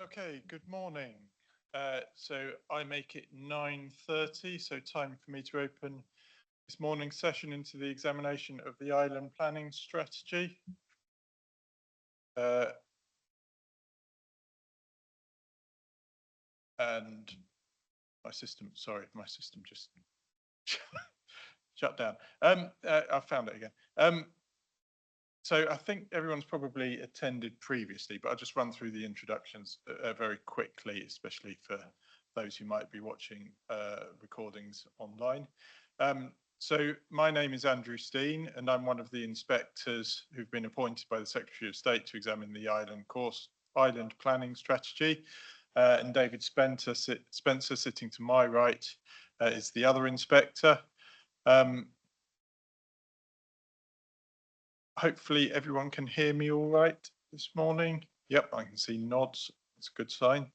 Okay, good morning. So I make it 9:30, so time for me to open this morning's session into the examination of the island planning strategy. And my system just shut down. I found it again. So I think everyone's probably attended previously, but I'll just run through the introductions very quickly, especially for those who might be watching recordings online. So my name is Andrew Steen, and I'm one of the inspectors who've been appointed by the Secretary of State to examine the island planning strategy. And David Spencer sitting to my right is the other inspector. Hopefully everyone can hear me all right this morning. Yep, I can see nods. That's a good sign.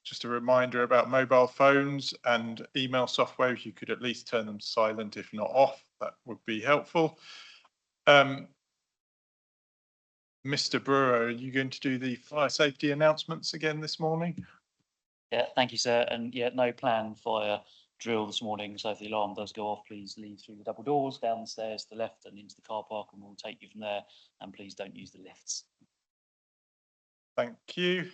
Just a reminder about mobile phones and email software. If you could at least turn them silent, if not off, that would be helpful. Mr. Brewer, are you going to do the fire safety announcements again this morning? Yeah, thank you, sir. And yeah, no planned fire drill this morning. So if the alarm does go off, please leave through the double doors, down the stairs to the left and into the car park, and we'll take you from there. And please don't use the lifts. Thank you.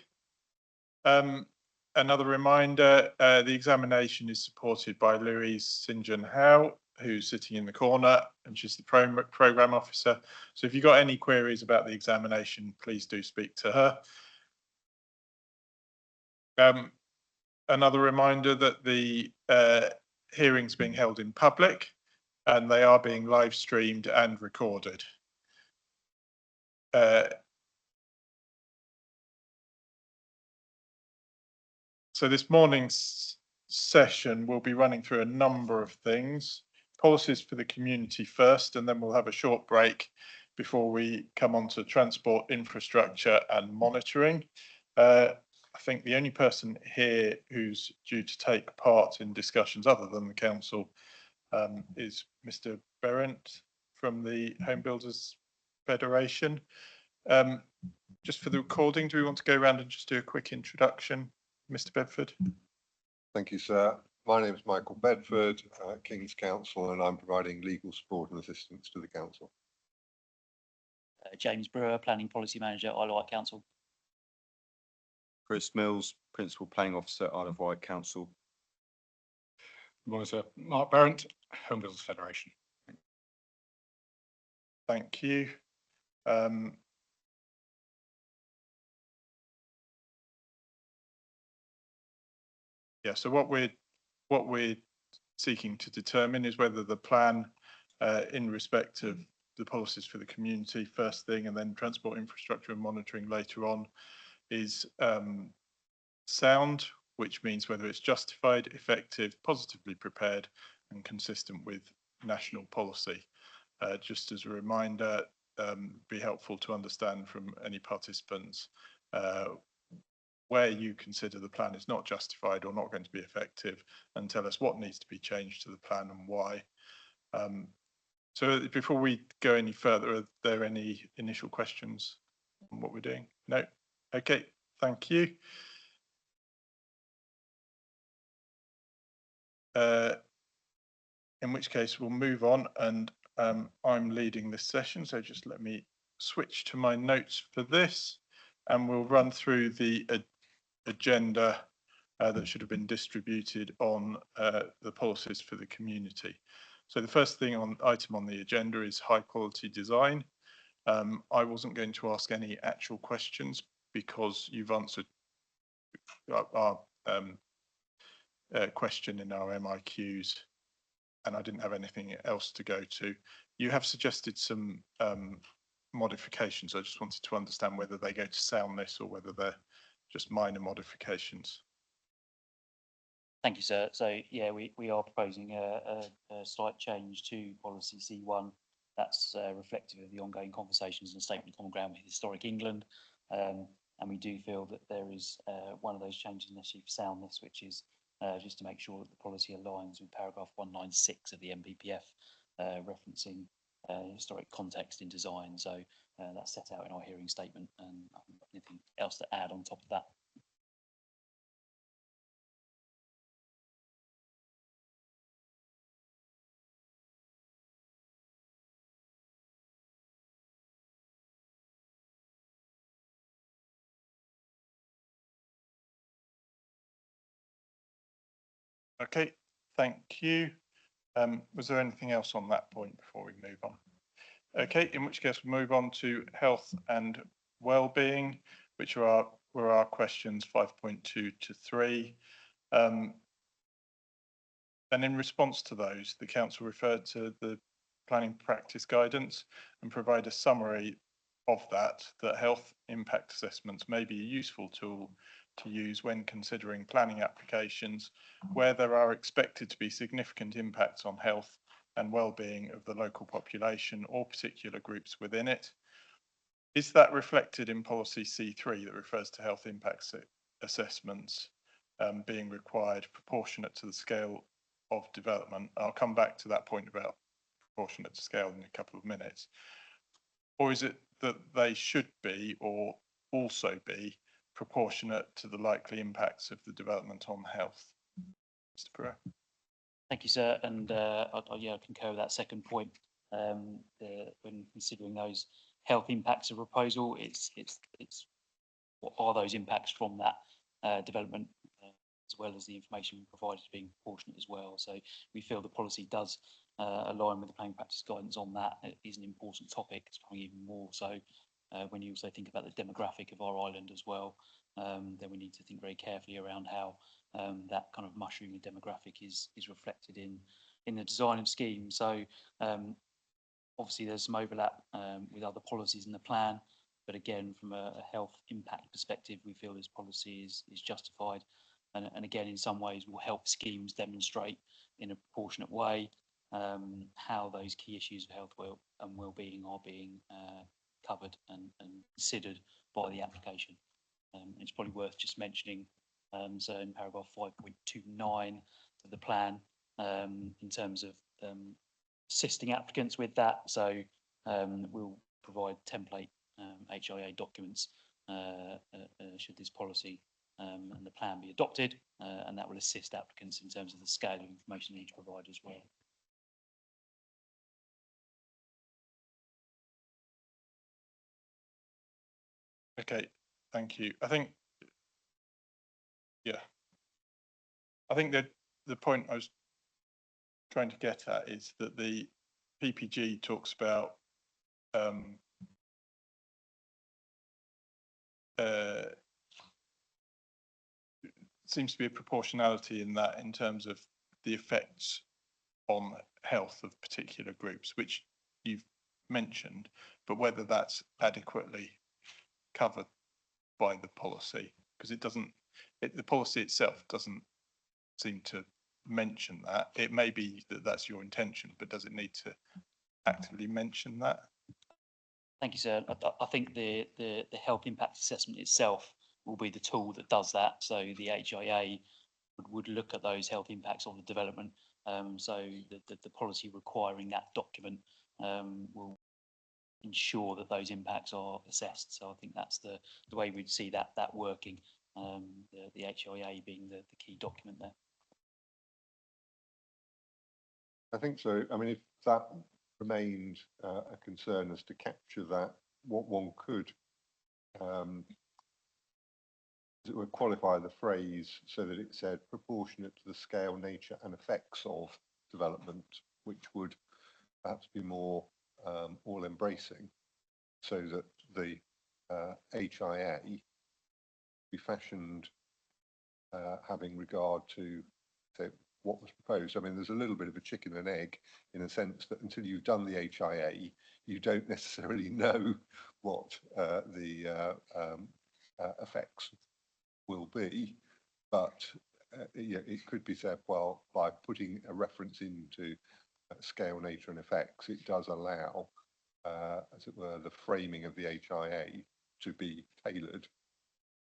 Another reminder, the examination is supported by Louise St. John Howe, who's sitting in the corner, and she's the program officer. So if you've got any queries about the examination, please do speak to her. Another reminder that the hearing's being held in public, and they are being live streamed and recorded. So this morning's session will be running through a number of things. Policies for the community first, and then we'll have a short break before we come on to transport infrastructure and monitoring. I think the only person here who's due to take part in discussions other than the council is Mr. Berendt from the Home Builders Federation. Just for the recording, do we want to go around and just do a quick introduction? Mr. Bedford. Thank you, sir. My name is Michael Bedford, King's Counsel, and I'm providing legal support and assistance to the council. James Brewer, Planning Policy Manager, Isle of Wight Council. Chris Mills, Principal Planning Officer, Isle of Wight Council. Good morning, sir. Mark Berendt, Home Builders Federation. Thank you. Yeah, so what we're seeking to determine is whether the plan in respect of the policies for the community first thing, and then transport infrastructure and monitoring later on, is sound, which means whether it's justified, effective, positively prepared and consistent with national policy. Just as a reminder, be helpful to understand from any participants where you consider the plan is not justified or not going to be effective, and tell us what needs to be changed to the plan and why. So before we go any further, are there any initial questions on what we're doing? No? Okay, thank you. In which case we'll move on, and I'm leading this session, so just let me switch to my notes for this, and we'll run through the agenda that should have been distributed on the policies for the community. So the first item on the agenda is high quality design. I wasn't going to ask any actual questions because you've answered our question in our MIQs, and I didn't have anything else to go to. You have suggested some modifications. I just wanted to understand whether they go to soundness or whether they're just minor modifications. Thank you, sir. So yeah, we are proposing a slight change to policy C1. That's reflective of the ongoing conversations and statement of common ground with Historic England. And we do feel that there is one of those changes necessary for soundness, which is just to make sure that the policy aligns with paragraph 196 of the MPPF, referencing historic context in design. So that's set out in our hearing statement, and anything else to add on top of that? Okay, thank you. Was there anything else on that point before we move on? Okay, in which case we'll move on to health and well-being, which were our questions 5.2 to 3. And in response to those, the council referred to the planning practice guidance and provide a summary of that health impact assessments may be a useful tool to use when considering planning applications where there are expected to be significant impacts on health and well-being of the local population or particular groups within it. Is that reflected in policy C3 that refers to health impact assessments being required proportionate to the scale of development? I'll come back to that point about proportionate to scale in a couple of minutes. Or is it that they should be or also be proportionate to the likely impacts of the development on health? Mr. Pereira. Thank you, sir. And I concur with that second point. When considering those health impacts of proposal, it's what are those impacts from that development, as well as the information provided being proportionate as well. So we feel the policy does align with the planning practice guidance on that. It is an important topic. It's probably even more so when you also think about the demographic of our island as well. Then we need to think very carefully around how that kind of mushrooming demographic is reflected in the design of schemes. So obviously there's some overlap with other policies in the plan, but again, from a health impact perspective, we feel this policy is justified, and again, in some ways will help schemes demonstrate in a proportionate way how those key issues of health and well-being are being covered and considered by the application. It's probably worth just mentioning, so in paragraph 5.29 of the plan, in terms of assisting applicants with that, so we'll provide template HIA documents should this policy and the plan be adopted, and that will assist applicants in terms of the scale of information they need to provide as well. Okay, thank you. I think that the point I was trying to get at is that the PPG talks about seems to be a proportionality in that in terms of the effects on health of particular groups, which you've mentioned, but whether that's adequately covered by the policy, because the policy itself doesn't seem to mention that. It may be that that's your intention, but does it need to actively mention that? Thank you, sir. I think the health impact assessment itself will be the tool that does that. So the HIA would look at those health impacts on the development. So the policy requiring that document will ensure that those impacts are assessed. So I think that's the way we'd see that working, the HIA being the key document there. I think so. I mean, if that remained a concern as to capture that, what one could it would qualify the phrase so that it said proportionate to the scale, nature and effects of development, which would perhaps be more all-embracing, so that the HIA be fashioned having regard to, say, what was proposed. I mean, there's a little bit of a chicken and egg in a sense that until you've done the HIA, you don't necessarily know what the effects will be, but it could be said, well, by putting a reference into scale, nature and effects, it does allow, as it were, the framing of the HIA to be tailored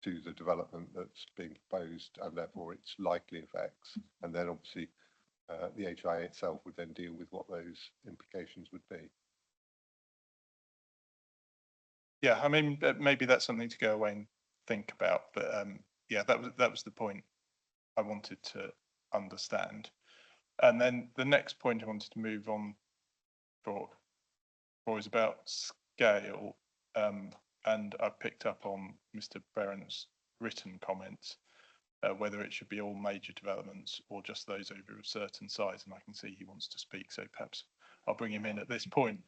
to the development that's being proposed and therefore its likely effects. And then obviously the HIA itself would then deal with what those implications would be. Yeah, I mean, maybe that's something to go away and think about, but yeah, that was the point I wanted to understand. And then the next point I wanted to move on for is about scale. And I picked up on Mr. Berendt's written comments, whether it should be all major developments or just those over a certain size. And I can see he wants to speak, so perhaps I'll bring him in at this point.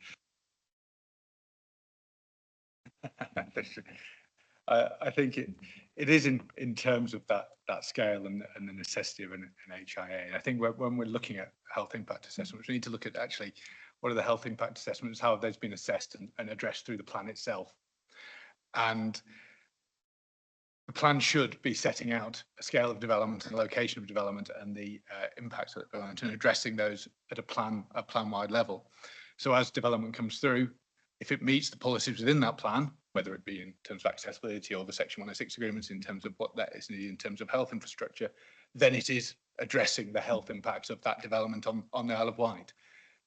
I think it is in terms of that scale and the necessity of an HIA. I think when we're looking at health impact assessments, we need to look at actually what are the health impact assessments, how have those been assessed and addressed through the plan itself. And the plan should be setting out a scale of development and location of development and the impacts of development and addressing those at a plan-wide level. So as development comes through, if it meets the policies within that plan, whether it be in terms of accessibility or the Section 106 agreements in terms of what that is needed in terms of health infrastructure, then it is addressing the health impacts of that development on the Isle of Wight.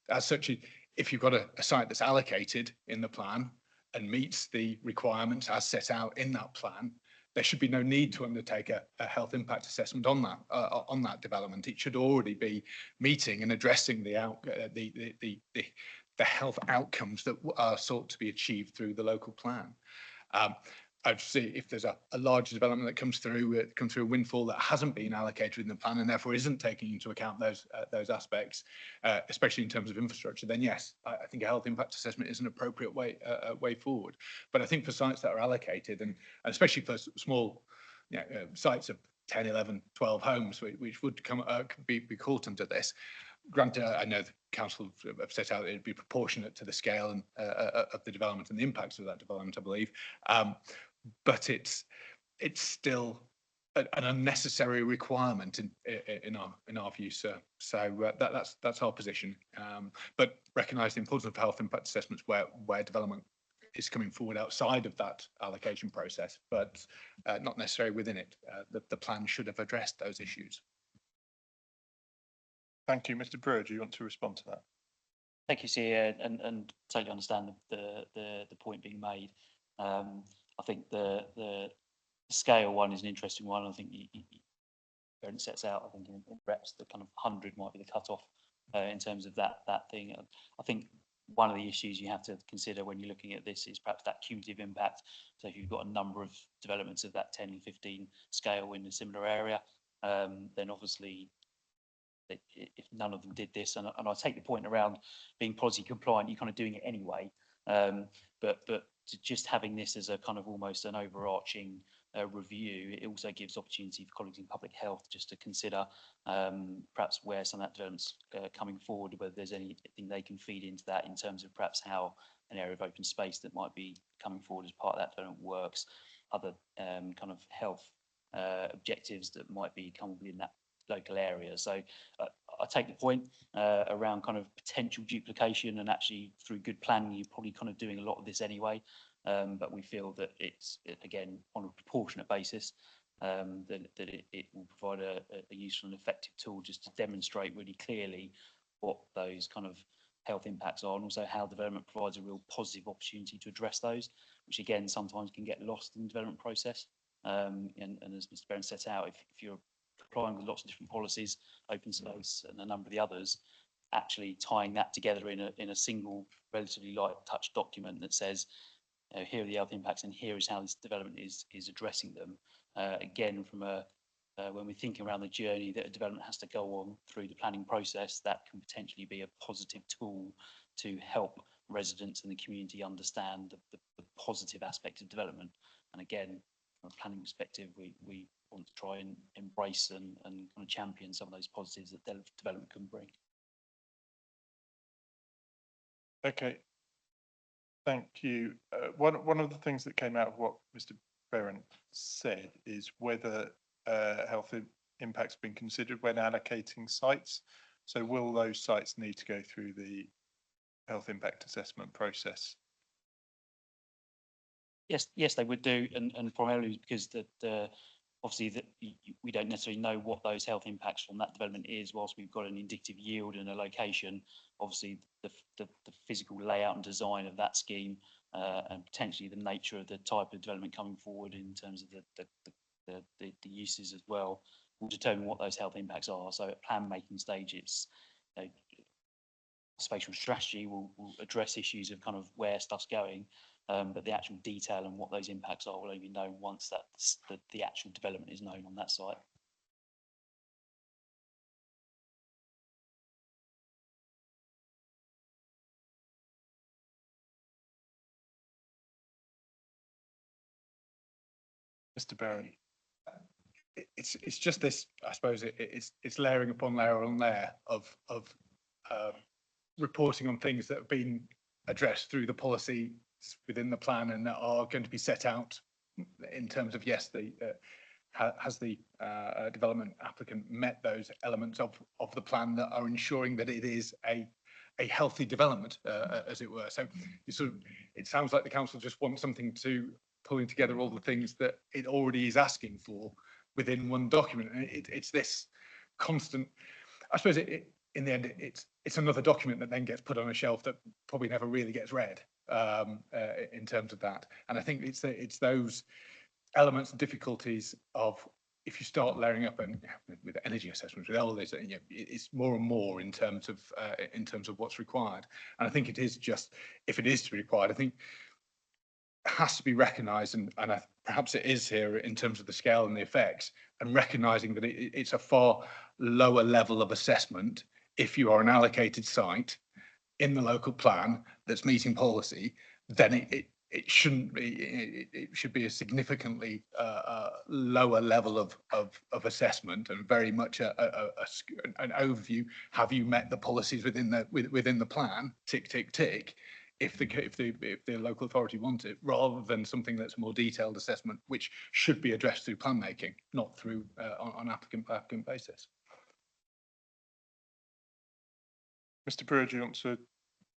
As such, if you've got a site that's allocated in the plan and meets the requirements as set out in that plan, there should be no need to undertake a health impact assessment on that development. It should already be meeting and addressing the health outcomes that are sought to be achieved through the local plan. I'd see if there's a large development that comes through a windfall that hasn't been allocated in the plan and therefore isn't taking into account those aspects, especially in terms of infrastructure, then yes, I think a health impact assessment is an appropriate way forward. But I think for sites that are allocated and especially for small sites of 10, 11, 12 homes, which would be caught under this, granted, I know the council have set out it'd be proportionate to the scale and of the development and the impacts of that development, I believe. But it's still an unnecessary requirement in our view, sir. So that's our position. But recognise the importance of health impact assessments where development is coming forward outside of that allocation process, but not necessarily within it. The plan should have addressed those issues. Thank you, Mr. Brewer. Do you want to respond to that? Thank you, Sir, and totally understand the point being made. I think the scale one is an interesting one. I think Berendt sets out, I think in reps, the kind of 100 might be the cutoff in terms of that thing. I think one of the issues you have to consider when you're looking at this is perhaps that cumulative impact. So if you've got a number of developments of that 10 and 15 scale in a similar area, then obviously if none of them did this, and I take the point around being policy compliant, you're kind of doing it anyway. But just having this as a kind of almost an overarching review, it also gives opportunity for colleagues in public health just to consider perhaps where some of that development's coming forward, whether there's anything they can feed into that in terms of perhaps how an area of open space that might be coming forward as part of that development works, other kind of health objectives that might be coming within that local area. So I take the point around kind of potential duplication, and actually through good planning you're probably kind of doing a lot of this anyway, but we feel that it's again on a proportionate basis, that it will provide a useful and effective tool just to demonstrate really clearly what those kind of health impacts are, and also how development provides a real positive opportunity to address those, which again sometimes can get lost in the development process. And as Mr. Berendt set out, if you're complying with lots of different policies, open space and a number of the others, actually tying that together in a single relatively light touch document that says, here are the health impacts and here is how this development is addressing them. Again, from when we're thinking around the journey that a development has to go on through the planning process, that can potentially be a positive tool to help residents and the community understand the positive aspect of development. And again, from a planning perspective, we want to try and embrace and kind of champion some of those positives that development can bring. Okay, thank you. One of the things that came out of what Mr. Berendt said is whether health impacts been considered when allocating sites. So will those sites need to go through the health impact assessment process? Yes, they would do, and primarily because obviously we don't necessarily know what those health impacts from that development is. Whilst we've got an indicative yield and a location, obviously the physical layout and design of that scheme and potentially the nature of the type of development coming forward in terms of the uses as well, will determine what those health impacts are. So at plan making stage, it's, you know, spatial strategy will address issues of kind of where stuff's going, but the actual detail and what those impacts are will only be known once the actual development is known on that site. Mr. Barron. It's just this, I suppose it's layering upon layer on layer of reporting on things that have been addressed through the policy within the plan and that are going to be set out in terms of, yes, has the development applicant met those elements of the plan that are ensuring that it is a healthy development, as it were. So it sounds like the council just wants something to pulling together all the things that it already is asking for within one document. And it's this constant, I suppose in the end, it's another document that then gets put on a shelf that probably never really gets read in terms of that. And I think it's those elements and difficulties of, if you start layering up and with energy assessments, with all this, you know, it's more and more in terms of what's required. And I think it is just, if it is to be required, I think has to be recognised, and perhaps it is here in terms of the scale and the effects, and recognising that it's a far lower level of assessment if you are an allocated site in the local plan that's meeting policy, then it shouldn't be, it should be a significantly lower level of assessment, and very much an overview. Have you met the policies within the plan? Tick, tick, tick. If the local authority wants it, rather than something that's a more detailed assessment, which should be addressed through plan making, not through on applicant by applicant basis. Mr. Brewer, do you want to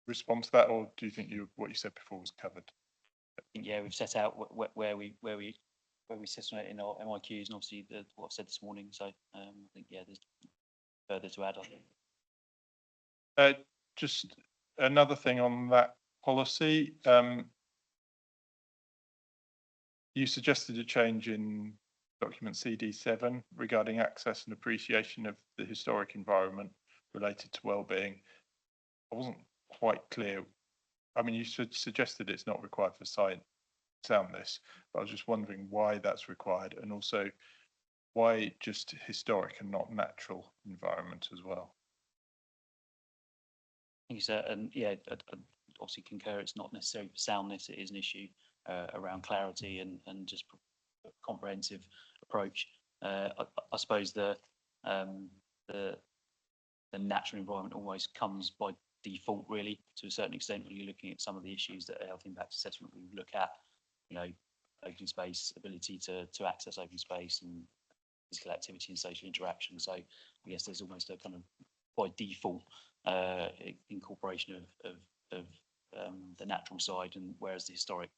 respond to that, or do you think what you said before was covered? I think, yeah, we've set out where we set on it in our MIQs, and obviously what I've said this morning. So I think, yeah, there's further to add, I think. Just another thing on that policy. You suggested a change in document CD7 regarding access and appreciation of the historic environment related to well-being. I wasn't quite clear. I mean, you suggested it's not required for soundness, but I was just wondering why that's required, and also why just historic and not natural environment as well. Thank you, sir. And yeah, I obviously concur. It's not necessarily for soundness. It is an issue around clarity and just comprehensive approach. I suppose the natural environment almost comes by default, really, to a certain extent, when you're looking at some of the issues that a health impact assessment we look at. You know, open space, ability to access open space, and physical activity and social interaction. So I guess there's almost a kind of by default incorporation of the natural side, and whereas the historic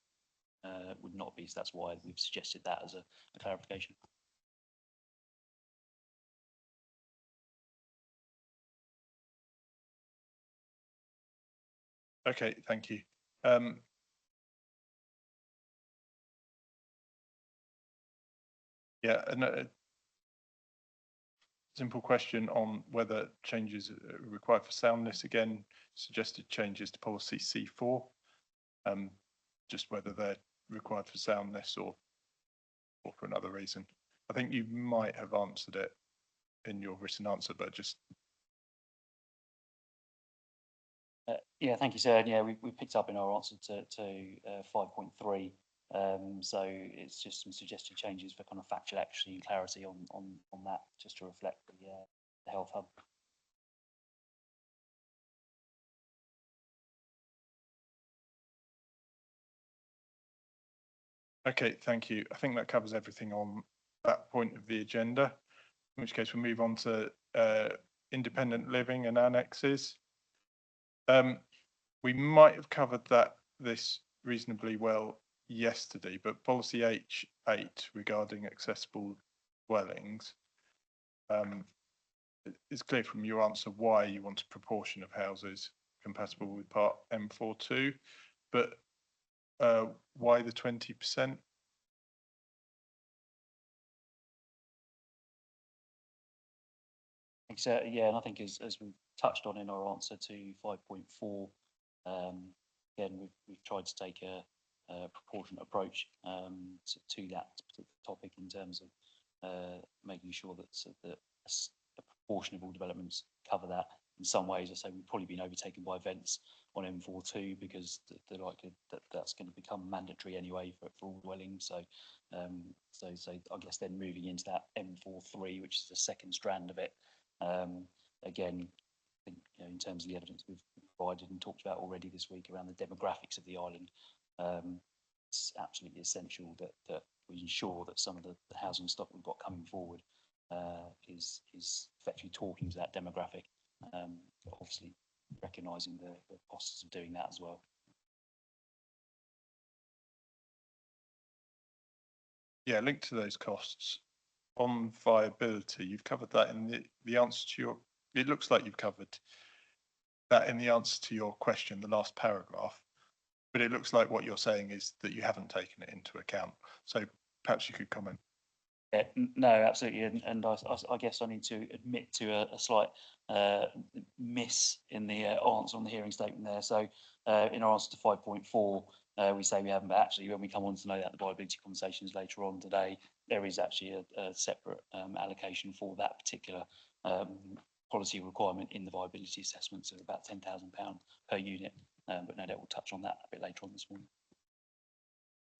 would not be. So that's why we've suggested that as a clarification. Okay, thank you. Yeah, and simple question on whether changes are required for soundness. Again, suggested changes to policy C4. Just whether they're required for soundness or for another reason. I think you might have answered it in your written answer, but just. Yeah, thank you, sir. Yeah, we picked up in our answer to 5.3. So it's just some suggested changes for kind of factual accuracy and clarity on that, just to reflect the health hub. Okay, thank you. I think that covers everything on that point of the agenda, in which case we'll move on to independent living and annexes. We might have covered this reasonably well yesterday, but policy H8 regarding accessible dwellings, it's clear from your answer why you want a proportion of houses compatible with part M42, but why the 20%? So, yeah, and I think as we touched on in our answer to 5.4, again, we've tried to take a proportionate approach to that particular topic in terms of making sure that a proportion of all developments cover that. In some ways, I say we've probably been overtaken by events on M42 because the likelihood that that's going to become mandatory anyway for all dwellings. So I guess then moving into that M43, which is the second strand of it. Again, I think, you know, in terms of the evidence we've provided and talked about already this week around the demographics of the island, it's absolutely essential that we ensure that some of the housing stock we've got coming forward is effectively talking to that demographic, but obviously recognising the costs of doing that as well. Yeah, linked to those costs on viability, you've covered that in the answer to your, it looks like you've covered that in the answer to your question, the last paragraph, but it looks like what you're saying is that you haven't taken it into account. So perhaps you could comment. Yeah, no, absolutely, and I guess I need to admit to a slight miss in the answer on the hearing statement there. So in our answer to 5.4, we say we haven't, but actually when we come on to know that the viability conversations later on today, there is actually a separate allocation for that particular policy requirement in the viability assessments of about £10,000 per unit, but no doubt we'll touch on that a bit later on this morning.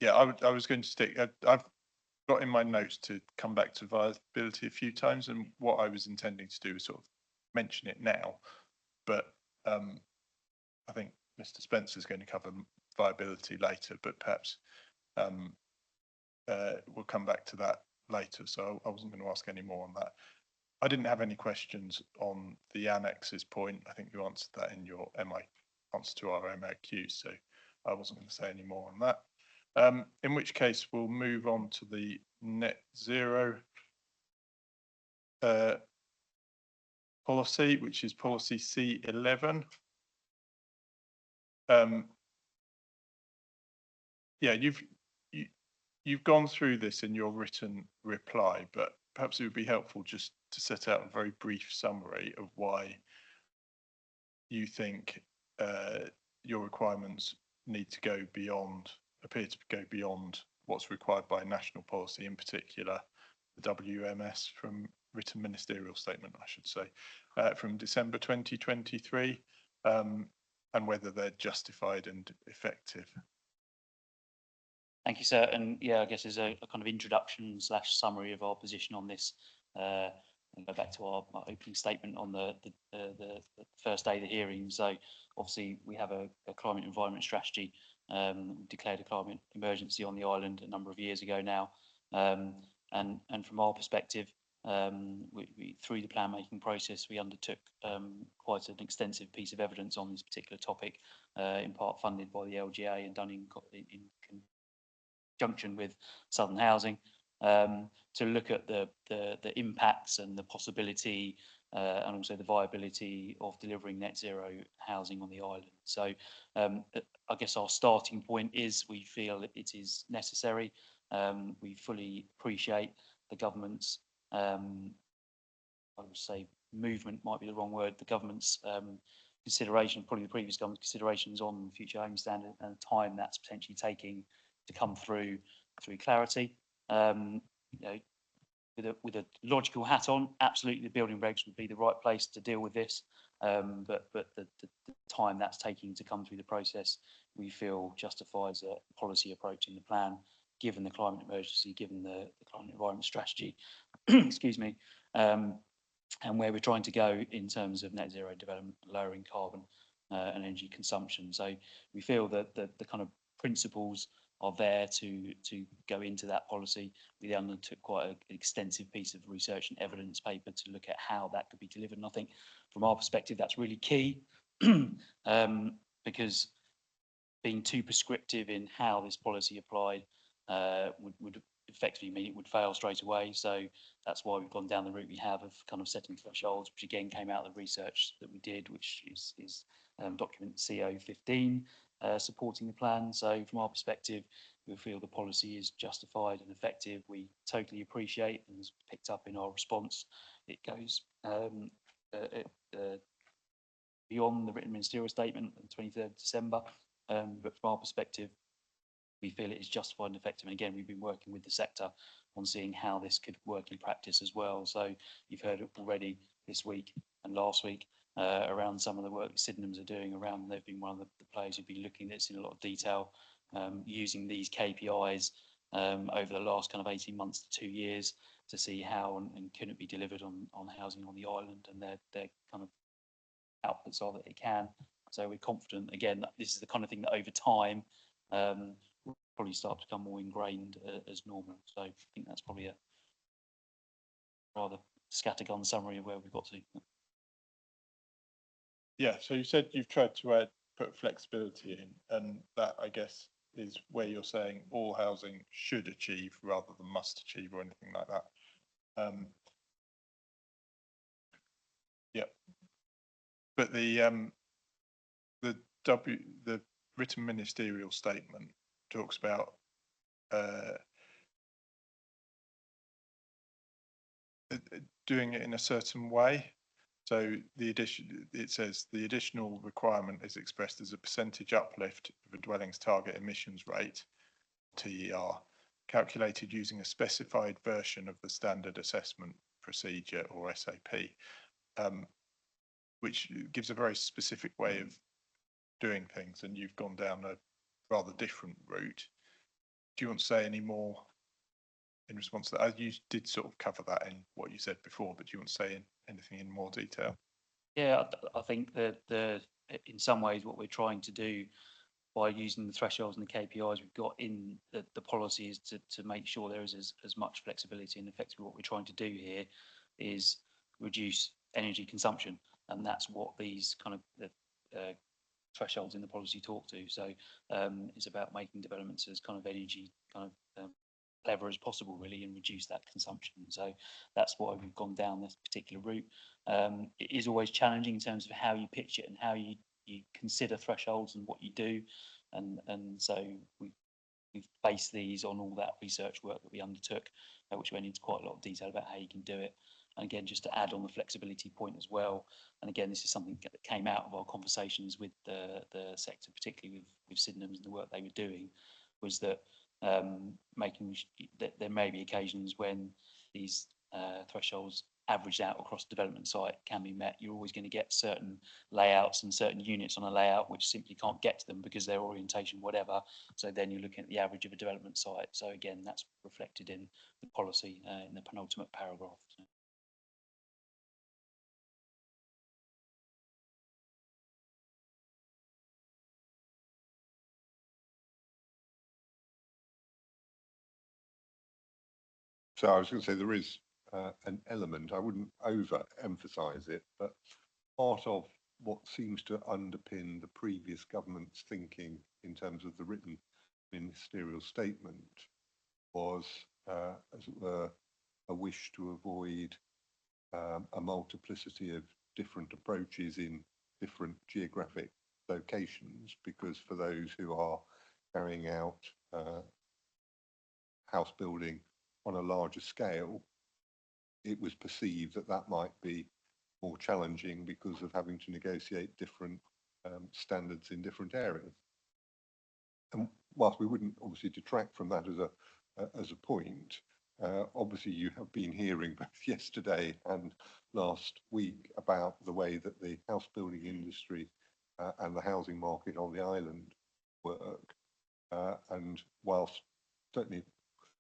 Yeah, I was going to stick, I've got in my notes to come back to viability a few times, and what I was intending to do is sort of mention it now, but I think Mr. Spencer's going to cover viability later, but perhaps we'll come back to that later, so I wasn't going to ask any more on that. I didn't have any questions on the annexes point. I think you answered that in your answer to our MOQ, so I wasn't going to say any more on that. In which case we'll move on to the net zero policy, which is policy C11. Yeah, you've gone through this in your written reply, but perhaps it would be helpful just to set out a very brief summary of why you think your requirements need to go beyond, appear to go beyond what's required by national policy, in particular the WMS from written ministerial statement, I should say, from December 2023, and whether they're justified and effective. Thank you, sir. And yeah, I guess as a kind of introduction / summary of our position on this, and go back to our opening statement on the first day of the hearing. So obviously we have a climate environment strategy, declared a climate emergency on the island a number of years ago now. And from our perspective, we through the plan making process, we undertook quite an extensive piece of evidence on this particular topic, in part funded by the LGA and done in conjunction with Southern Housing, to look at the impacts and the possibility and also the viability of delivering net zero housing on the island. So I guess our starting point is we feel it is necessary. We fully appreciate the government's, I would say movement might be the wrong word, the government's consideration, probably the previous government's considerations on future home standard and the time that's potentially taking to come through clarity. You know, with a logical hat on, absolutely the building regs would be the right place to deal with this. But the time that's taking to come through the process, we feel justifies a policy approach in the plan, given the climate emergency, given the climate environment strategy, excuse me, and where we're trying to go in terms of net zero development, lowering carbon and energy consumption. So we feel that the kind of principles are there to go into that policy. We then undertook quite an extensive piece of research and evidence paper to look at how that could be delivered. And I think from our perspective, that's really key, because being too prescriptive in how this policy applied would effectively mean it would fail straight away. So that's why we've gone down the route we have of kind of setting thresholds, which again came out of the research that we did, which is document CO15. supporting the plan. So from our perspective, we feel the policy is justified and effective. We totally appreciate, and as picked up in our response, it goes beyond the written ministerial statement on the 23rd of December. But from our perspective, we feel it is justified and effective. And again, we've been working with the sector on seeing how this could work in practice as well. So you've heard it already this week and last week around some of the work Sydenham's are doing around. They've been one of the players who've been looking at this in a lot of detail, using these KPIs over the last kind of 18 months to 2 years to see how and can it be delivered on housing on the island, and their kind of outputs are that it can. So we're confident, again, that this is the kind of thing that over time will probably start to become more ingrained as normal. So I think that's probably a rather scattergun summary of where we've got to. Yeah, so you said you've tried to put flexibility in, and that, I guess, is where you're saying all housing should achieve rather than must achieve or anything like that. Yeah, but the written ministerial statement talks about doing it in a certain way. So it says the additional requirement is expressed as a percentage uplift of a dwelling's target emissions rate, TER, calculated using a specified version of the standard assessment procedure, or SAP, which gives a very specific way of doing things, and you've gone down a rather different route. Do you want to say any more in response to that? You did sort of cover that in what you said before, but do you want to say anything in more detail? Yeah, I think that in some ways what we're trying to do by using the thresholds and the KPIs we've got in the policy is to make sure there is as much flexibility, and effectively what we're trying to do here is reduce energy consumption, and that's what these kind of the thresholds in the policy talk to. So it's about making developments as kind of energy kind of clever as possible, really, and reduce that consumption. So that's why we've gone down this particular route. It is always challenging in terms of how you pitch it and how you consider thresholds and what you do, and so we've based these on all that research work that we undertook, which went into quite a lot of detail about how you can do it. And again, just to add on the flexibility point as well, and again, this is something that came out of our conversations with the sector, particularly with Sydenham's and the work they were doing, was that making that there may be occasions when these thresholds averaged out across the development site can be met. You're always going to get certain layouts and certain units on a layout which simply can't get to them because their orientation, whatever. So then you're looking at the average of a development site. So again, that's reflected in the policy in the penultimate paragraph. So I was going to say there is an element, I wouldn't over-emphasise it, but part of what seems to underpin the previous government's thinking in terms of the written ministerial statement was, as it were, a wish to avoid a multiplicity of different approaches in different geographic locations, because for those who are carrying out house building on a larger scale, it was perceived that that might be more challenging because of having to negotiate different standards in different areas. And whilst we wouldn't obviously detract from that as a point, obviously you have been hearing both yesterday and last week about the way that the house building industry and the housing market on the island work. And whilst certainly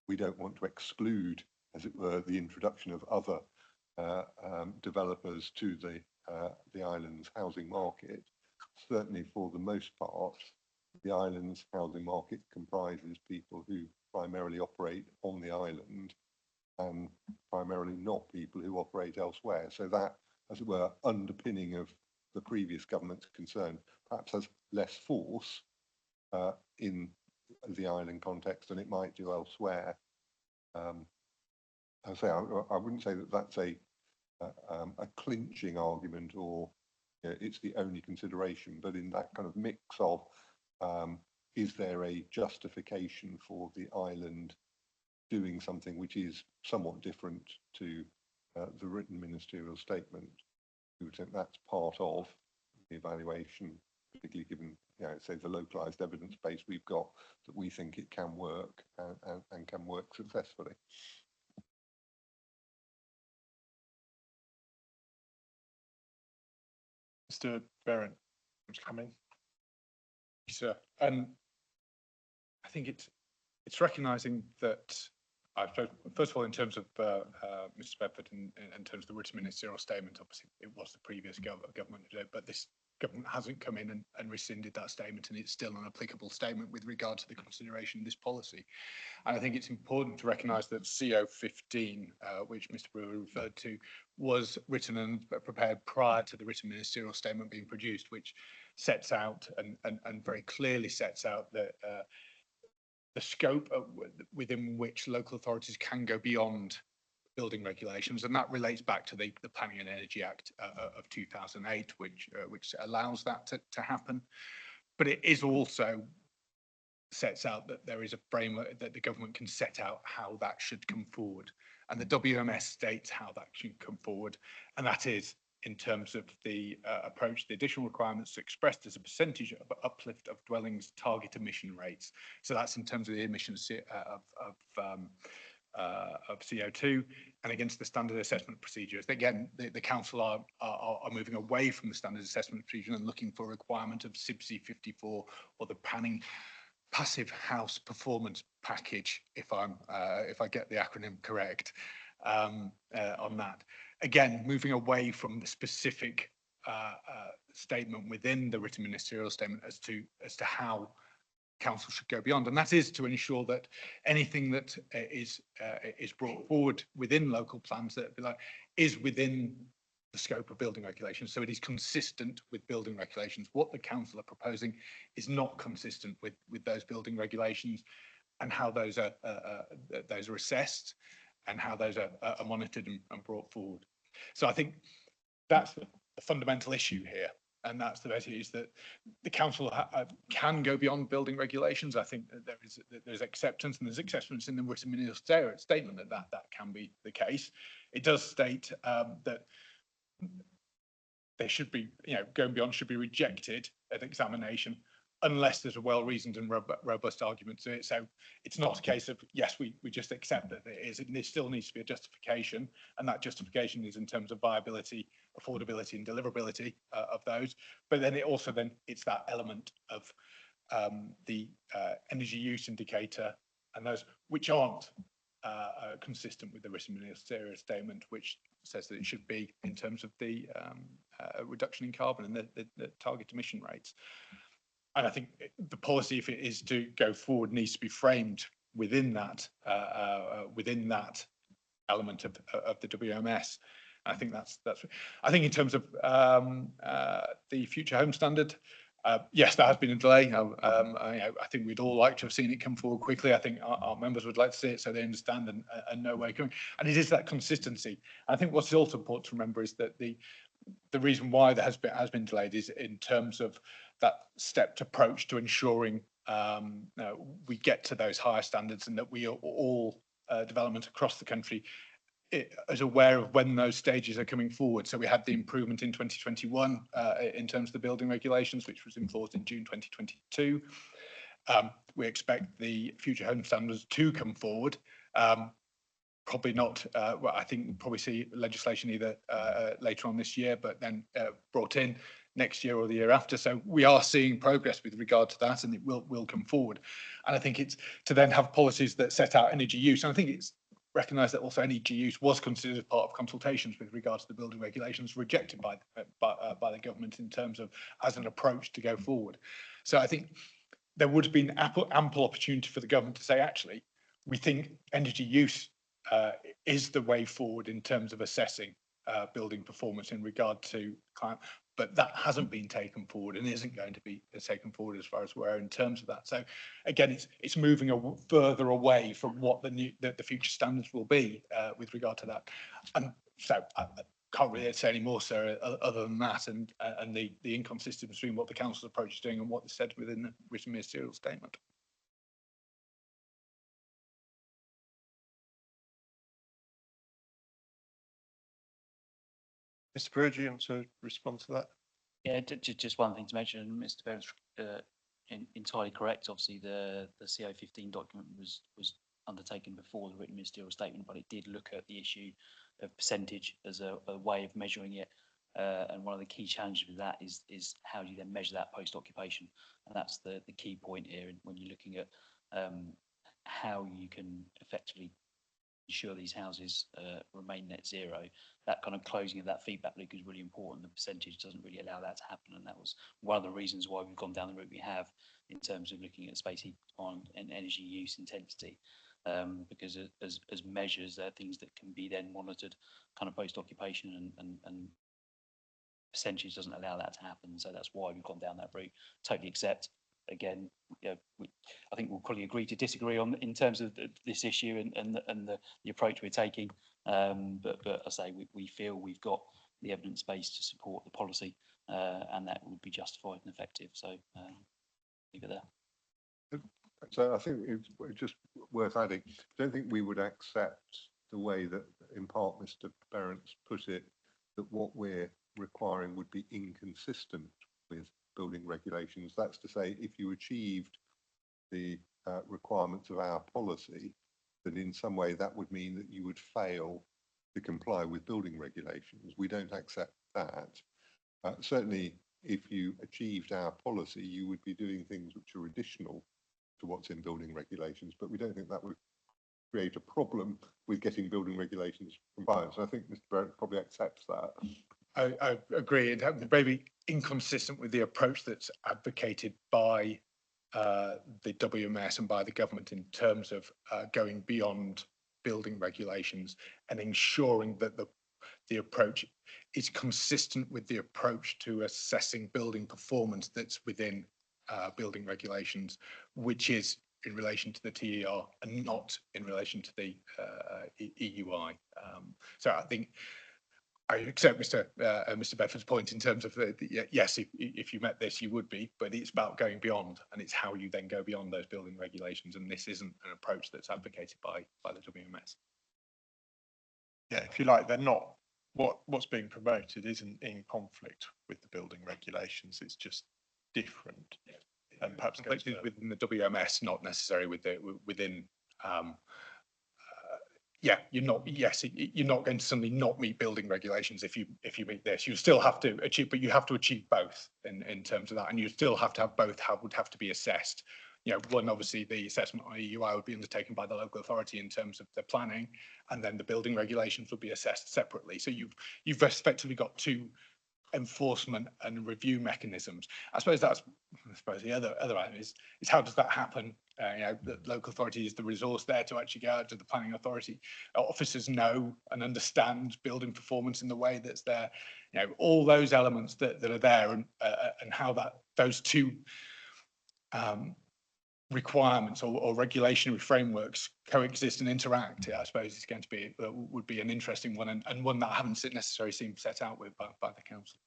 we don't want to exclude, as it were, the introduction of other developers to the island's housing market, certainly for the most part, the island's housing market comprises people who primarily operate on the island and primarily not people who operate elsewhere. So that, as it were, underpinning of the previous government's concern perhaps has less force in the island context than it might do elsewhere. I say I wouldn't say that that's a clinching argument, or it's the only consideration, but in that kind of mix of is there a justification for the island doing something which is somewhat different to the written ministerial statement? We would think that's part of the evaluation, particularly given, you know, say the localised evidence base we've got, that we think it can work and can work successfully. Mr. Barron, coming. Sir, and I think it's recognising that, first of all, in terms of Mr. Bedford, in terms of the written ministerial statement, obviously it was the previous government, but this government hasn't come in and rescinded that statement, and it's still an applicable statement with regard to the consideration of this policy. And I think it's important to recognise that CO15, which Mr. Brewer referred to, was written and prepared prior to the written ministerial statement being produced, which sets out and very clearly sets out the scope within which local authorities can go beyond building regulations, and that relates back to the Planning and Energy Act of 2008, which allows that to happen. But it is also sets out that there is a framework that the government can set out how that should come forward, and the WMS states how that should come forward, and that is in terms of the approach, the additional requirements expressed as a percentage of uplift of dwellings target emission rates. So that's in terms of the emissions of CO2, and against the standard assessment procedures. Again, the council are moving away from the standard assessment procedure and looking for a requirement of CIBSE 54 or the planning passive house performance package, if I get the acronym correct, on that. Again, moving away from the specific statement within the written ministerial statement as to how council should go beyond, and that is to ensure that anything that is brought forward within local plans that is within the scope of building regulations, so it is consistent with building regulations. What the council are proposing is not consistent with those building regulations, and how those are assessed and how those are monitored and brought forward. So I think that's the fundamental issue here. And that's the message, is that the council can go beyond building regulations. I think that there's acceptance, and there's acceptance in the written ministerial statement that can be the case. It does state that they should be, going beyond should be rejected at examination unless there's a well-reasoned and robust argument to it. So it's not a case of, yes, we just accept that it is. There still needs to be a justification, and that justification is in terms of viability, affordability and deliverability of those. But then it's that element of the energy use indicator, and those which aren't consistent with the written ministerial statement, which says that it should be in terms of the reduction in carbon and the target emission rates. And I think the policy, if it is to go forward, needs to be framed within that element of the WMS. I think that's. I think in terms of the future home standard, yes, there has been a delay. I think we'd all like to have seen it come forward quickly. I think our members would like to see it so they understand and know where it's going. And it is that consistency. I think what's also important to remember is that the reason why there has been delayed is in terms of that stepped approach to ensuring we get to those higher standards, and that we are all development across the country is aware of when those stages are coming forward. So we had the improvement in 2021 in terms of the building regulations, which was enforced in June 2022. We expect the future home standards to come forward. Probably not, well, I think we'll probably see legislation either later on this year, but then brought in next year or the year after. So we are seeing progress with regard to that, and it will come forward. And I think it's to then have policies that set out energy use. And I think it's recognised that also energy use was considered part of consultations with regard to the building regulations, rejected by the government in terms of as an approach to go forward. So I think there would have been ample opportunity for the government to say, actually, we think energy use is the way forward in terms of assessing building performance in regard to climate, but that hasn't been taken forward and isn't going to be taken forward as far as we're in terms of that. So again, it's moving further away from what the future standards will be with regard to that. And so can't really say any more, sir, other than that, and the inconsistency between what the council's approach is doing and what is said within the written ministerial statement. Mr. Brewer, do you want to respond to that? Yeah, just one thing to mention, Mr. Barrett's entirely correct. Obviously, the CO15 document was undertaken before the written ministerial statement, but it did look at the issue of percentage as a way of measuring it. And one of the key challenges with that is how do you then measure that post-occupation? And that's the key point here when you're looking at how you can effectively ensure these houses remain net zero. That kind of closing of that feedback loop is really important. The percentage doesn't really allow that to happen, and that was one of the reasons why we've gone down the route we have in terms of looking at space heat on and energy use intensity, because as measures, there are things that can be then monitored kind of post-occupation, and percentage doesn't allow that to happen. So that's why we've gone down that route. Totally accept. Again, I think we'll probably agree to disagree on in terms of this issue and the approach we're taking. But I say we feel we've got the evidence base to support the policy, and that would be justified and effective. So leave it there. So I think it's just worth adding, I don't think we would accept the way that in part Mr. Barrett's put it, that what we're requiring would be inconsistent with building regulations. That's to say, if you achieved the requirements of our policy, that in some way that would mean that you would fail to comply with building regulations. We don't accept that. Certainly, if you achieved our policy, you would be doing things which are additional to what's in building regulations, but we don't think that would create a problem with getting building regulations compliant. So I think Mr. Barrett probably accepts that. I agree. It may be inconsistent with the approach that's advocated by the WMS and by the government in terms of going beyond building regulations and ensuring that the approach is consistent with the approach to assessing building performance that's within building regulations, which is in relation to the TER and not in relation to the EUI. So I think I accept Mr. Bedford's point in terms of yes, if you met this, you would be, but it's about going beyond, and it's how you then go beyond those building regulations. And this isn't an approach that's advocated by the WMS. Yeah, if you like, they're not what's being promoted isn't in conflict with the building regulations. It's just different, and perhaps within the WMS, not necessarily within. Yeah, you're not. Yes, you're not going to suddenly not meet building regulations if you meet this. You still have to achieve, but you have to achieve both in terms of that, and you still have to have both. Would have to be assessed. You know, one, obviously the assessment on EUI would be undertaken by the local authority in terms of the planning, and then the building regulations would be assessed separately. So you've effectively got two enforcement and review mechanisms. I suppose the other item is how does that happen? You know, the local authority is the resource there to actually go out to the planning authority. Officers know and understand building performance in the way that's there. You know, all those elements that are there, and how those two requirements or regulatory frameworks coexist and interact. I suppose it's going to be would be an interesting one, and one that I haven't necessarily seen set out with by the council.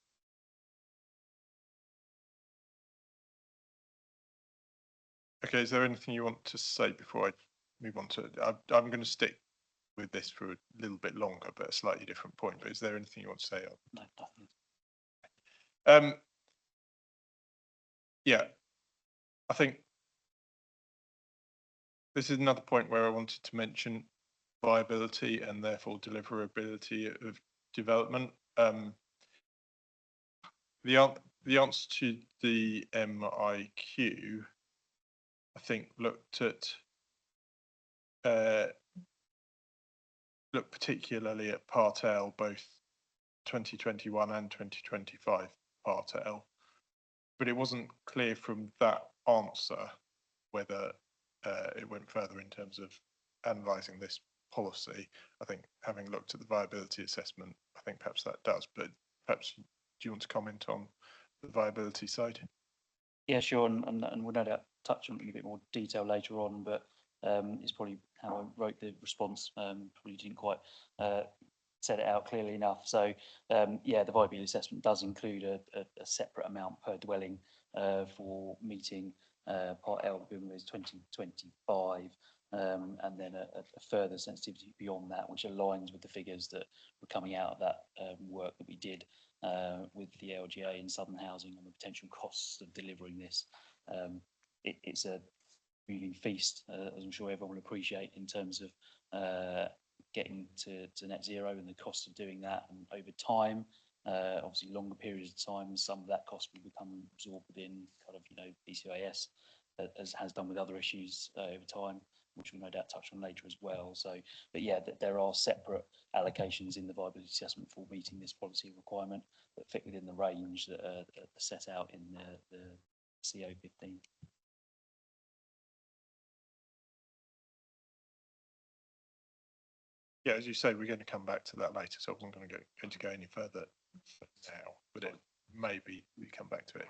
Okay, is there anything you want to say before I move on to? I'm going to stick with this for a little bit longer, but a slightly different point. But is there anything you want to say? No, nothing. Yeah, I think this is another point where I wanted to mention viability and therefore deliverability of development. The answer to the MIQ, I think, looked particularly at Part L, both 2021 and 2025 Part L, but it wasn't clear from that answer whether it went further in terms of analysing this policy. I think having looked at the viability assessment, I think perhaps that does, but perhaps do you want to comment on the viability side? Yeah, sure, and we'll no doubt touch on it in a bit more detail later on, but it's probably how I wrote the response. Probably didn't quite set it out clearly enough. So, yeah, the viability assessment does include a separate amount per dwelling for meeting Part L of the Building Regs 2025, and then a further sensitivity beyond that, which aligns with the figures that were coming out of that work that we did with the LGA in Southern Housing on the potential costs of delivering this. It's a moving feast, as I'm sure everyone will appreciate, in terms of getting to net zero and the cost of doing that, and over time, obviously longer periods of time, some of that cost will become absorbed within kind of, BCIS, as has done with other issues over time, which we'll no doubt touch on later as well. So, but yeah, there are separate allocations in the viability assessment for meeting this policy requirement that fit within the range that are set out in the CO15. Yeah, as you say, we're going to come back to that later, so I'm not going to go any further now, but it maybe we come back to it.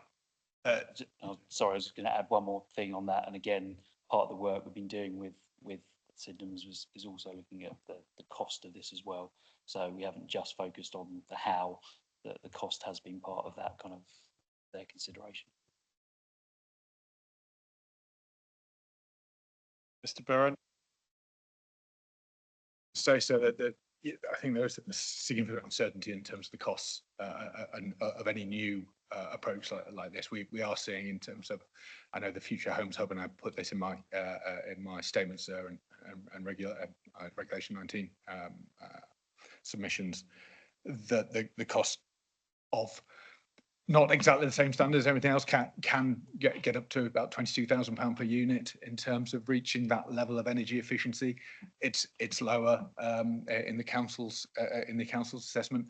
Sorry, I was going to add one more thing on that. And again, part of the work we've been doing with Sydenham's is also looking at the cost of this as well. So we haven't just focused on the how, the cost has been part of that kind of their consideration. Mr. Burren? So that I think there is a significant uncertainty in terms of the costs of any new approach like this. We are seeing in terms of, I know the Future Homes Hub, and I put this in my statements there, and Regulation 19 submissions, that the cost of not exactly the same standard as everything else can get up to about £22,000 per unit in terms of reaching that level of energy efficiency. It's lower in the council's assessment,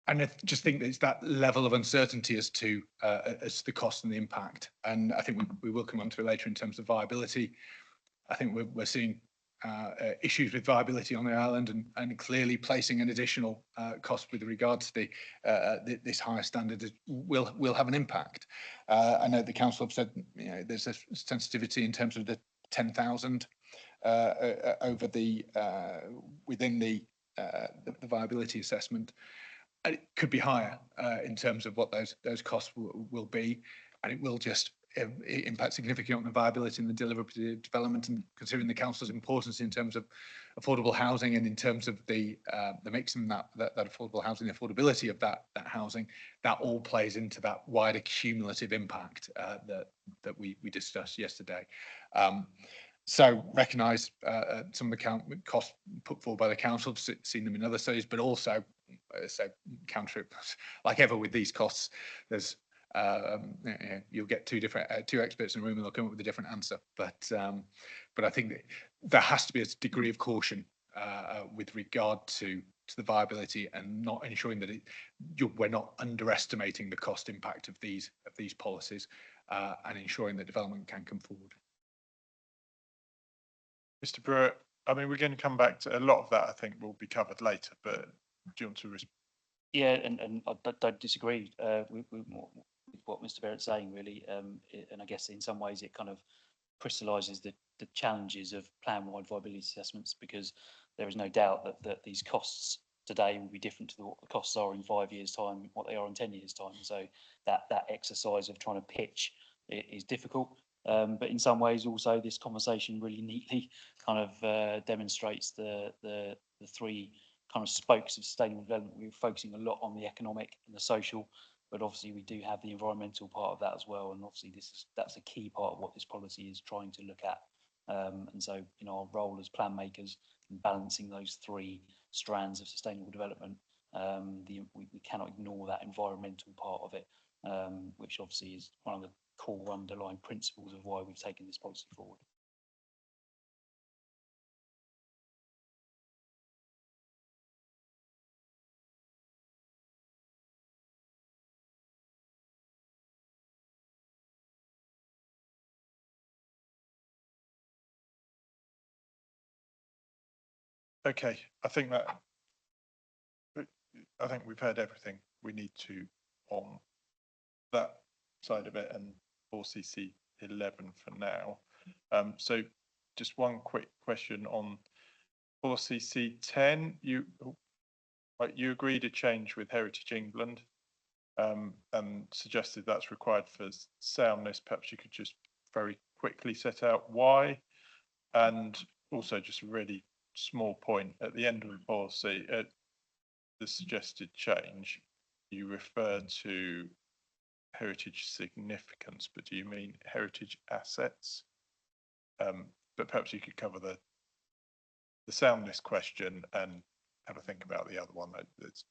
and I just think that it's that level of uncertainty as to the cost and the impact. And I think we will come on to it later in terms of viability. I think we're seeing issues with viability on the island, and clearly placing an additional cost with regard to this higher standard will have an impact. I know the council have said, there's a sensitivity in terms of the 10,000 over within the viability assessment. And it could be higher in terms of what those costs will be, and it will just impact significantly on the viability and the deliverability of development. And considering the council's importance in terms of affordable housing, and in terms of the mix and that affordable housing, the affordability of that housing, that all plays into that wider cumulative impact that we discussed yesterday. So recognise some of the costs put forward by the council, seen them in other studies, but also counter it. Like ever with these costs, there's you'll get two experts in the room, and they'll come up with a different answer. But I think that there has to be a degree of caution with regard to the viability, and not ensuring that we're not underestimating the cost impact of these policies, and ensuring that development can come forward. Mr. Brewer, I mean, we're going to come back to a lot of that. I think will be covered later, but do you want to respond? Yeah, and I don't disagree with what Mr. Barrett's saying, really. And I guess in some ways it kind of crystallises the challenges of plan-wide viability assessments, because there is no doubt that these costs today will be different to what the costs are in 5 years' time, what they are in 10 years' time. So that exercise of trying to pitch is difficult. But in some ways also this conversation really neatly kind of demonstrates the three kind of spokes of sustainable development. We're focusing a lot on the economic and the social, but obviously we do have the environmental part of that as well. And obviously that's a key part of what this policy is trying to look at. And so, our role as plan makers in balancing those three strands of sustainable development, we cannot ignore that environmental part of it, which obviously is one of the core underlying principles of why we've taken this policy forward. Okay, I think we've heard everything we need to on that side of it, and 4CC 11 for now. So just one quick question on Policy C10, you agreed a change with Heritage England and suggested that's required for soundness. Perhaps you could just very quickly set out why. And also just a really small point at the end of the policy, at the suggested change, you refer to heritage significance, but do you mean heritage assets? But perhaps you could cover the soundness question and have a think about the other one. That's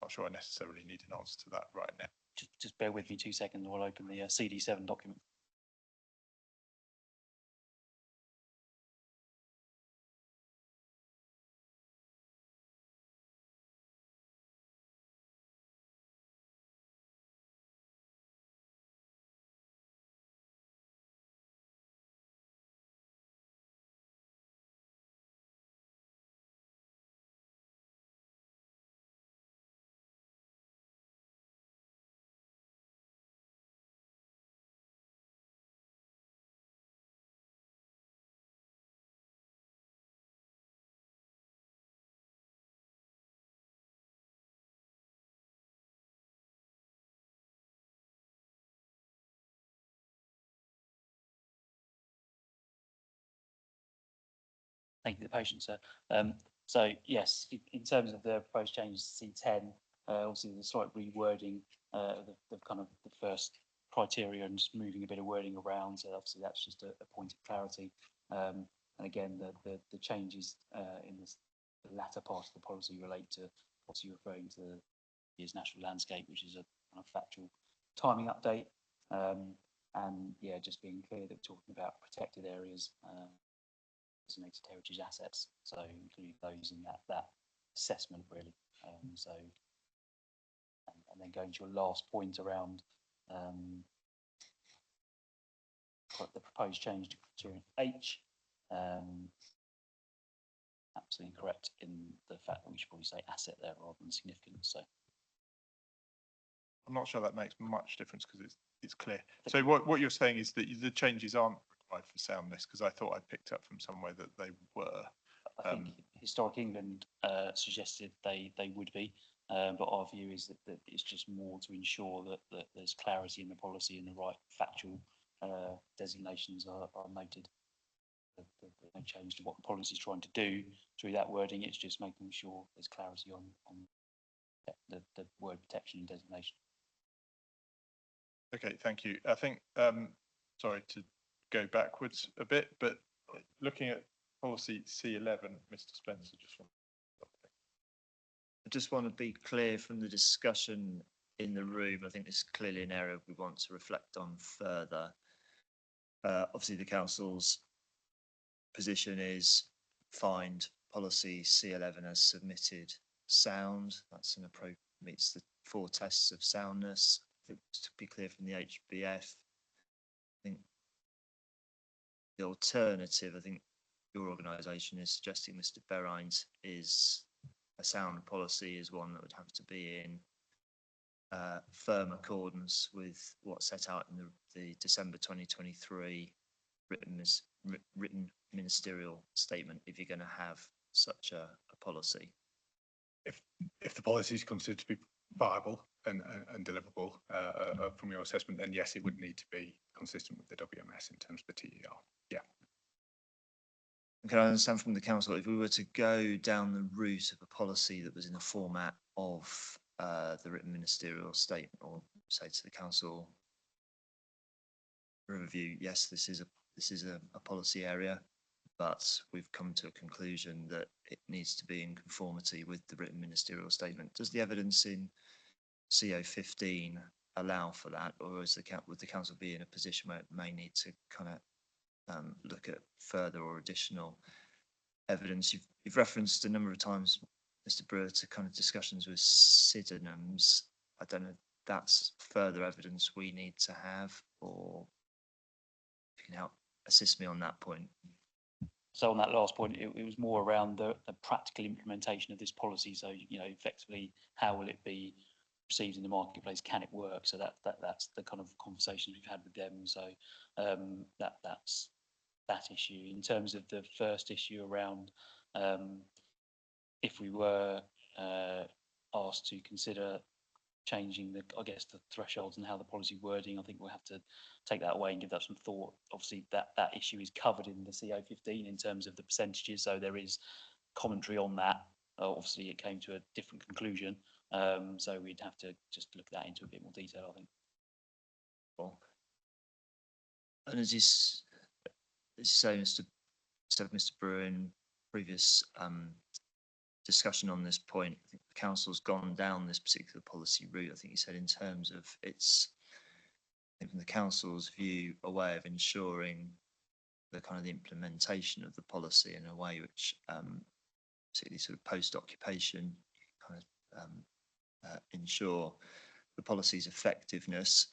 not sure I necessarily need an answer to that right now. Just bear with me 2 seconds while I open the CD7 document. Thank you for the patience, sir. So yes, in terms of the proposed changes to C10, obviously the slight rewording, the kind of the first criteria and just moving a bit of wording around. So obviously that's just a point of clarity. And again, the changes in the latter part of the policy relate to obviously referring to the year's national landscape, which is a kind of factual timing update. And yeah, just being clear that we're talking about protected areas. Designated heritage assets, so including those in that assessment really. So, and then going to your last point around the proposed change to criterion H, absolutely correct in the fact that we should probably say asset there rather than significance. So, I'm not sure that makes much difference because it's clear. So what you're saying is that the changes aren't required for soundness, because I thought I picked up from somewhere that they were. I think Historic England suggested they would be, but our view is that it's just more to ensure that there's clarity in the policy and the right factual designations are noted. There's no change to what the policy is trying to do through that wording. It's just making sure there's clarity on the word protection and designation. Okay, thank you. I think, sorry to go backwards a bit, but looking at policy C11, Mr. Spencer, I just want to be clear from the discussion in the room. I think this is clearly an area we want to reflect on further. Obviously, the council's position is find policy C11 as submitted sound. That's an approach, meets the 4 tests of soundness. I think to be clear from the HBF, I think the alternative, I think your organisation is suggesting, Mr. Berines, is a sound policy is one that would have to be in firm accordance with what's set out in the December 2023 written ministerial statement if you're going to have such a policy. If the policy is considered to be viable and deliverable from your assessment, then yes, it would need to be consistent with the WMS in terms of the TER. Yeah. Can I understand from the council, if we were to go down the route of a policy that was in the format of the written ministerial statement, or say to the council review, yes, this is a policy area, but we've come to a conclusion that it needs to be in conformity with the written ministerial statement. Does the evidence in CO15 allow for that, or would the council be in a position where it may need to kind of look at further or additional evidence? You've referenced a number of times, Mr. Brewer, to kind of discussions with synonyms. I don't know if that's further evidence we need to have, or if you can help assist me on that point. So on that last point, it was more around the practical implementation of this policy. So, you know, effectively, how will it be received in the marketplace? Can it work? So that's the kind of conversations we've had with them. So that's that issue. In terms of the first issue around If we were asked to consider changing the, I guess, the thresholds and how the policy wording, I think we'll have to take that away and give that some thought. Obviously, that issue is covered in the CO15 in terms of the percentages, so there is commentary on that. Obviously, it came to a different conclusion, so we'd have to just look at that into a bit more detail, I think. Well, and as you say, Mr. Brewer, in previous discussion on this point, I think the council's gone down this particular policy route. I think you said in terms of its, I think from the council's view, a way of ensuring the kind of the implementation of the policy in a way which, particularly sort of post-occupation, kind of ensure the policy's effectiveness.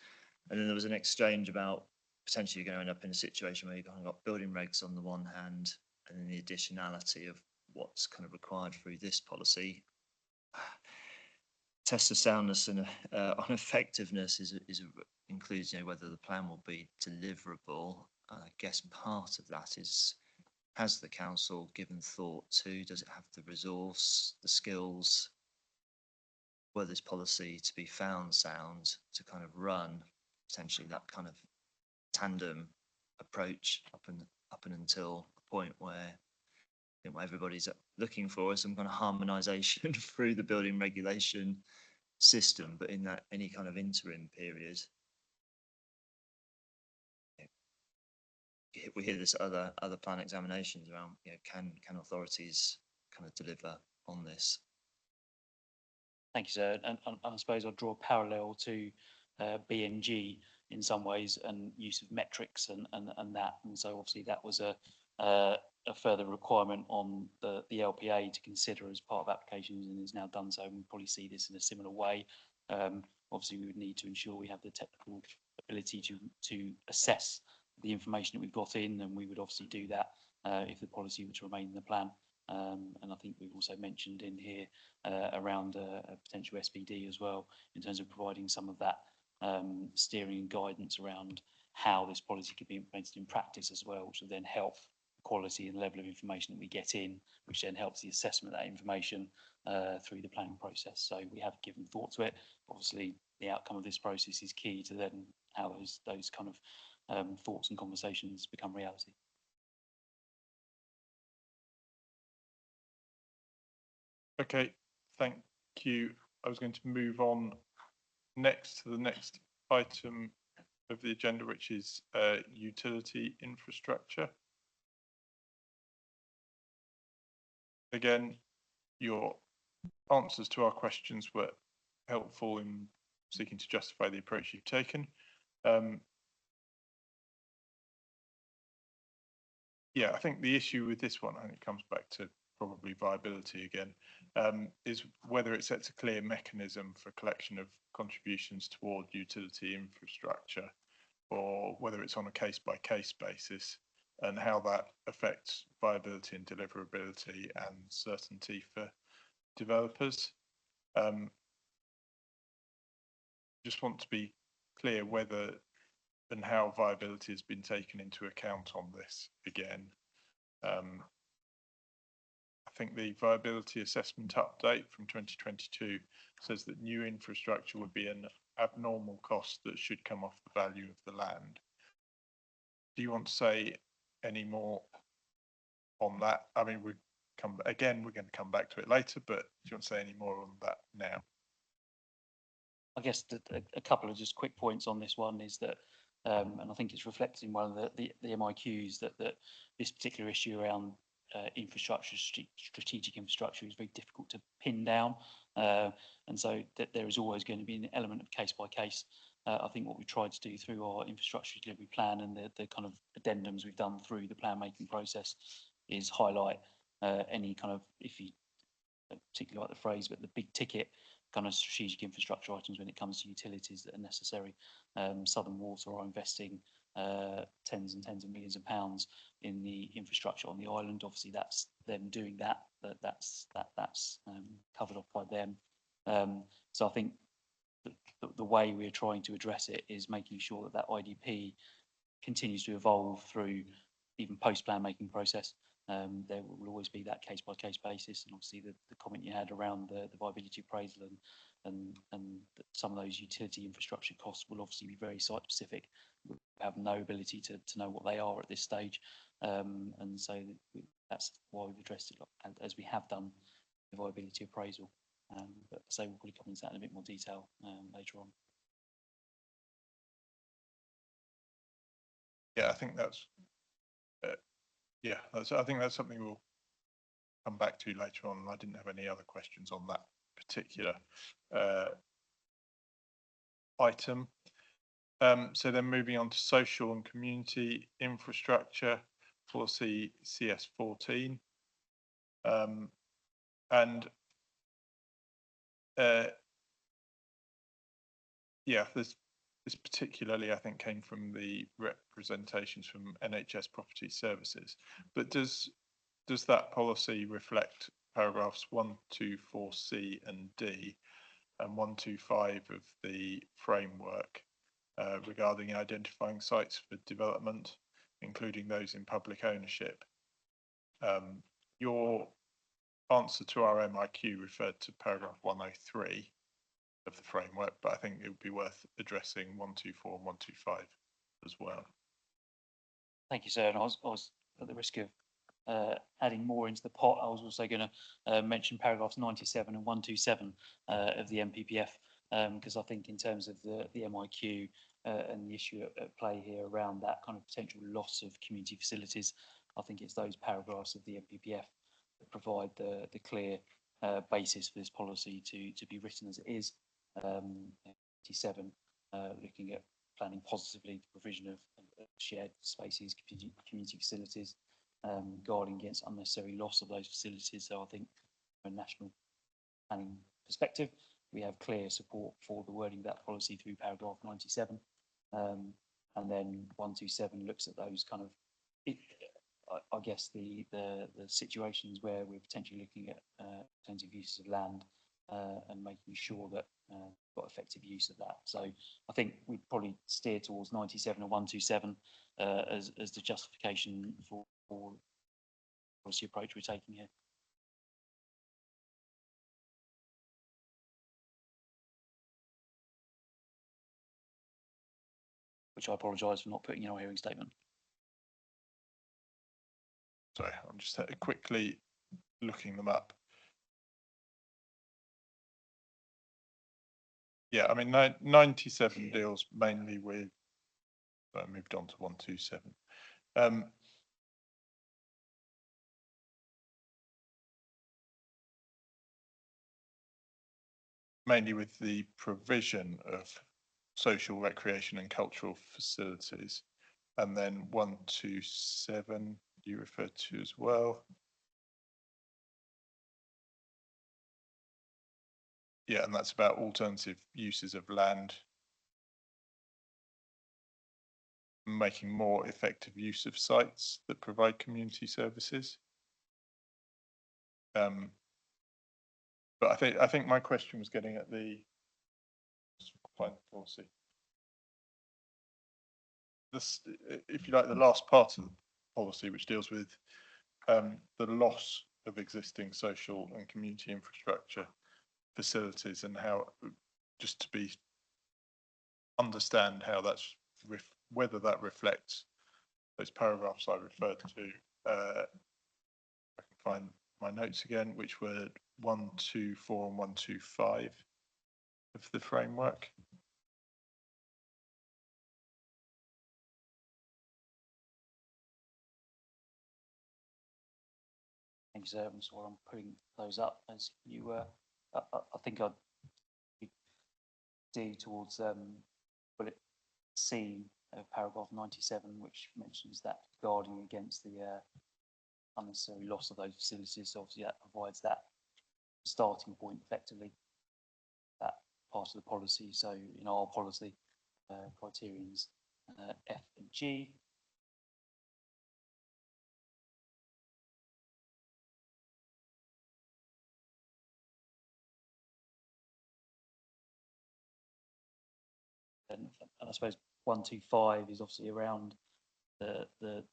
And then there was an exchange about potentially going to end up in a situation where you've kind of got building regs on the one hand, and then the additionality of what's kind of required through this policy. Test of soundness and on effectiveness includes, you know, whether the plan will be deliverable. I guess part of that is, has the council given thought to, does it have the resource, the skills, were this policy to be found sound to kind of run potentially that kind of tandem approach up and until a point where I think what everybody's looking for is some kind of harmonisation through the building regulation system, but in that any kind of interim period, we hear this other plan examinations around, you know, can authorities kind of deliver on this? Thank you, sir. And I suppose I'll draw a parallel to BNG in some ways, and use of metrics and that. And so obviously that was a further requirement on the LPA to consider as part of applications, and is now done so. And we'll probably see this in a similar way. Obviously, we would need to ensure we have the technical ability to assess the information that we've got in, and we would obviously do that if the policy were to remain in the plan. And I think we've also mentioned in here around a potential SPD as well, in terms of providing some of that steering and guidance around how this policy could be implemented in practice as well, which will then help the quality and level of information that we get in, which then helps the assessment of that information through the planning process. So we have given thought to it. Obviously, the outcome of this process is key to then how those kind of thoughts and conversations become reality. Okay, thank you. I was going to move on next to the next item of the agenda, which is utility infrastructure. Again, your answers to our questions were helpful in seeking to justify the approach you've taken. Yeah, I think the issue with this one, and it comes back to probably viability again, is whether it sets a clear mechanism for collection of contributions toward utility infrastructure, or whether it's on a case-by-case basis, and how that affects viability and deliverability and certainty for developers. Just want to be clear whether and how viability has been taken into account on this again. I think the viability assessment update from 2022 says that new infrastructure would be an abnormal cost that should come off the value of the land. Do you want to say any more on that? I mean, we're going to come back to it later, but do you want to say any more on that now? I guess a couple of just quick points on this one is that, and I think it's reflected in one of the MIQs, that this particular issue around infrastructure, strategic infrastructure, is very difficult to pin down, and so that there is always going to be an element of case by case. I think what we tried to do through our infrastructure delivery plan and the kind of addendums we've done through the plan making process is highlight any kind of, if you particularly like the phrase, but the big ticket kind of strategic infrastructure items when it comes to utilities that are necessary. Southern Water are investing tens and tens of millions of pounds in the infrastructure on the island. Obviously, that's them doing that. That's covered off by them. So I think the way we're trying to address it is making sure that IDP continues to evolve through even post-plan making process. There will always be that case by case basis, and obviously the comment you had around the viability appraisal and some of those utility infrastructure costs will obviously be very site specific. We have no ability to know what they are at this stage, and so that's why we've addressed it as we have done the viability appraisal. But so we'll probably come into that in a bit more detail later on. Yeah, I think that's, I think that's something we'll come back to later on. I didn't have any other questions on that particular item. So then moving on to social and community infrastructure policy CS14. This particularly, I think, came from the representations from NHS Property Services. But does that policy reflect paragraphs 124C and D and 125 of the framework regarding identifying sites for development, including those in public ownership? Your answer to our MIQ referred to paragraph 103 of the framework, but I think it would be worth addressing 124 and 125 as well. Thank you, sir. And I was at the risk of adding more into the pot. I was also going to mention paragraphs 97 and 127 of the MPPF, because I think in terms of the MIQ and the issue at play here around that kind of potential loss of community facilities, I think it's those paragraphs of the MPPF that provide the clear basis for this policy to be written as it is. 97, looking at planning positively the provision of shared spaces, community facilities, guarding against unnecessary loss of those facilities. So I think from a national planning perspective, we have clear support for the wording of that policy through paragraph 97. And then 127 looks at those kind of, I guess, the situations where we're potentially looking at alternative uses of land and making sure that we've got effective use of that. So I think we'd probably steer towards 97 or 127 as the justification for the policy approach we're taking here. Which I apologise for not putting in our hearing statement. Sorry, I'm just quickly looking them up. Yeah, I mean, 97 deals mainly with, I moved on to 127. Mainly with the provision of social, recreation and cultural facilities. And then 127 you referred to as well. Yeah, and that's about alternative uses of land, making more effective use of sites that provide community services. But I think my question was getting at the policy. This, if you like, the last part of the policy, which deals with the loss of existing social and community infrastructure facilities, and how, just to be understand how that's whether that reflects those paragraphs I referred to. I can find my notes again, which were 124 and 125 of the framework. Thank you, sir. So I'm putting those up as you were. I think I'd do towards bullet C of paragraph 97, which mentions that guarding against the unnecessary loss of those facilities. So obviously that provides that starting point effectively, that part of the policy. So in our policy, criterions F and G. And I suppose 125 is obviously around the kind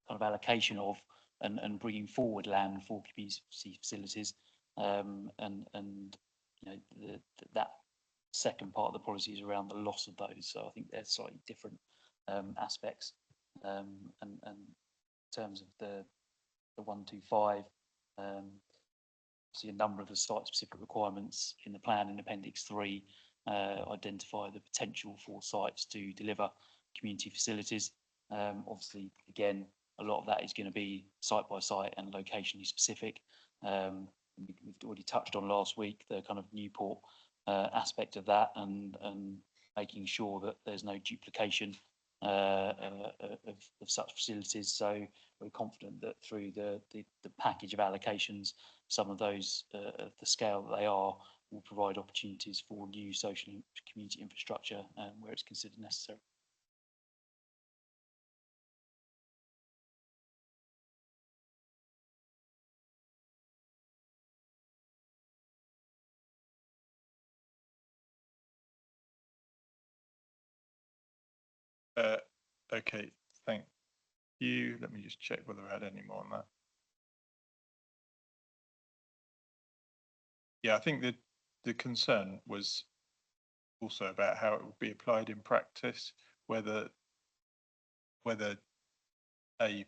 of allocation of and bringing forward land for community facilities. And you know, that second part of the policy is around the loss of those. So I think they're slightly different aspects. And in terms of the 125, see a number of the site-specific requirements in the plan in Appendix 3 identify the potential for sites to deliver community facilities. Obviously, again, a lot of that is going to be site by site and locationally specific. We've already touched on last week the kind of Newport aspect of that, and making sure that there's no duplication of such facilities. So we're confident that through the package of allocations, some of those of the scale that they are will provide opportunities for new social and community infrastructure where it's considered necessary. Okay, thank you. Let me just check whether I had any more on that. Yeah, I think that the concern was also about how it would be applied in practice, whether a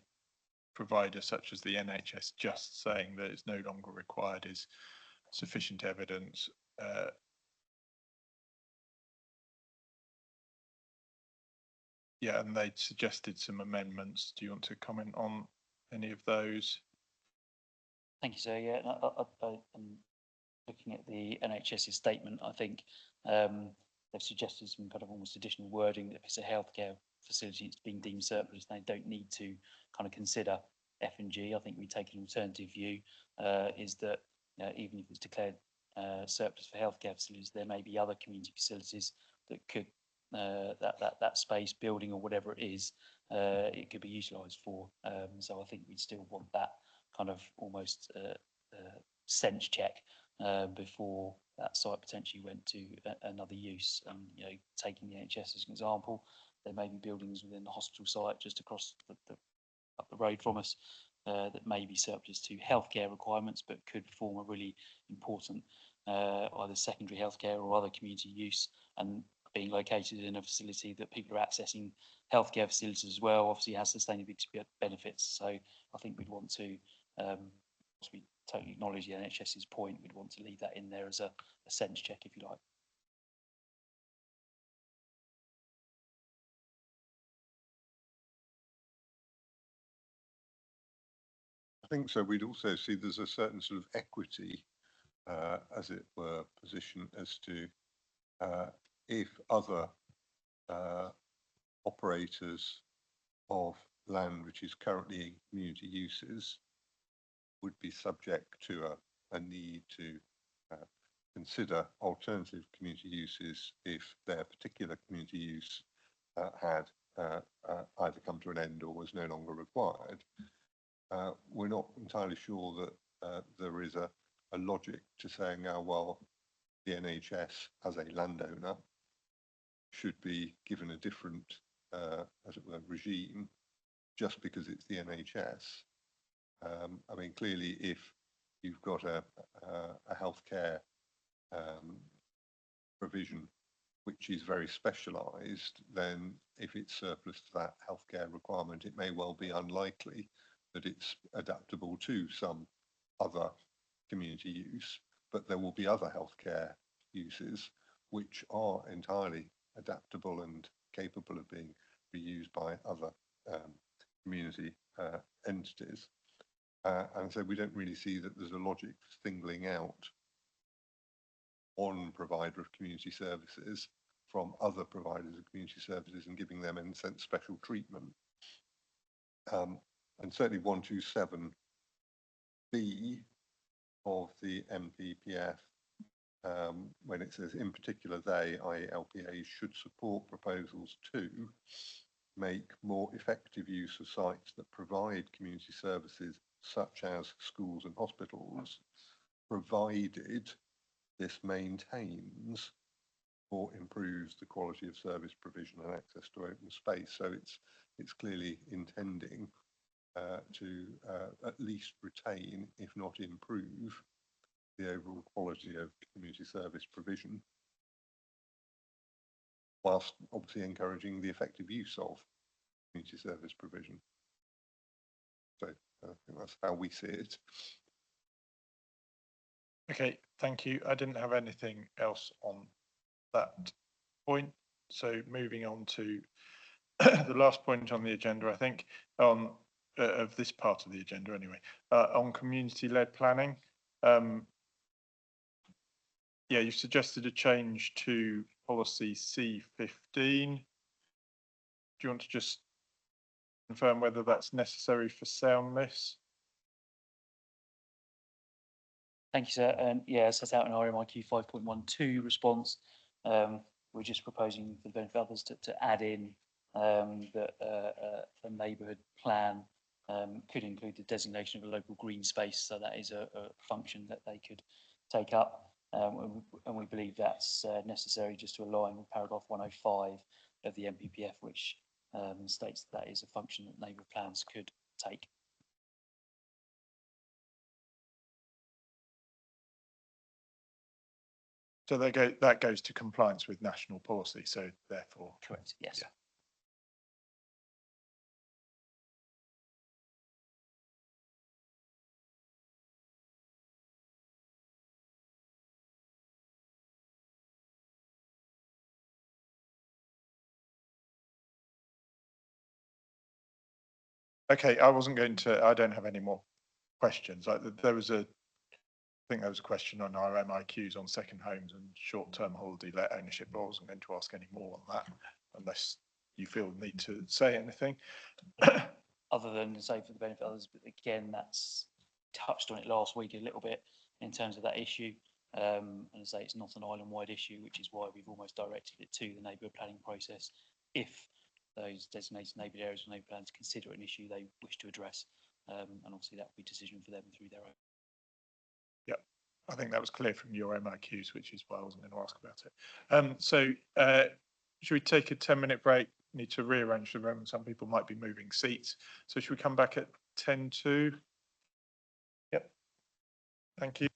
provider such as the NHS just saying that it's no longer required is sufficient evidence. Yeah, and they suggested some amendments. Do you want to comment on any of those? Thank you, sir. Yeah, I'm looking at the NHS's statement. I think they've suggested some kind of almost additional wording that if it's a healthcare facility, it's being deemed surplus, they don't need to kind of consider F and G. I think we take an alternative view, is that even if it's declared surplus for healthcare facilities, there may be other community facilities that could that space, building or whatever it is, it could be utilised for. So I think we'd still want that kind of almost sense check before that site potentially went to another use. You know, taking the NHS as an example, there may be buildings within the hospital site just across up the road from us that may be surplus to healthcare requirements, but could form a really important either secondary healthcare or other community use, and being located in a facility that people are accessing healthcare facilities as well, obviously has sustainability benefits. So I think we'd want to, we totally acknowledge the NHS's point, we'd want to leave that in there as a sense check, if you like. I think so. We'd also see there's a certain sort of equity, as it were, position as to if other operators of land which is currently in community uses would be subject to a need to consider alternative community uses if their particular community use had either come to an end or was no longer required. We're not entirely sure that there is a logic to saying, oh, well, the NHS as a landowner should be given a different, as it were, regime just because it's the NHS. I mean, clearly, if you've got a healthcare provision which is very specialised, then if it's surplus to that healthcare requirement, it may well be unlikely that it's adaptable to some other community use, but there will be other healthcare uses which are entirely adaptable and capable of being reused by other community entities. And so we don't really see that there's a logic for singling out one provider of community services from other providers of community services and giving them, in a sense, special treatment. And certainly 127B of the MPPF, when it says, in particular, they, i.e. LPAs, should support proposals to make more effective use of sites that provide community services such as schools and hospitals, provided this maintains or improves the quality of service provision and access to open space. So it's clearly intending to at least retain, if not improve, the overall quality of community service provision, whilst obviously encouraging the effective use of community service provision. So I think that's how we see it. Okay, thank you. I didn't have anything else on that point. So moving on to the last point on the agenda, I think, of this part of the agenda anyway, on community-led planning. Yeah, you suggested a change to policy C15. Do you want to just confirm whether that's necessary for soundness? Thank you, sir. Yeah, as set out in our MIQ 5.12 response, we're just proposing for the benefit of others to add in that a neighbourhood plan could include the designation of a local green space. So that is a function that they could take up. And we believe that's necessary just to align with paragraph 105 of the NPPF, which states that is a function that neighbourhood plans could take. So that goes to compliance with national policy. So therefore, Correct. Yes. Yeah. Okay, I don't have any more questions. I think there was a question on our MIQs on second homes and short-term holiday let ownership, but I wasn't going to ask any more on that unless you feel the need to say anything. Other than say for the benefit of others, but again, that's touched on it last week a little bit in terms of that issue. And I say it's not an island-wide issue, which is why we've almost directed it to the neighbourhood planning process. If those designated neighbourhood areas or neighbourhood plans consider an issue they wish to address, and obviously that will be a decision for them through their own. Yep, I think that was clear from your MIQs, which is why I wasn't going to ask about it. Should we take a 10-minute break? Need to rearrange the room. Some people might be moving seats. So should we come back at 10 to? Yep. Thank you.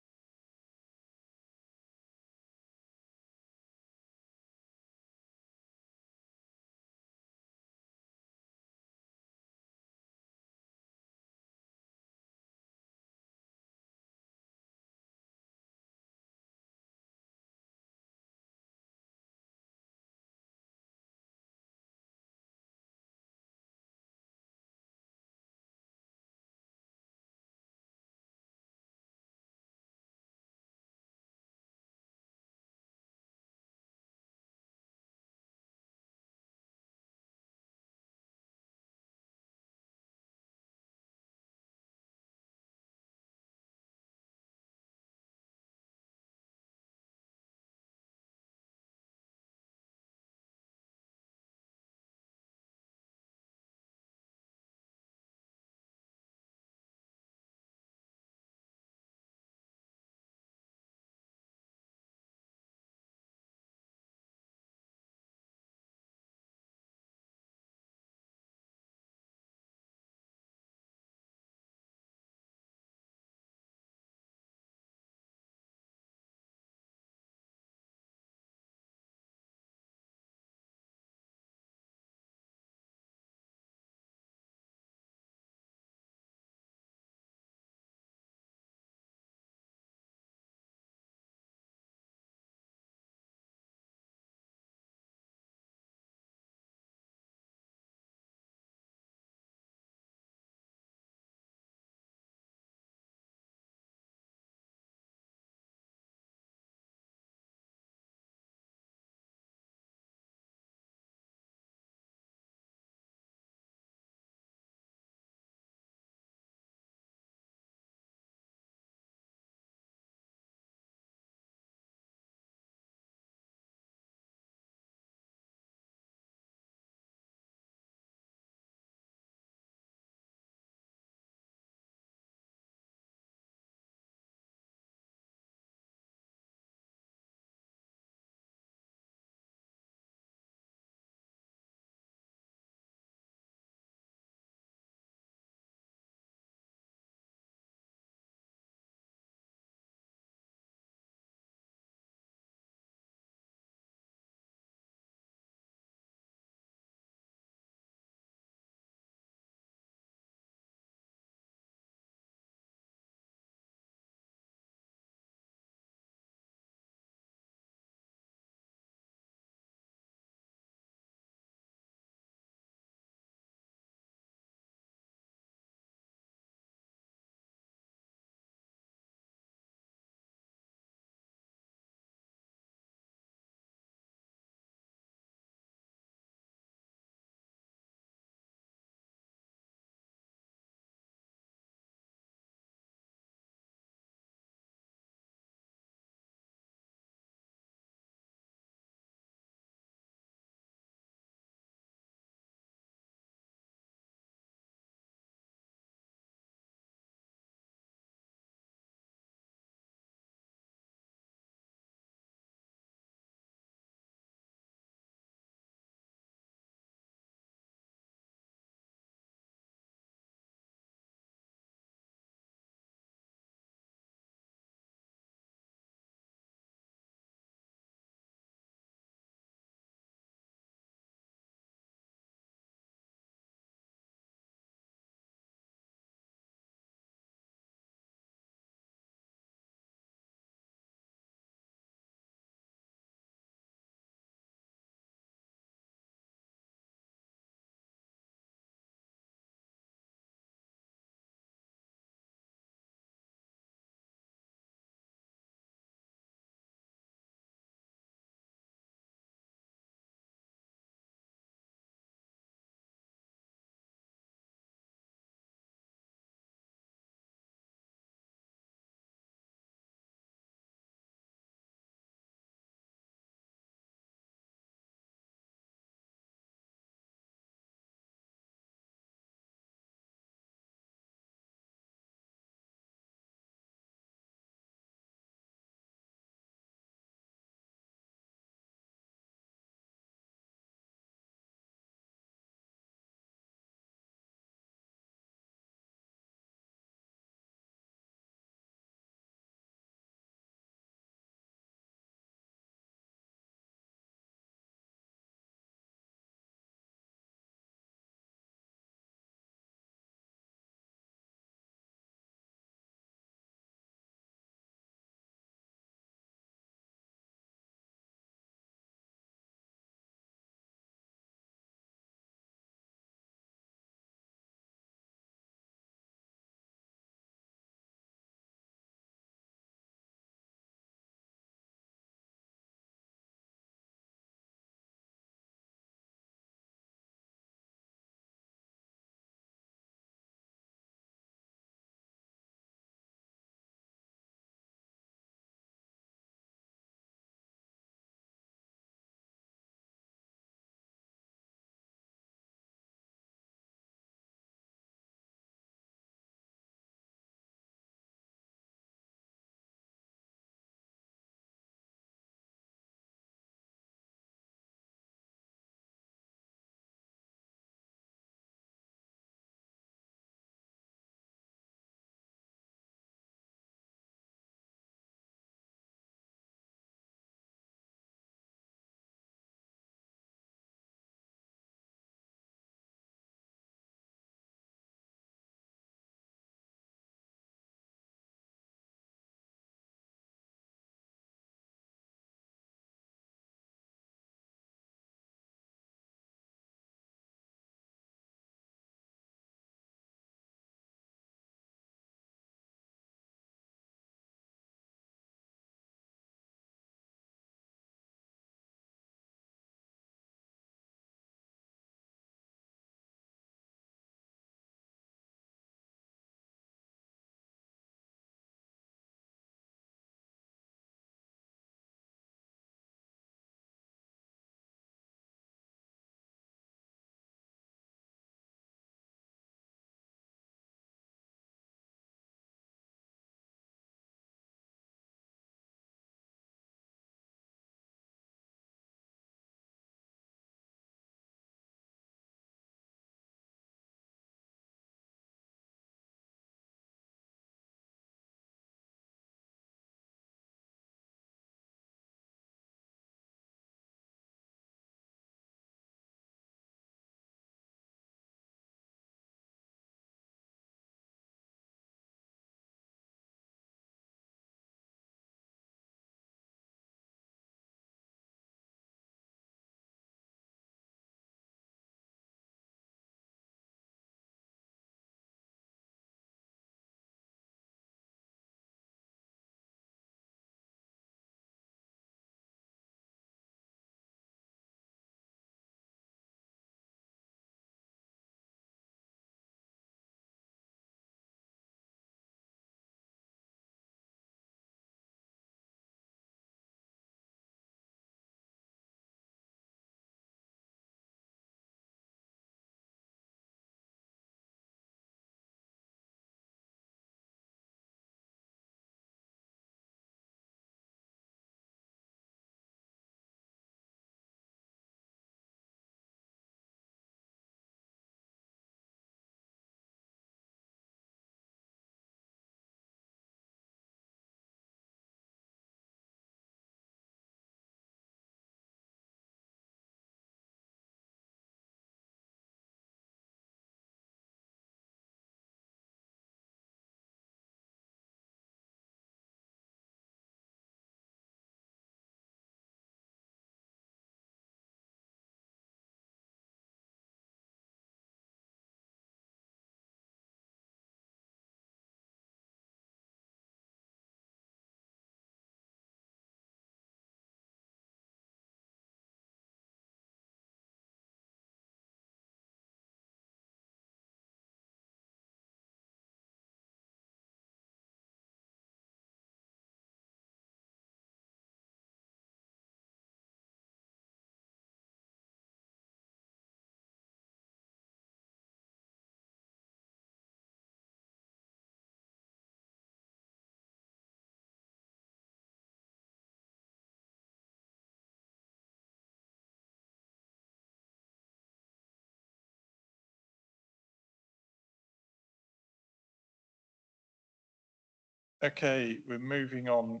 Okay, we're moving on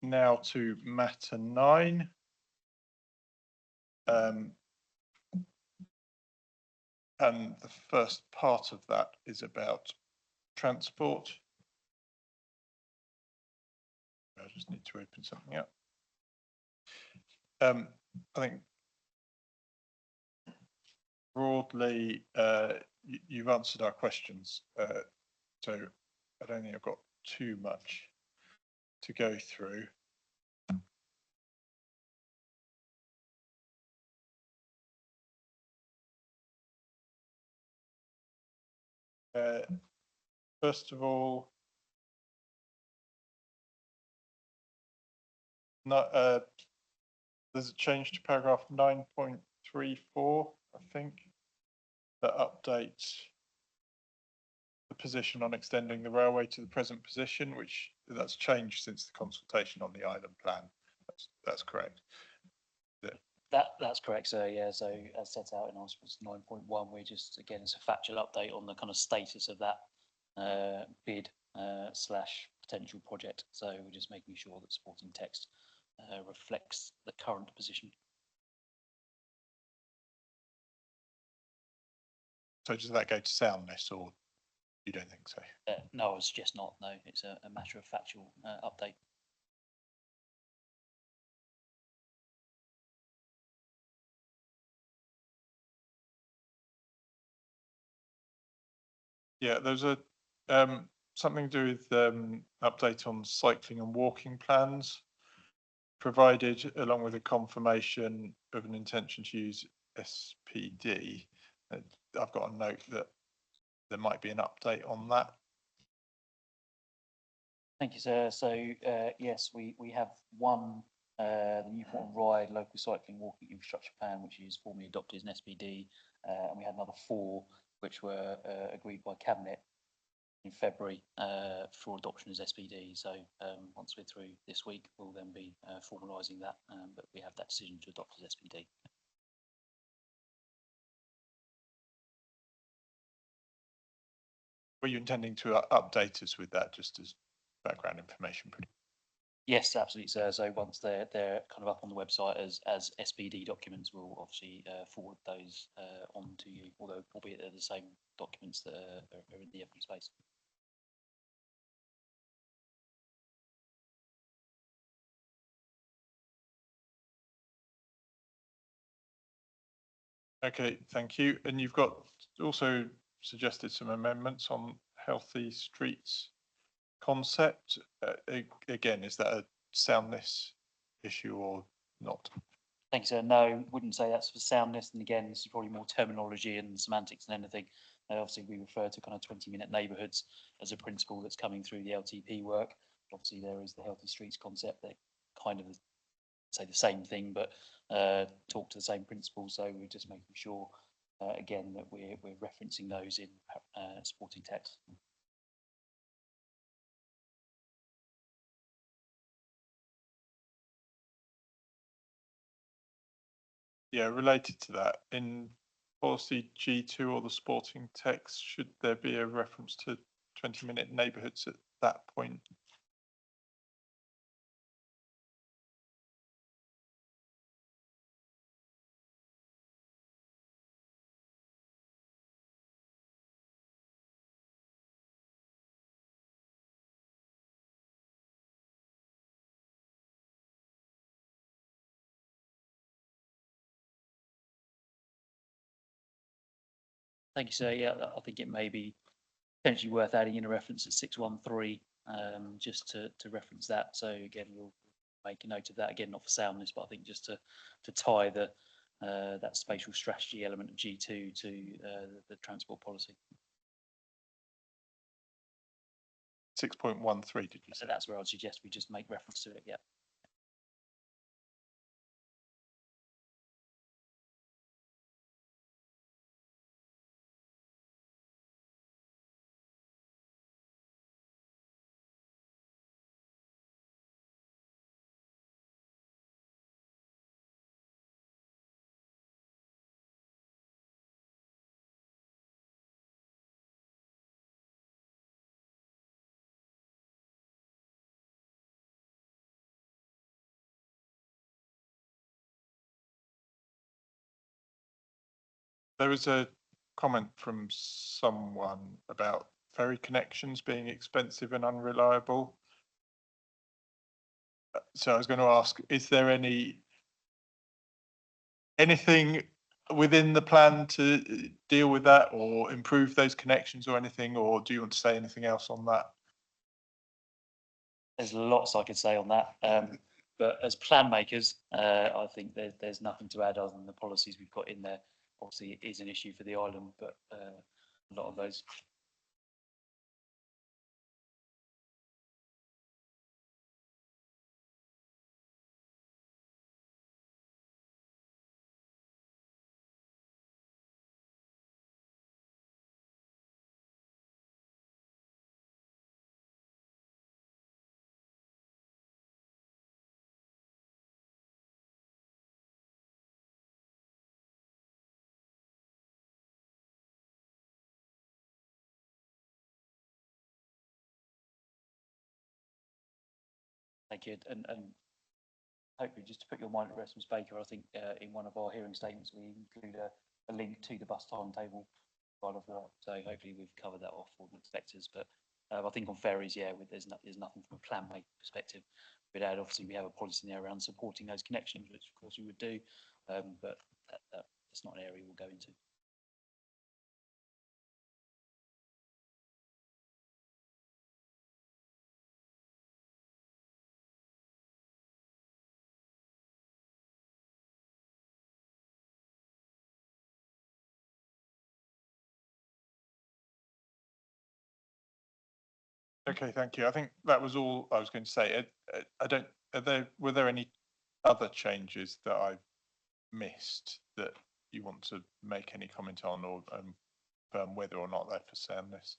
now to matter 9. And the first part of that is about transport. I just need to open something up. I think broadly, you've answered our questions. So I don't think I've got too much to go through. First of all, there's a change to paragraph 9.34, I think, that updates the position on extending the railway to the present position, which that's changed since the consultation on the island plan. That's correct. That's correct, sir. Yeah, so as set out in Article 9.1, we're just, again, it's a factual update on the kind of status of that bid slash potential project. So we're just making sure that supporting text reflects the current position. So does that go to soundness, or you don't think so? No, I would suggest not. No, it's a matter of factual update. Yeah, there's a something to do with update on cycling and walking plans provided along with a confirmation of an intention to use SPD. I've got a note that there might be an update on that. Thank you, sir. So yes, we have one, the Newport Ride local cycling walking infrastructure plan, which is formally adopted as an SPD, and we had another 4 which were agreed by cabinet in February for adoption as SPD. So once we're through this week, we'll then be formalising that, but we have that decision to adopt as SPD. Were you intending to update us with that just as background information? Yes, absolutely, sir. So once they're kind of up on the website as SPD documents, we'll obviously forward those on to you, although albeit they're the same documents that are in the evidence base. Okay, thank you. And you've got also suggested some amendments on healthy streets concept. Again, is that a soundness issue or not? Thank you, sir. No, wouldn't say that's for soundness. And again, this is probably more terminology and semantics than anything. Obviously, we refer to kind of 20-minute neighbourhoods as a principle that's coming through the LTP work. Obviously, there is the healthy streets concept that kind of say the same thing, but talk to the same principles. So we're just making sure, again, that we're referencing those in supporting text. Yeah, related to that, in policy G2 or the sporting text, should there be a reference to 20-minute neighbourhoods at that point? Thank you, sir. Yeah, I think it may be potentially worth adding in a reference at 613, just to reference that. So again, we'll make a note of that, again, not for soundness, but I think just to tie the that spatial strategy element of G2 to the transport policy. 6.13, did you So say? that's where I'd suggest we just make reference to it, yeah. There was a comment from someone about ferry connections being expensive and unreliable. So I was going to ask, is there anything within the plan to deal with that or improve those connections or anything, or do you want to say anything else on that? There's lots I could say on that. But as plan makers, I think there's nothing to add other than the policies we've got in there. Obviously, it is an issue for the island, but a lot of those. Thank you. And hopefully, just to put your mind at rest, Ms. Baker, I think in one of our hearing statements, we include a link to the bus timetable. So hopefully we've covered that off for the inspectors. But I think on ferries, yeah, there's nothing from a plan making perspective. We'd add, obviously, we have a policy there around supporting those connections, which of course we would do, but that's not an area we'll go into. Okay, thank you. I think that was all I was going to say. Were there any other changes that I missed that you want to make any comment on, or whether or not they're for soundness?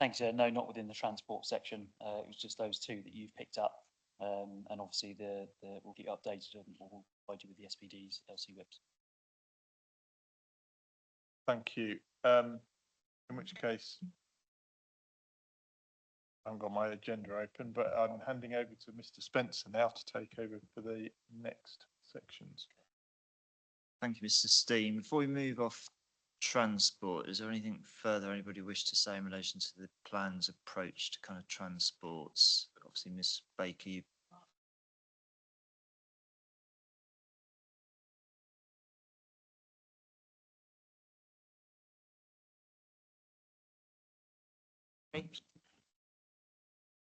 Thanks. No, not within the transport section. It was just those two that you've picked up. And obviously we'll get updated and we'll provide you with the SPD's LC whips. Thank you. In which case, I haven't got my agenda open, but I'm handing over to Mr. Spencer now to take over for the next sections. Thank you, Mr. Steen. Before we move off transport, is there anything further anybody wish to say in relation to the plan's approach to kind of transports? Obviously, Ms. Baker, you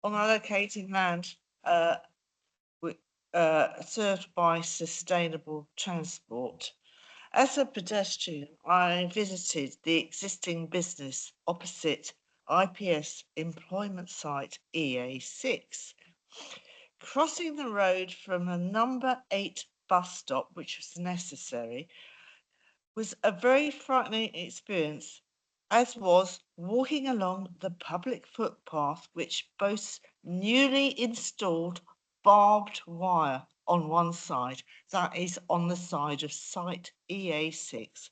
on allocating land served by sustainable transport. As a pedestrian, I visited the existing business opposite IPS employment site EA6. Crossing the road from a number 8 bus stop, which was necessary, was a very frightening experience, as was walking along the public footpath, which boasts newly installed barbed wire on one side, that is on the side of site EA6,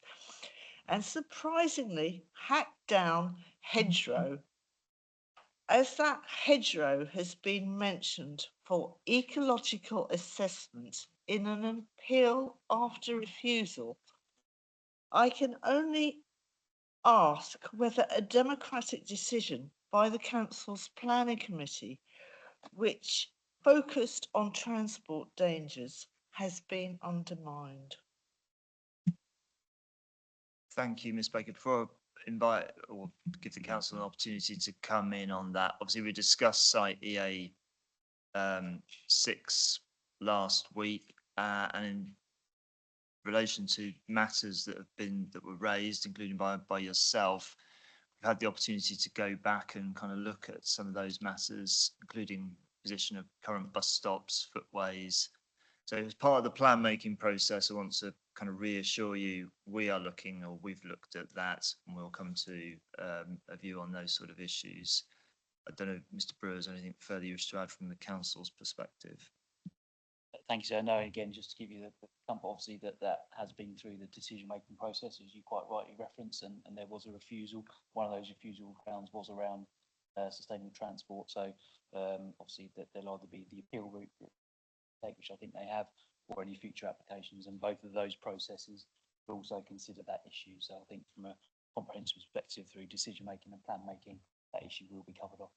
and surprisingly hacked down hedgerow, as that hedgerow has been mentioned for ecological assessment in an appeal after refusal. I can only ask whether a democratic decision by the council's planning committee, which focused on transport dangers, has been undermined. Thank you, Ms. Baker. Before I invite or give the council an opportunity to come in on that, obviously we discussed site EA 6 last week, and in relation to matters that were raised, including by yourself, we've had the opportunity to go back and kind of look at some of those matters, including position of current bus stops, footways. So as part of the plan making process, I want to kind of reassure you, we are looking, or we've looked at that, and we'll come to a view on those sort of issues. I don't know, Mr. Brewer, is there anything further you wish to add from the council's perspective? Thank you, sir. No, again, just to give you the comfort, obviously, that has been through the decision-making process, as you quite rightly referenced, and there was a refusal. One of those refusal grounds was around sustainable transport. So obviously that there'll either be the appeal route, which I think they have, or any future applications, and both of those processes also consider that issue. So I think from a comprehensive perspective through decision making and plan making, that issue will be covered off.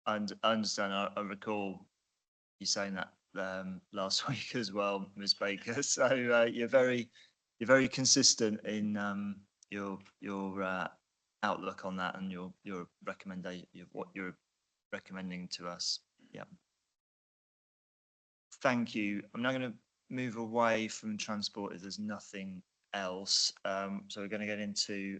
And I understand, I recall you saying that last week as well, Ms Baker. So you're very consistent in your outlook on that and your recommendation, what you're recommending to us. Yeah. Thank you. I'm now going to move away from transport if there's nothing else. So we're going to get into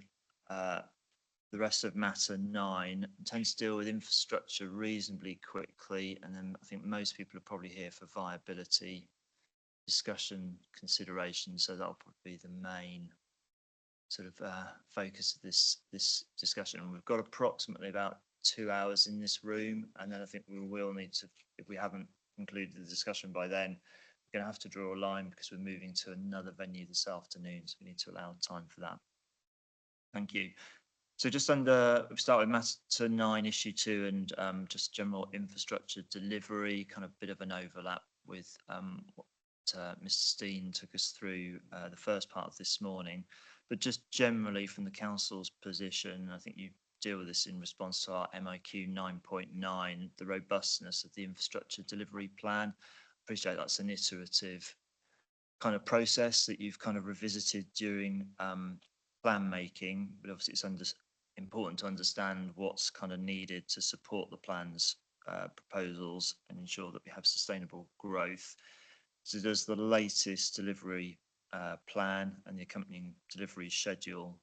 the rest of matter 9. I tend to deal with infrastructure reasonably quickly, and then I think most people are probably here for viability discussion consideration. So that'll probably be the main sort of focus of this discussion. And we've got approximately about 2 hours in this room, and then I think we will need to, if we haven't concluded the discussion by then, we're going to have to draw a line because we're moving to another venue this afternoon, so we need to allow time for that. Thank you. So just under, we start with matter 9, issue 2, and just general infrastructure delivery, kind of bit of an overlap with what Mr. Steen took us through the first part of this morning. But just generally from the council's position, I think you deal with this in response to our MIQ 9.9, the robustness of the infrastructure delivery plan. Appreciate that's an iterative kind of process that you've kind of revisited during plan making, but obviously it's important to understand what's kind of needed to support the plan's proposals and ensure that we have sustainable growth. So does the latest delivery plan and the accompanying delivery schedule,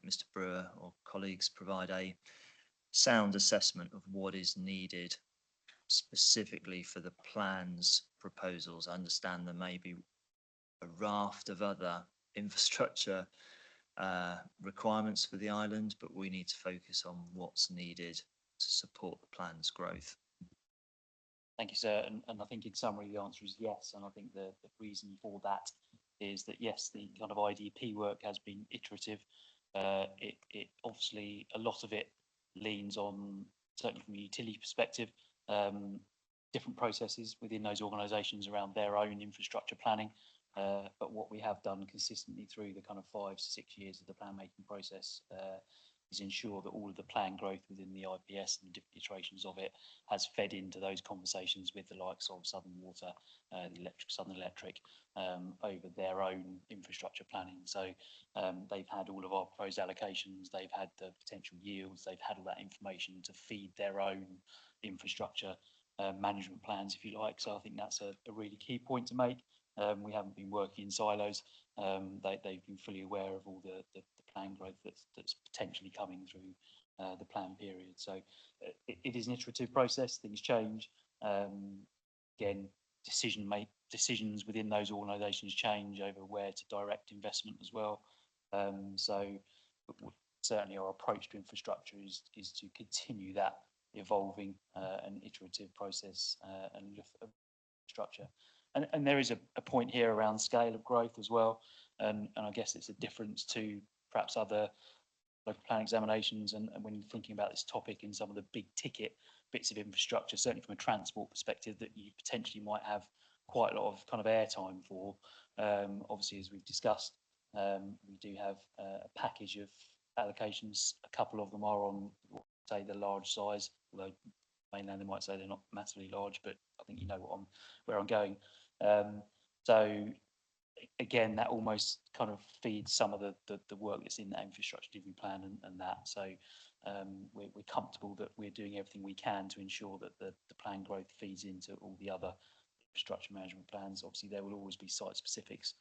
Mr. Brewer or colleagues, provide a sound assessment of what is needed specifically for the plan's proposals? I understand there may be a raft of other infrastructure requirements for the island, but we need to focus on what's needed to support the plan's growth. Thank you, sir. And I think in summary, the answer is yes. And I think the reason for that is that, yes, the kind of IDP work has been iterative. It obviously, a lot of it leans on, certainly from a utility perspective, different processes within those organisations around their own infrastructure planning. But what we have done consistently through the kind of 5 to 6 years of the plan making process is ensure that all of the plan growth within the IPS and the different iterations of it has fed into those conversations with the likes of Southern Water, Southern Electric, over their own infrastructure planning. So they've had all of our proposed allocations, they've had the potential yields, they've had all that information to feed their own infrastructure management plans, if you like. So I think that's a really key point to make. We haven't been working in silos. They've been fully aware of all the plan growth that's potentially coming through the plan period. So it is an iterative process. Things change. Again, decisions within those organisations change over where to direct investment as well. So certainly our approach to infrastructure is to continue that evolving and iterative process and structure. And there is a point here around scale of growth as well. And I guess it's a difference to perhaps other local plan examinations and when you're thinking about this topic in some of the big ticket bits of infrastructure, certainly from a transport perspective, that you potentially might have quite a lot of kind of airtime for. Obviously, as we've discussed, we do have a package of allocations. A couple of them are on, say, the large size, although mainland they might say they're not massively large, but I think you know where I'm going. So again, that almost kind of feeds some of the work that's in that infrastructure delivery plan and that. So we're comfortable that we're doing everything we can to ensure that the plan growth feeds into all the other infrastructure management plans. Obviously, there will always be site specifics,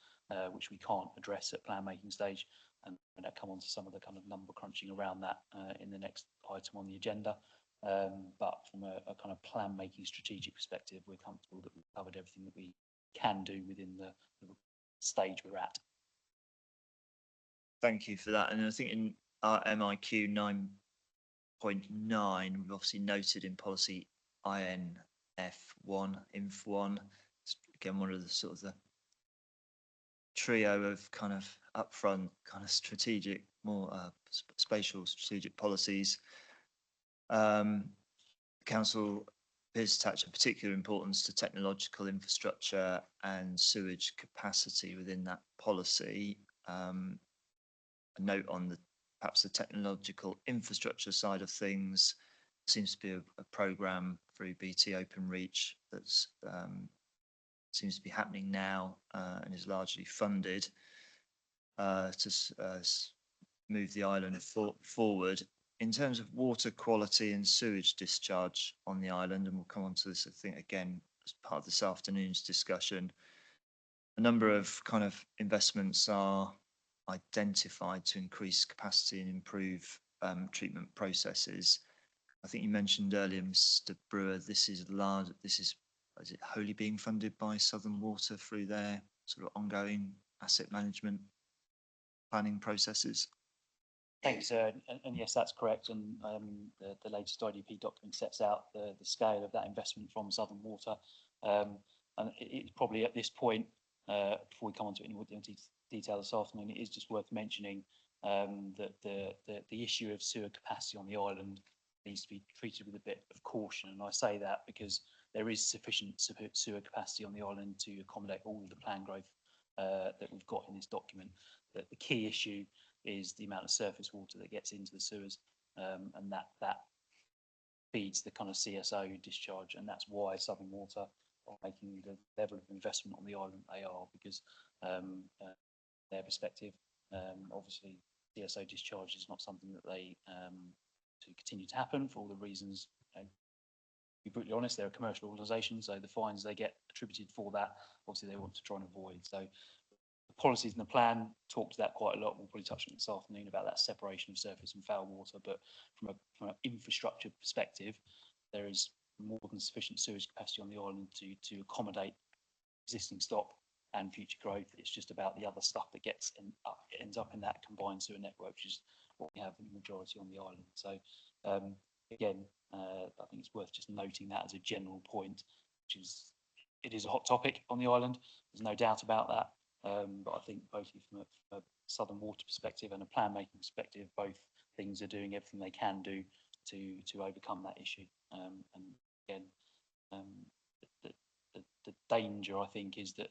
which we can't address at plan making stage. And I'll come on to some of the kind of number crunching around that in the next item on the agenda. But from a kind of plan making strategic perspective, we're comfortable that we've covered everything that we can do within the stage we're at. Thank you for that. And I think in our MIQ 9.9, we've obviously noted in policy INF1, INF1, again, one of the sort of the trio of kind of upfront kind of strategic, more spatial strategic policies. Council appears to attach a particular importance to technological infrastructure and sewage capacity within that policy. A note on the perhaps the technological infrastructure side of things seems to be a programme through BT Openreach that's seems to be happening now and is largely funded to move the island forward. In terms of water quality and sewage discharge on the island, and we'll come on to this, I think, again, as part of this afternoon's discussion, a number of kind of investments are identified to increase capacity and improve treatment processes. I think you mentioned earlier, Mr. Brewer, this is it wholly being funded by Southern Water through their sort of ongoing asset management planning processes? Thank you, sir. And yes, that's correct. And the latest IDP document sets out the scale of that investment from Southern Water. And it's probably at this point, before we come on to it in more detail this afternoon, it is just worth mentioning that the issue of sewer capacity on the island needs to be treated with a bit of caution. And I say that because there is sufficient sewer capacity on the island to accommodate all of the planned growth that we've got in this document. The key issue is the amount of surface water that gets into the sewers, and that feeds the kind of CSO discharge, and that's why Southern Water are making the level of investment on the island they are, because their perspective, obviously CSO discharge is not something that they to continue to happen for all the reasons. To be brutally honest, they're a commercial organisation, so the fines they get attributed for that, obviously they want to try and avoid. So the policies in the plan talk to that quite a lot. We'll probably touch on it this afternoon about that separation of surface and foul water, but from an infrastructure perspective, there is more than sufficient sewage capacity on the island to accommodate existing stock and future growth. It's just about the other stuff that ends up in that combined sewer network, which is what we have in the majority on the island. So again, I think it's worth just noting that as a general point, which is, it is a hot topic on the island. There's no doubt about that. But I think both from a Southern Water perspective and a plan making perspective, both things are doing everything they can do to overcome that issue. And again, the danger, I think, is that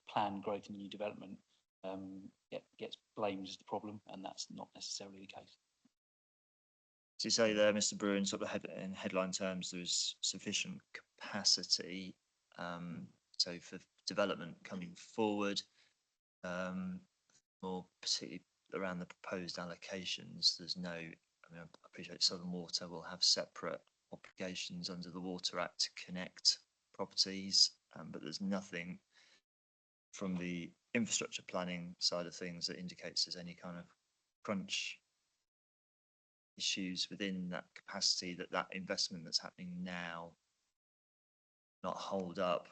planned growth and new development gets blamed as the problem, and that's not necessarily the case. So you say there, Mr. Brewer, in sort of in headline terms, there is sufficient capacity. So for development coming forward, more particularly around the proposed allocations, there's no, I mean, I appreciate Southern Water will have separate obligations under the Water Act to connect properties, but there's nothing from the infrastructure planning side of things that indicates there's any kind of crunch issues within that capacity, that investment that's happening now not hold up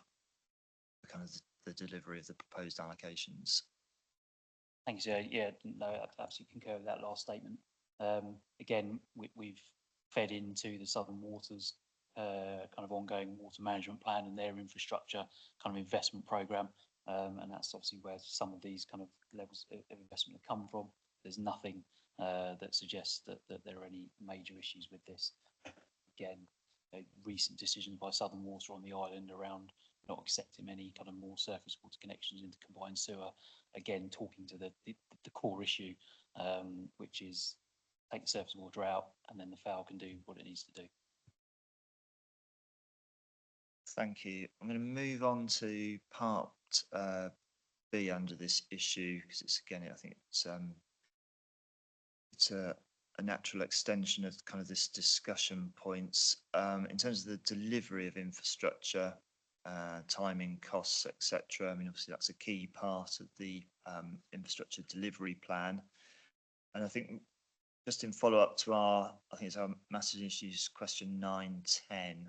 kind of the delivery of the proposed allocations. Thank you, sir. Yeah, no, I absolutely concur with that last statement. Again, we've fed into the Southern Waters kind of ongoing water management plan and their infrastructure kind of investment programme, and that's obviously where some of these kind of levels of investment have come from. There's nothing that suggests that there are any major issues with this. Again, recent decisions by Southern Water on the island around not accepting any kind of more surface water connections into combined sewer, again talking to the core issue, which is take the surface water out and then the foul can do what it needs to do. Thank you. I'm going to move on to part B under this issue, because it's, again, I think it's a natural extension of kind of this discussion points. In terms of the delivery of infrastructure, timing, costs, etc. I mean, obviously that's a key part of the infrastructure delivery plan. And I think just in follow up to I think it's our matters and issues question 9-10.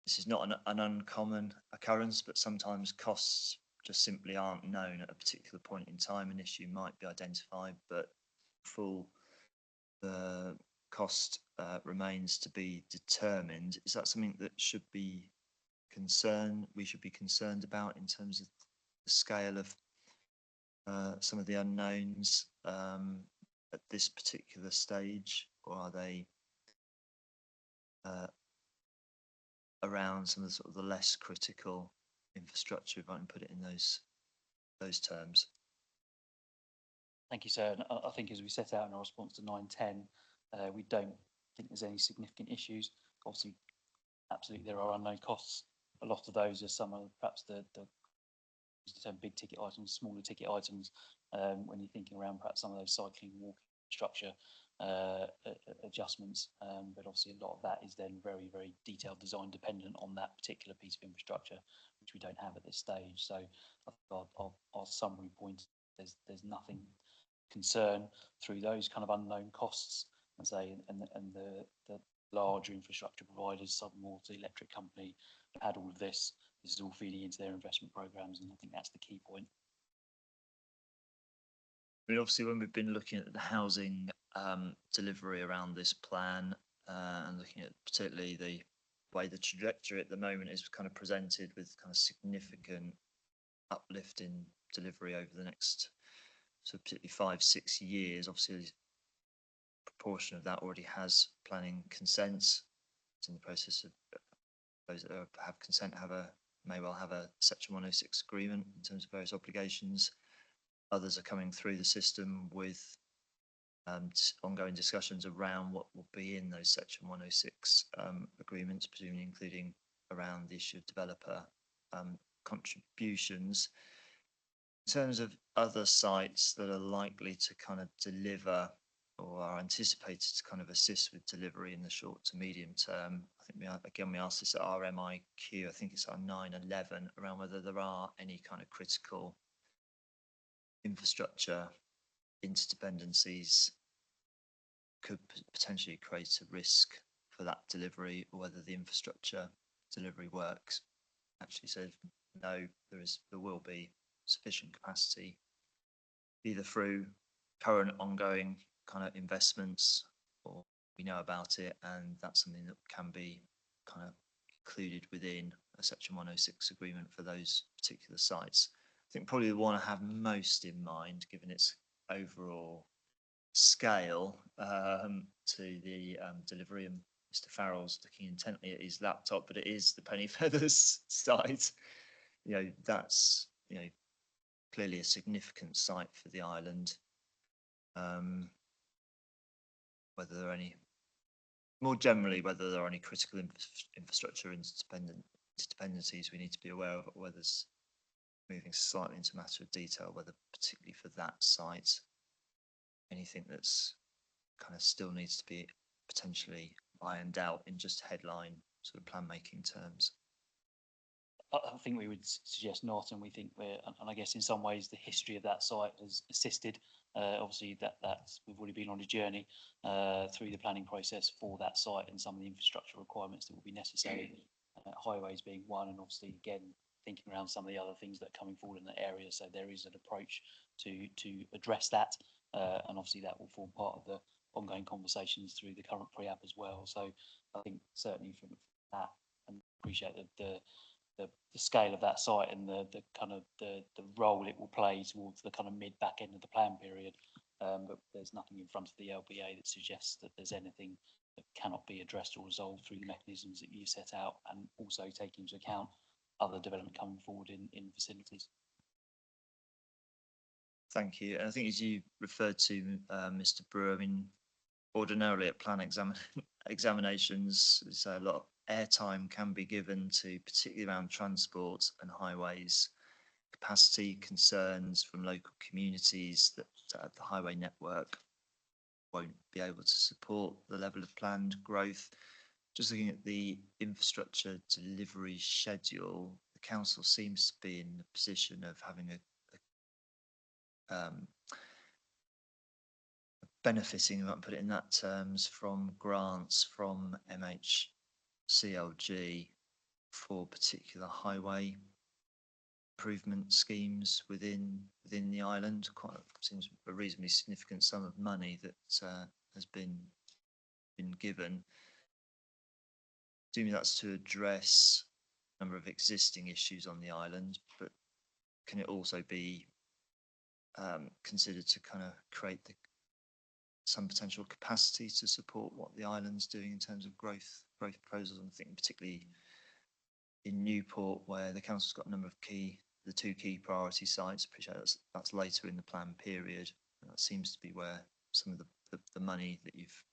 This is not an uncommon occurrence, but sometimes costs just simply aren't known at a particular point in time. An issue might be identified, but full cost remains to be determined. Is that something that should be we should be concerned about in terms of the scale of some of the unknowns at this particular stage, or are they around some of the sort of the less critical infrastructure, if I can put it in those terms. Thank you, sir. And I think as we set out in our response to 910, we don't think there's any significant issues. Obviously, absolutely, there are unknown costs. A lot of those are some of perhaps the big ticket items, smaller ticket items, when you're thinking around perhaps some of those cycling, walking structure adjustments. But obviously a lot of that is then very, very detailed design dependent on that particular piece of infrastructure, which we don't have at this stage. So I think our summary point, there's nothing concern through those kind of unknown costs, and say, and the larger infrastructure providers, Southern Water, Electric Company, had all of this. This is all feeding into their investment programs, and I think that's the key point. I mean, obviously, when we've been looking at the housing delivery around this plan, and looking at particularly the way the trajectory at the moment is kind of presented with kind of significant uplift in delivery over the next, so particularly 5-6 years, obviously a proportion of that already has planning consents. It's in the process of those that have consent may well have a Section 106 agreement in terms of various obligations. Others are coming through the system with ongoing discussions around what will be in those Section 106 agreements, presumably including around the issue of developer contributions. In terms of other sites that are likely to kind of deliver or are anticipated to kind of assist with delivery in the short to medium term, I think we asked this at our MIQ, I think it's our 9/11, around whether there are any kind of critical infrastructure interdependencies could potentially create a risk for that delivery, or whether the infrastructure delivery works. Actually said no, there will be sufficient capacity either through current ongoing kind of investments, or we know about it, and that's something that can be kind of included within a Section 106 agreement for those particular sites. I think probably the one I have most in mind, given its overall scale, to the delivery, and Mr. Farrell's looking intently at his laptop, but it is the Penny Feathers site. You know, that's, you know, clearly a significant site for the island. Whether there are any, more generally, whether there are any critical infrastructure interdependencies we need to be aware of, or whether it's moving slightly into a matter of detail, whether particularly for that site, anything that's kind of still needs to be potentially ironed out in just headline sort of plan making terms. I think we would suggest not, and we think and I guess in some ways the history of that site has assisted. Obviously, we've already been on a journey through the planning process for that site and some of the infrastructure requirements that will be necessary. Highways being one, and obviously again thinking around some of the other things that are coming forward in the area. So there is an approach to address that, and obviously that will form part of the ongoing conversations through the current pre-app as well. So I think certainly from that, and appreciate the scale of that site and the kind of the role it will play towards the kind of mid back end of the plan period. But there's nothing in front of the LBA that suggests that there's anything that cannot be addressed or resolved through the mechanisms that you set out, and also take into account other development coming forward in facilities. Thank you. And I think as you referred to, Mr. Brewer, I mean, ordinarily at plan examinations, so a lot of airtime can be given to, particularly around transport and highways, capacity concerns from local communities that the highway network won't be able to support the level of planned growth. Just looking at the infrastructure delivery schedule, the council seems to be in the position of having benefiting, if I can put it in that terms, from grants from MHCLG for particular highway improvement schemes within the island. Quite seems a reasonably significant sum of money that has been given. Assuming that's to address a number of existing issues on the island, but can it also be considered to kind of create some potential capacity to support what the island's doing in terms of growth growth proposals, and I think particularly in Newport, where the council's got a number of the two key priority sites. Appreciate that's later in the plan period. That seems to be where some of the money that you've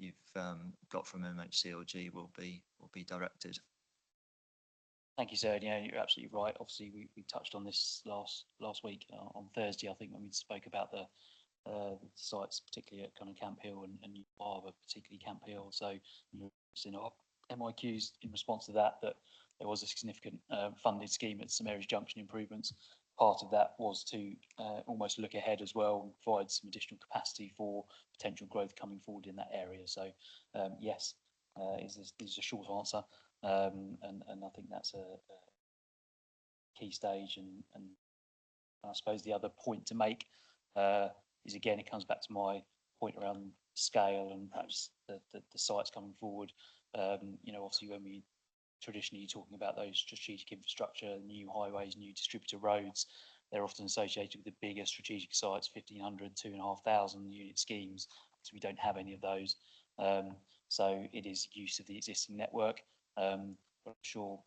got from MHCLG will be directed. Thank you, sir. Yeah, you're absolutely right. Obviously, we touched on this last week on Thursday, I think, when we spoke about the sites, particularly at kind of Camp Hill and New Harbour, particularly Camp Hill. So, in our MIQs, in response to that there was a significant funded scheme at St Mary's Junction improvements. Part of that was to almost look ahead as well and provide some additional capacity for potential growth coming forward in that area. So, yes, is a short answer. And I think that's a key stage. And I suppose the other point to make is, again, it comes back to my point around scale and perhaps the sites coming forward. Obviously, when we traditionally talking about those strategic infrastructure, new highways, new distributor roads, they're often associated with the bigger strategic sites, 1,500, 2,500 unit schemes. So we don't have any of those. So it is use of the existing network. But I'm sure,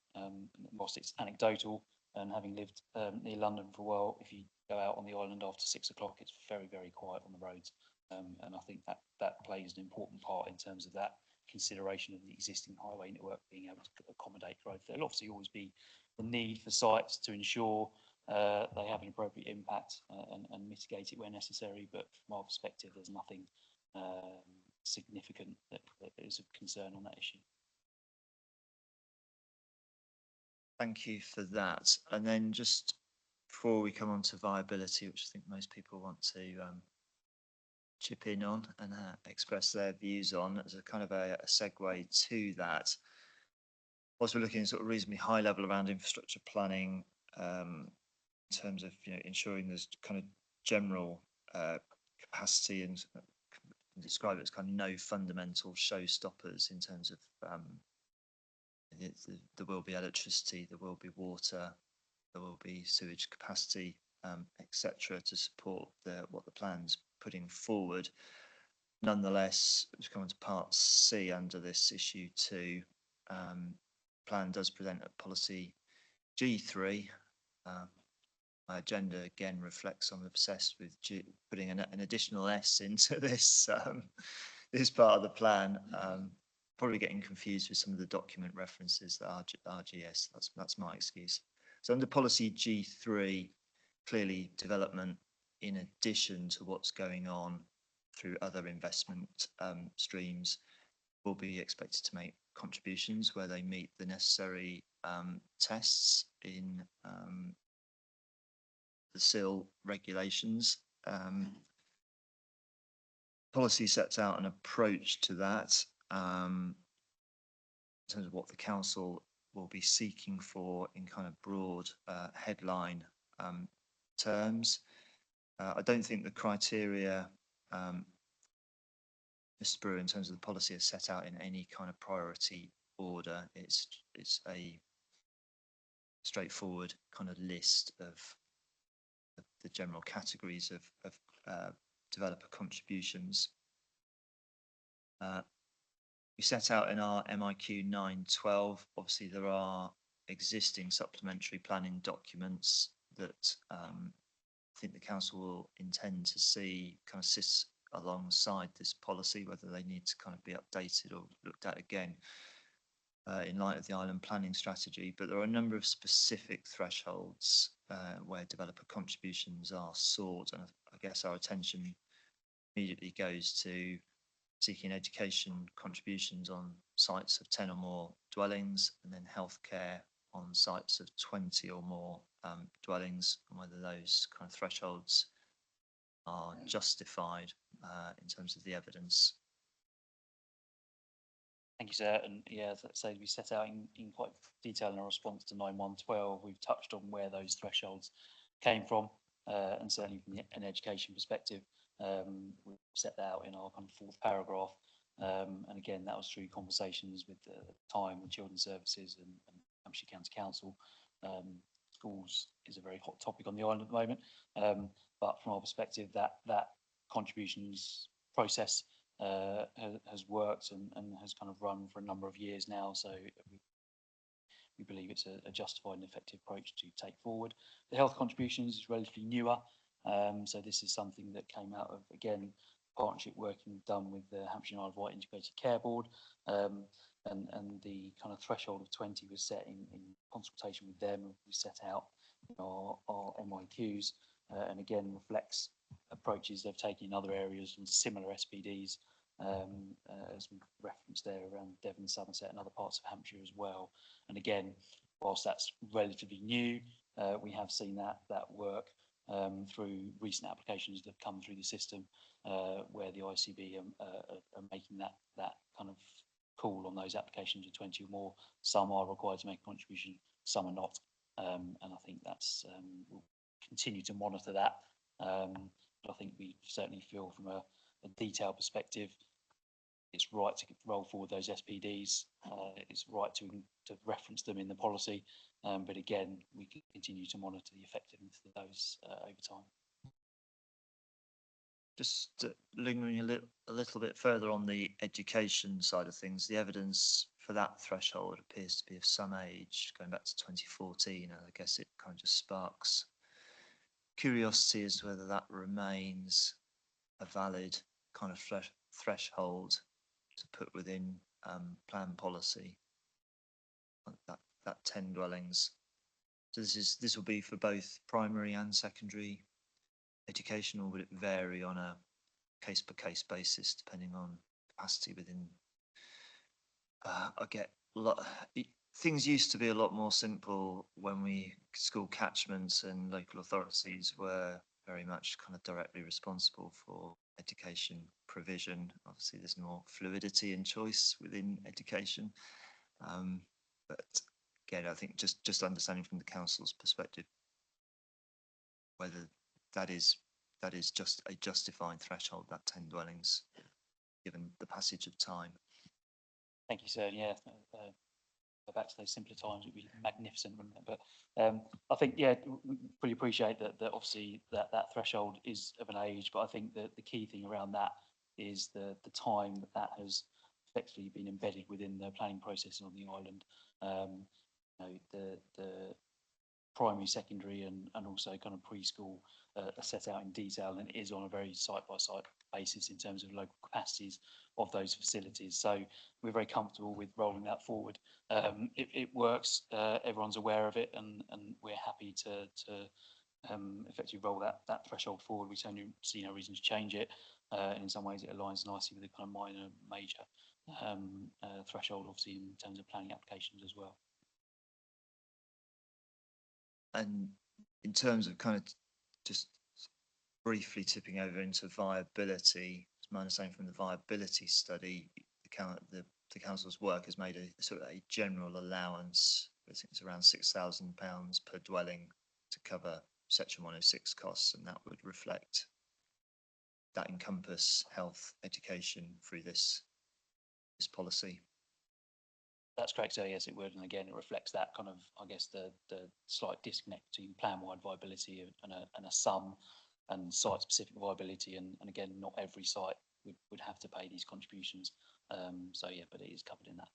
whilst it's anecdotal, and having lived near London for a while, if you go out on the island after 6 o'clock, it's very, very quiet on the roads. And I think that plays an important part in terms of that consideration of the existing highway network being able to accommodate growth. There'll obviously always be the need for sites to ensure they have an appropriate impact and mitigate it where necessary. But from our perspective, there's nothing significant that is of concern on that issue. Thank you for that. And then just before we come on to viability, which I think most people want to chip in on and express their views on, as a kind of a segue to that. Whilst we're looking at sort of reasonably high level around infrastructure planning, in terms of ensuring there's kind of general capacity, and describe it as kind of no fundamental showstoppers in terms of there will be electricity, there will be water, there will be sewage capacity, etc., to support what the plan's putting forward. Nonetheless, it's coming to part C under this issue too. Plan does present a policy G3. My agenda again reflects I'm obsessed with putting an additional S into this this part of the plan. Probably getting confused with some of the document references that are RGS. That's my excuse. So under policy G3, clearly development in addition to what's going on through other investment streams will be expected to make contributions where they meet the necessary tests in the SIL regulations. Policy sets out an approach to that in terms of what the council will be seeking for in kind of broad headline terms. I don't think the criteria, Mr. Brewer, in terms of the policy, is set out in any kind of priority order. It's a straightforward kind of list of the general categories of developer contributions. We set out in our MIQ 912, obviously there are existing supplementary planning documents that I think the council will intend to see kind of sit alongside this policy, whether they need to kind of be updated or looked at again in light of the island planning strategy. But there are a number of specific thresholds where developer contributions are sought, and I guess our attention immediately goes to seeking education contributions on sites of 10 or more dwellings, and then healthcare on sites of 20 or more dwellings, and whether those kind of thresholds are justified in terms of the evidence. Thank you, sir. And yeah, as I say, we set out in quite detail in our response to 9112. We've touched on where those thresholds came from, and certainly from an education perspective, we set that out in our kind of fourth paragraph. And again, that was through conversations with the time with Children's Services and Hampshire County Council. Schools is a very hot topic on the island at the moment, but from our perspective, that contributions process has worked and has kind of run for a number of years now. So we believe it's a justified and effective approach to take forward. The health contributions is relatively newer. So this is something that came out of, again, partnership working done with the Hampshire and Isle of Wight Integrated Care Board. And the kind of threshold of 20 was set in consultation with them. We set out our MIQs and again reflects approaches they've taken in other areas and similar SPDs, as we referenced there around Devon, Somerset and other parts of Hampshire as well. And again, whilst that's relatively new, we have seen that work through recent applications that have come through the system, where the ICB are making that kind of call on those applications of 20 or more. Some are required to make a contribution, some are not. And I think that's, we'll continue to monitor that. But I think we certainly feel from a detailed perspective, it's right to roll forward those SPDs. It's right to reference them in the policy. But again, we can continue to monitor the effectiveness of those over time. Just lingering a little bit further on the education side of things, the evidence for that threshold appears to be of some age, going back to 2014. And I guess it kind of just sparks curiosity as to whether that remains a valid kind of threshold to put within plan policy. That 10 dwellings. So this will be for both primary and secondary education, or would it vary on a case-by-case basis depending on capacity within? I get things used to be a lot more simple when school catchments and local authorities were very much kind of directly responsible for education provision. Obviously, there's more fluidity and choice within education, but again, I think just understanding from the council's perspective whether that is just a justified threshold, that 10 dwellings, given the passage of time. Thank you, sir. Yeah, go back to those simpler times would be magnificent, wouldn't it? But I think, yeah, we fully appreciate that obviously that threshold is of an age, but I think that the key thing around that is the time that has effectively been embedded within the planning process on the island. You know, the primary, secondary, and also kind of preschool are set out in detail, and it is on a very site-by-site basis in terms of local capacities of those facilities. So we're very comfortable with rolling that forward. It works, everyone's aware of it, and we're happy to effectively roll that threshold forward. We certainly see no reason to change it. In some ways, it aligns nicely with the kind of minor, major threshold, obviously, in terms of planning applications as well. And in terms of kind of just briefly tipping over into viability, it's my understanding from the viability study, the council's work has made a sort of a general allowance. I think it's around £6,000 per dwelling to cover Section 106 costs, and that would reflect that encompass health education through this policy. That's correct, so yes, it would, and again, it reflects that kind of, I guess, the slight disconnect between plan-wide viability and a sum and site-specific viability, and again, not every site would have to pay these contributions. So yeah, but it is covered in that.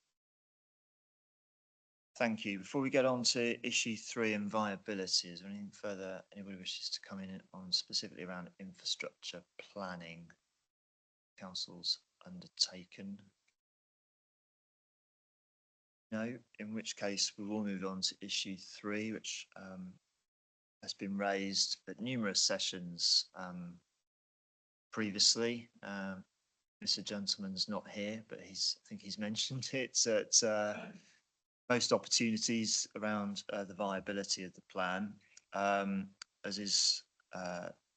Thank you. Before we get on to issue 3 and viability, is there anything further anybody wishes to come in on specifically around infrastructure planning council's undertaken? No, in which case we will move on to issue 3, which has been raised at numerous sessions previously. Mr. Gentleman's not here, but I think he's mentioned it at most opportunities around the viability of the plan. As is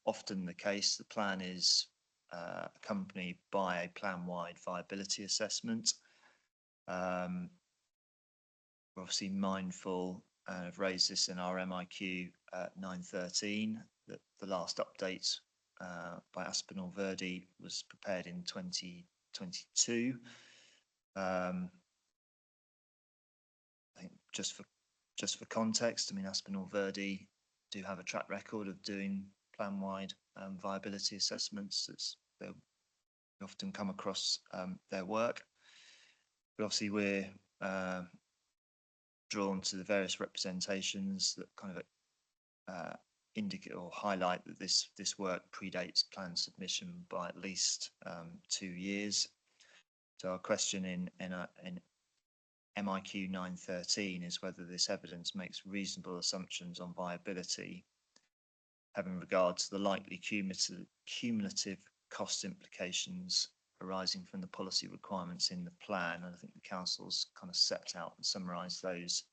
often the case, the plan is accompanied by a plan-wide viability assessment. We're obviously mindful, and I've raised this in our MIQ 913, that the last update by Aspinall Verdi was prepared in 2022. I think just for context, I mean, Aspinall Verdi do have a track record of doing plan-wide viability assessments. They're we often come across their work. But obviously we're drawn to the various representations that kind of indicate or highlight that this work predates plan submission by at least 2 years. So our question in MIQ 913 is whether this evidence makes reasonable assumptions on viability, having regard to the likely cumulative cost implications arising from the policy requirements in the plan. And I think the council's kind of set out and summarised those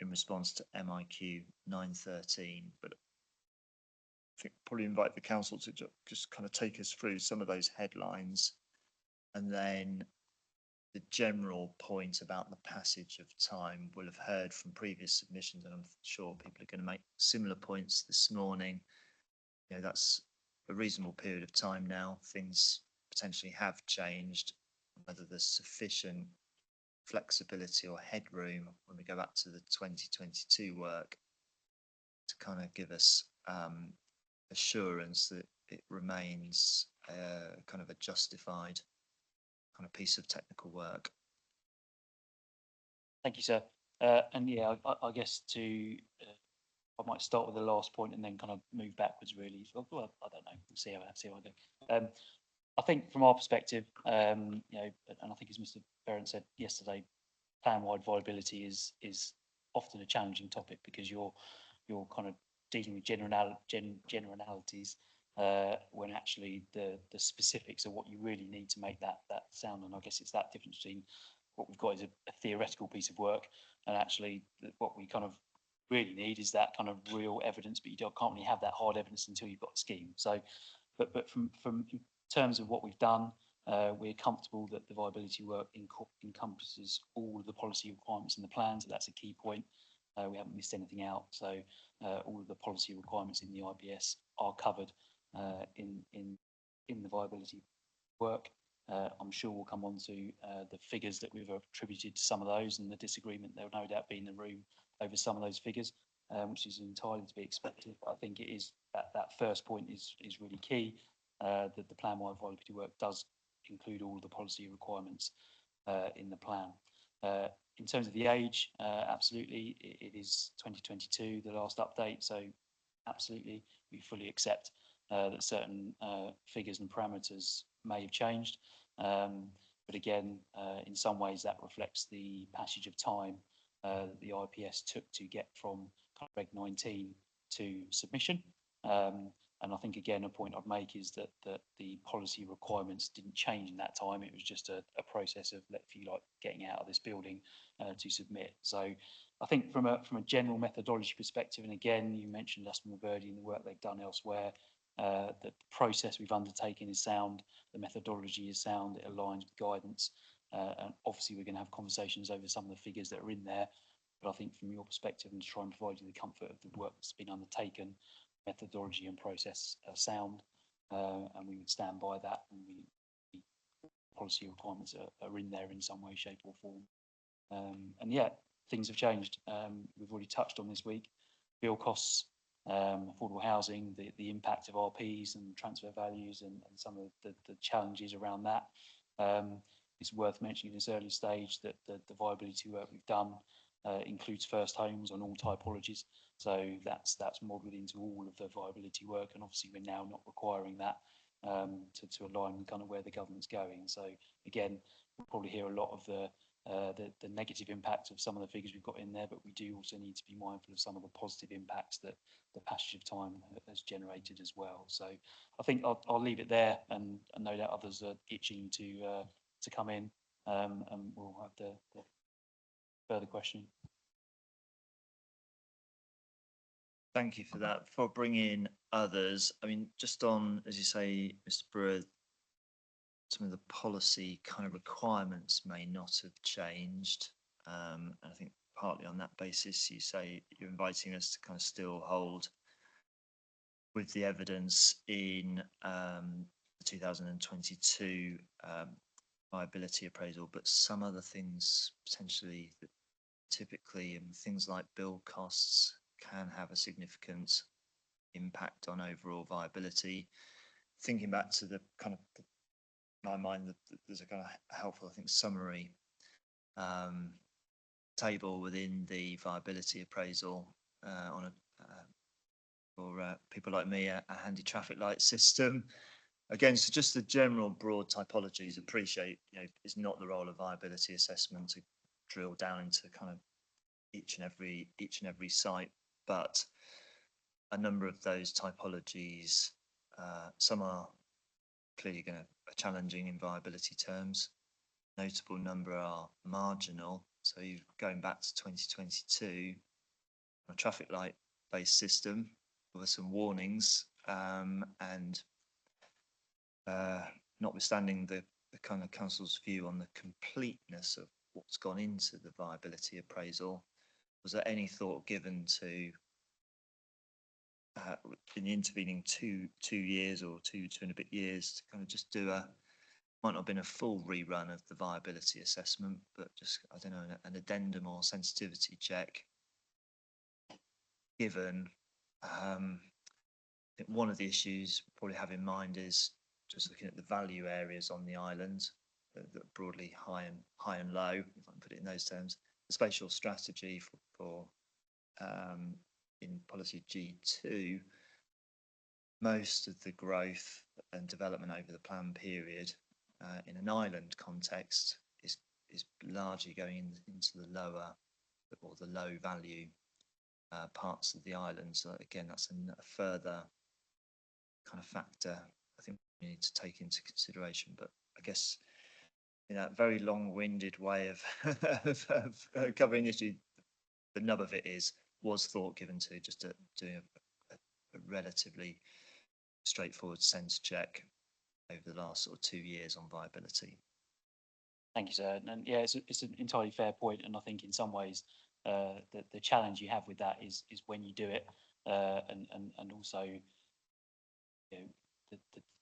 in response to MIQ 913. But I think probably invite the council to just kind of take us through some of those headlines, and then the general point about the passage of time. We'll have heard from previous submissions, and I'm sure people are going to make similar points this morning. You know, that's a reasonable period of time now. Things potentially have changed. Whether there's sufficient flexibility or headroom when we go back to the 2022 work to kind of give us assurance that it remains kind of a justified kind of piece of technical work. Thank you, sir. And yeah, I guess I might start with the last point and then kind of move backwards really. Well, I don't know. We'll see how I go. I think from our perspective, you know, and I think as Mr. Berend said yesterday, plan-wide viability is often a challenging topic because you're kind of dealing with generalities when actually the specifics are what you really need to make that sound. And I guess it's that difference between what we've got is a theoretical piece of work, and actually what we kind of really need is that kind of real evidence. But you can't really have that hard evidence until you've got a scheme. So, but from in terms of what we've done, we're comfortable that the viability work encompasses all of the policy requirements in the plan. So that's a key point. We haven't missed anything out. So all of the policy requirements in the IBS are covered in the viability work. I'm sure we'll come on to the figures that we've attributed to some of those, and the disagreement there will no doubt be in the room over some of those figures, which is entirely to be expected. But I think it is that first point is really key, that the plan-wide viability work does include all of the policy requirements in the plan. In terms of the age, absolutely, it is 2022, the last update. So absolutely, we fully accept that certain figures and parameters may have changed. But again, in some ways that reflects the passage of time that the IPS took to get from Reg 19 to submission. And I think, again, a point I'd make is that the policy requirements didn't change in that time. It was just a process of, if you like, getting out of this building to submit. So I think from a general methodology perspective, and again, you mentioned Aston Birdy and the work they've done elsewhere, the process we've undertaken is sound, the methodology is sound, it aligns with guidance. And obviously, we're going to have conversations over some of the figures that are in there. But I think from your perspective, and to try and provide you the comfort of the work that's been undertaken, methodology and process are sound, and we would stand by that, and the policy requirements are in there in some way, shape or form. And yeah, things have changed. We've already touched on this week, bill costs, affordable housing, the impact of RPs and transfer values, and some of the challenges around that. It's worth mentioning in this early stage that the viability work we've done includes first homes on all typologies. So that's modelled into all of the viability work, and obviously we're now not requiring that to align with kind of where the government's going. So again, we'll probably hear a lot of the negative impact of some of the figures we've got in there, but we do also need to be mindful of some of the positive impacts that the passage of time has generated as well. So I think I'll leave it there, and no doubt others are itching to come in, and we'll have the further questioning. Thank you for that. Before bringing in others, I mean, just on, as you say, Mr. Brewer, some of the policy kind of requirements may not have changed. And I think partly on that basis, you say you're inviting us to kind of still hold with the evidence in the 2022 viability appraisal, but some other things potentially that typically things like build costs can have a significant impact on overall viability. thinking back to the kind of, my mind, there's a kind of helpful, I think, summary table within the viability appraisal on a for people like me, a handy traffic light system. Again, so just the general broad typologies. Appreciate, it's not the role of viability assessment to drill down into kind of each and every site, but a number of those typologies, some are clearly going to be challenging in viability terms. Notable number are marginal. So you're going back to 2022, a traffic light based system with some warnings, and notwithstanding the kind of council's view on the completeness of what's gone into the viability appraisal, was there any thought given to in the intervening two years or two and a bit years to kind of just do might not have been a full rerun of the viability assessment, but just, I don't know, an addendum or sensitivity check, given I think one of the issues we probably have in mind is just looking at the value areas on the island that are broadly high and low, if I can put it in those terms. The spatial strategy for in policy G2, most of the growth and development over the plan period in an island context is largely going into the lower or the low value parts of the island. So again, that's a further kind of factor I think we need to take into consideration. But I guess in that very long-winded way of covering the issue, the nub of it was thought given to just doing a relatively straightforward sense check over the last sort of 2 years on viability. Thank you, sir. And yeah, it's an entirely fair point, and I think in some ways the challenge you have with that is when you do it, and also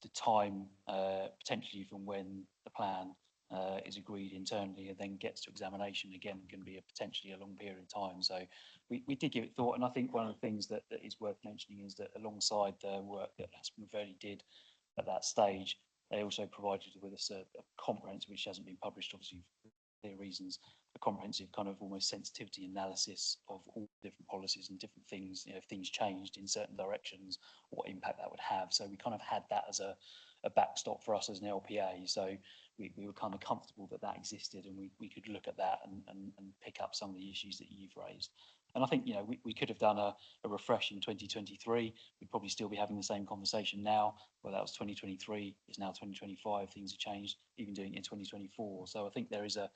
the time potentially from when the plan is agreed internally and then gets to examination again can be potentially a long period of time. So we did give it thought, and I think one of the things that is worth mentioning is that alongside the work that Aspen Valley did at that stage, they also provided with us a comprehensive, which hasn't been published obviously for clear reasons, a comprehensive kind of almost sensitivity analysis of all different policies and different things, if things changed in certain directions, what impact that would have. So we kind of had that as a backstop for us as an LPA. So we were kind of comfortable that existed, and we could look at that and pick up some of the issues that you've raised. And I think, we could have done a refresh in 2023. We'd probably still be having the same conversation now. Well, that was 2023. It's now 2025. Things have changed, even doing it in 2024. So I think there is a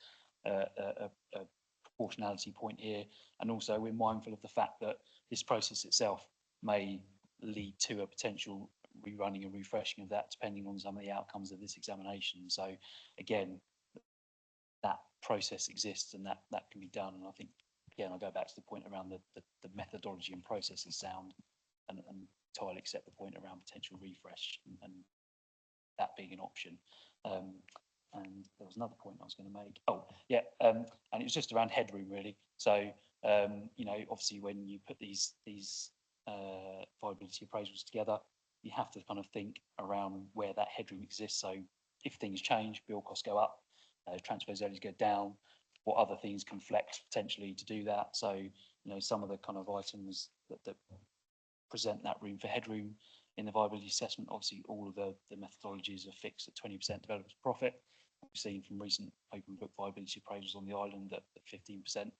proportionality point here. And also we're mindful of the fact that this process itself may lead to a potential rerunning and refreshing of that, depending on some of the outcomes of this examination. So again, that process exists and that can be done. And I think, again, I'll go back to the point around the methodology and process is sound, and entirely accept the point around potential refresh and that being an option. And there was another point I was going to make. Oh, yeah, and it was just around headroom, really. So, obviously, when you put these viability appraisals together, you have to kind of think around where that headroom exists. So, if things change, bill costs go up, transfer values go down. What other things can flex potentially to do that? So, some of the kind of items that present that room for headroom in the viability assessment, obviously all of the methodologies are fixed at 20% developer's profit. We've seen from recent open book viability appraisals on the island that 15%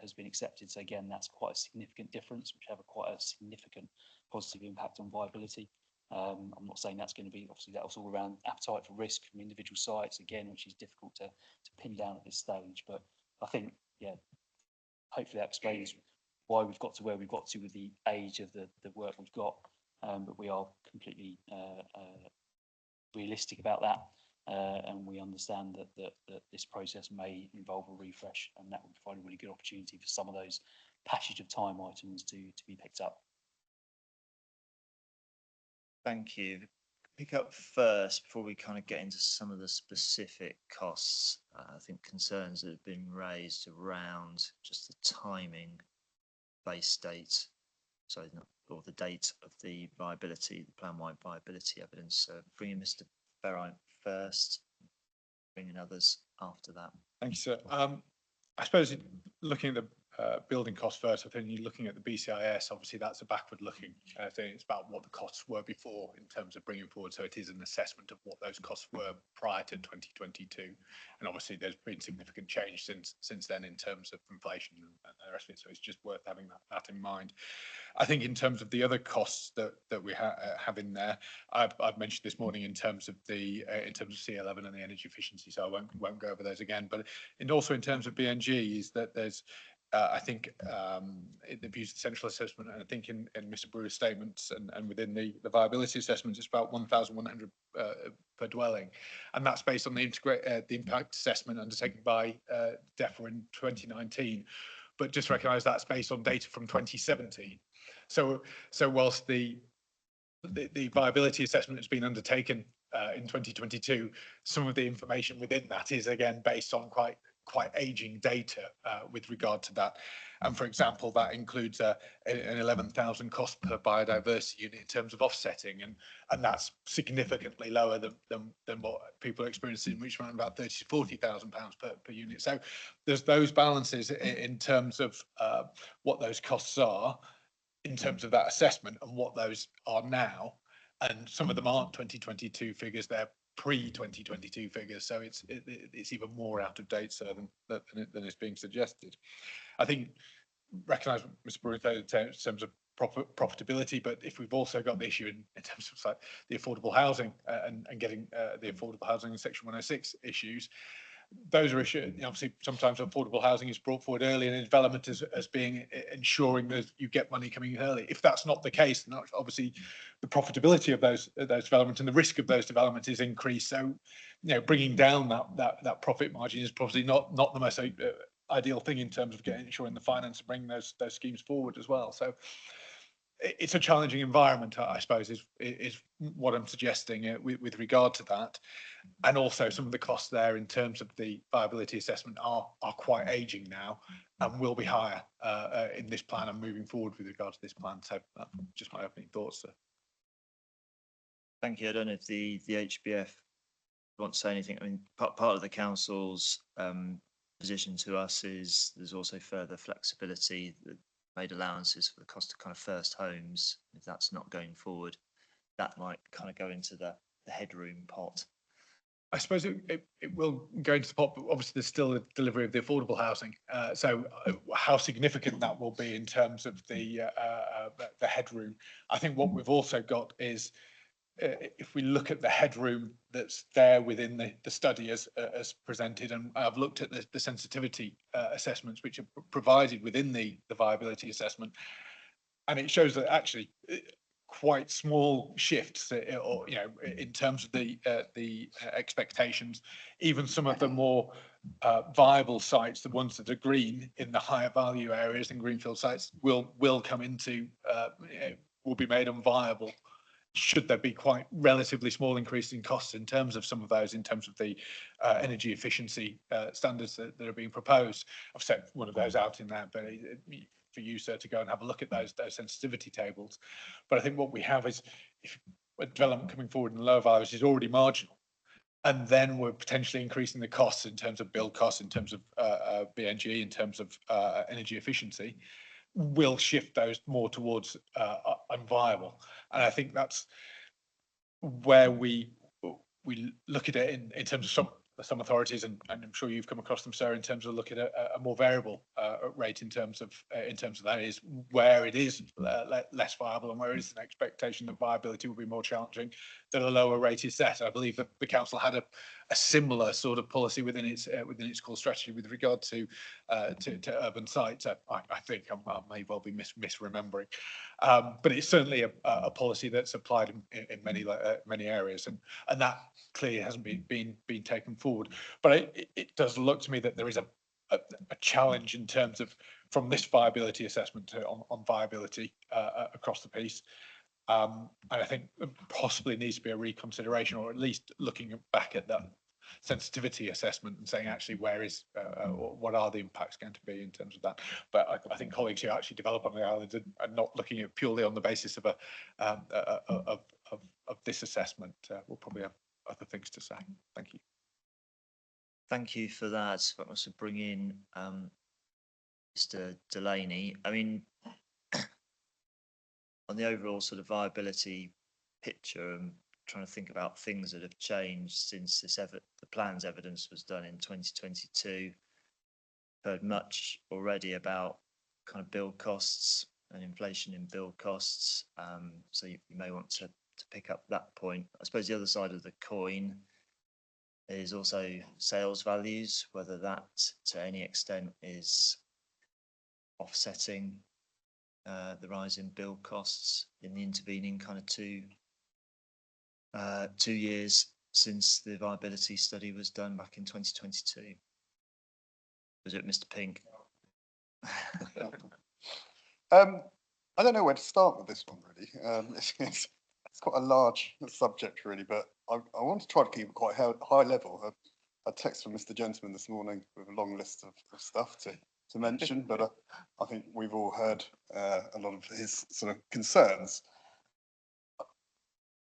has been accepted. So again, that's quite a significant difference, which have quite a significant positive impact on viability. I'm not saying that's going to be, obviously that was all around appetite for risk from individual sites, again, which is difficult to pin down at this stage. But I think, yeah, hopefully that explains why we've got to where we've got to with the age of the work we've got. But we are completely realistic about that. And we understand that this process may involve a refresh, and that would provide a really good opportunity for some of those passage of time items to be picked up. Thank you. Pick up first before we kind of get into some of the specific costs. I think concerns that have been raised around just the timing, base date sorry, not, or the date of the viability, the plan-wide viability evidence. Bringing Mr. Ferrite first, bringing others after that. Thank you, sir. I suppose looking at the building costs first, I think you're looking at the BCIS, obviously that's a backward looking thing. It's about what the costs were before in terms of bringing forward. So it is an assessment of what those costs were prior to 2022. And obviously there's been significant change since then in terms of inflation and the rest of it. So it's just worth having that in mind. I think in terms of the other costs that we have in there, I've mentioned this morning in terms of the C11 and the energy efficiency, so I won't go over those again. But also in terms of BNG, is that there's I think it views the central assessment, and I think in Mr. Brewer's statements and within the viability assessments, it's about 1,100 per dwelling, and that's based on the impact assessment undertaken by DEFRA in 2019. But just recognise that's based on data from 2017. So whilst the viability assessment has been undertaken in 2022, some of the information within that is again based on quite aging data with regard to that. And for example, that includes an 11,000 cost per biodiversity unit in terms of offsetting, and that's significantly lower than what people are experiencing, which around about 30 to 40,000 pounds per unit. So there's those balances in terms of what those costs are in terms of that assessment and what those are now. And some of them aren't 2022 figures, they're pre-2022 figures, so it's even more out of date, sir, than is being suggested. I think recognise what Mr. Brewer said in terms of profitability, but if we've also got the issue in terms of like the affordable housing and getting the affordable housing in Section 106 issues, those are issues. Obviously, sometimes affordable housing is brought forward early in development as being ensuring that you get money coming in early. If that's not the case, then obviously the profitability of those developments and the risk of those developments is increased. So, bringing down that profit margin is probably not the most ideal thing in terms of ensuring the finance and bringing those schemes forward as well. So it's a challenging environment, I suppose, is what I'm suggesting with regard to that. And also some of the costs there in terms of the viability assessment are quite aging now and will be higher in this plan and moving forward with regard to this plan. So that's just my opening thoughts, sir. Thank you. I don't know if the HBF want to say anything. I mean, part of the council's position to us is there's also further flexibility, that made allowances for the cost of kind of first homes. If that's not going forward, that might kind of go into the headroom pot. I suppose it will go into the pot, but obviously there's still a delivery of the affordable housing. So how significant that will be in terms of the headroom. I think what we've also got is if we look at the headroom that's there within the study as presented, and I've looked at the sensitivity assessments which are provided within the viability assessment, and it shows that actually quite small shifts, or in terms of the expectations, even some of the more viable sites, the ones that are green in the higher value areas and greenfield sites, will come into will be made unviable should there be quite relatively small increase in costs in terms of some of those, in terms of the energy efficiency standards that are being proposed. I've set one of those out in there, but for you, sir, to go and have a look at those sensitivity tables. But I think what we have is, if a development coming forward in the lower values is already marginal, and then we're potentially increasing the costs in terms of build costs, in terms of BNG, in terms of energy efficiency, will shift those more towards unviable. And I think that's where we look at it in terms of some authorities, and I'm sure you've come across them, sir, in terms of looking at a more variable rate in terms of that is where it is less viable and where it is an expectation that viability will be more challenging, that a lower rate is set. I believe that the council had a similar sort of policy within its core strategy with regard to urban sites. I think I may well be misremembering, but it's certainly a policy that's applied in many areas, and that clearly hasn't been taken forward. But it does look to me that there is a challenge in terms of, from this viability assessment on viability across the piece. And I think possibly needs to be a reconsideration, or at least looking back at that sensitivity assessment and saying actually what are the impacts going to be in terms of that. But I think colleagues who actually develop on the island are not looking at purely on the basis of this assessment will probably have other things to say. Thank you. Thank you for that. But also bring in Mr. Delaney. I mean, on the overall sort of viability picture, I'm trying to think about things that have changed since the plans evidence was done in 2022. Heard much already about kind of build costs and inflation in build costs. So you may want to pick up that point. I suppose the other side of the coin is also sales values, whether that to any extent is offsetting the rise in build costs in the intervening kind of 2 years since the viability study was done back in 2022. Was it Mr. Pink? I don't know where to start with this one, really. It's quite a large subject, really, but I want to try to keep it quite high level. I texted from Mr. Gentleman this morning with a long list of stuff to mention, but I think we've all heard a lot of his sort of concerns.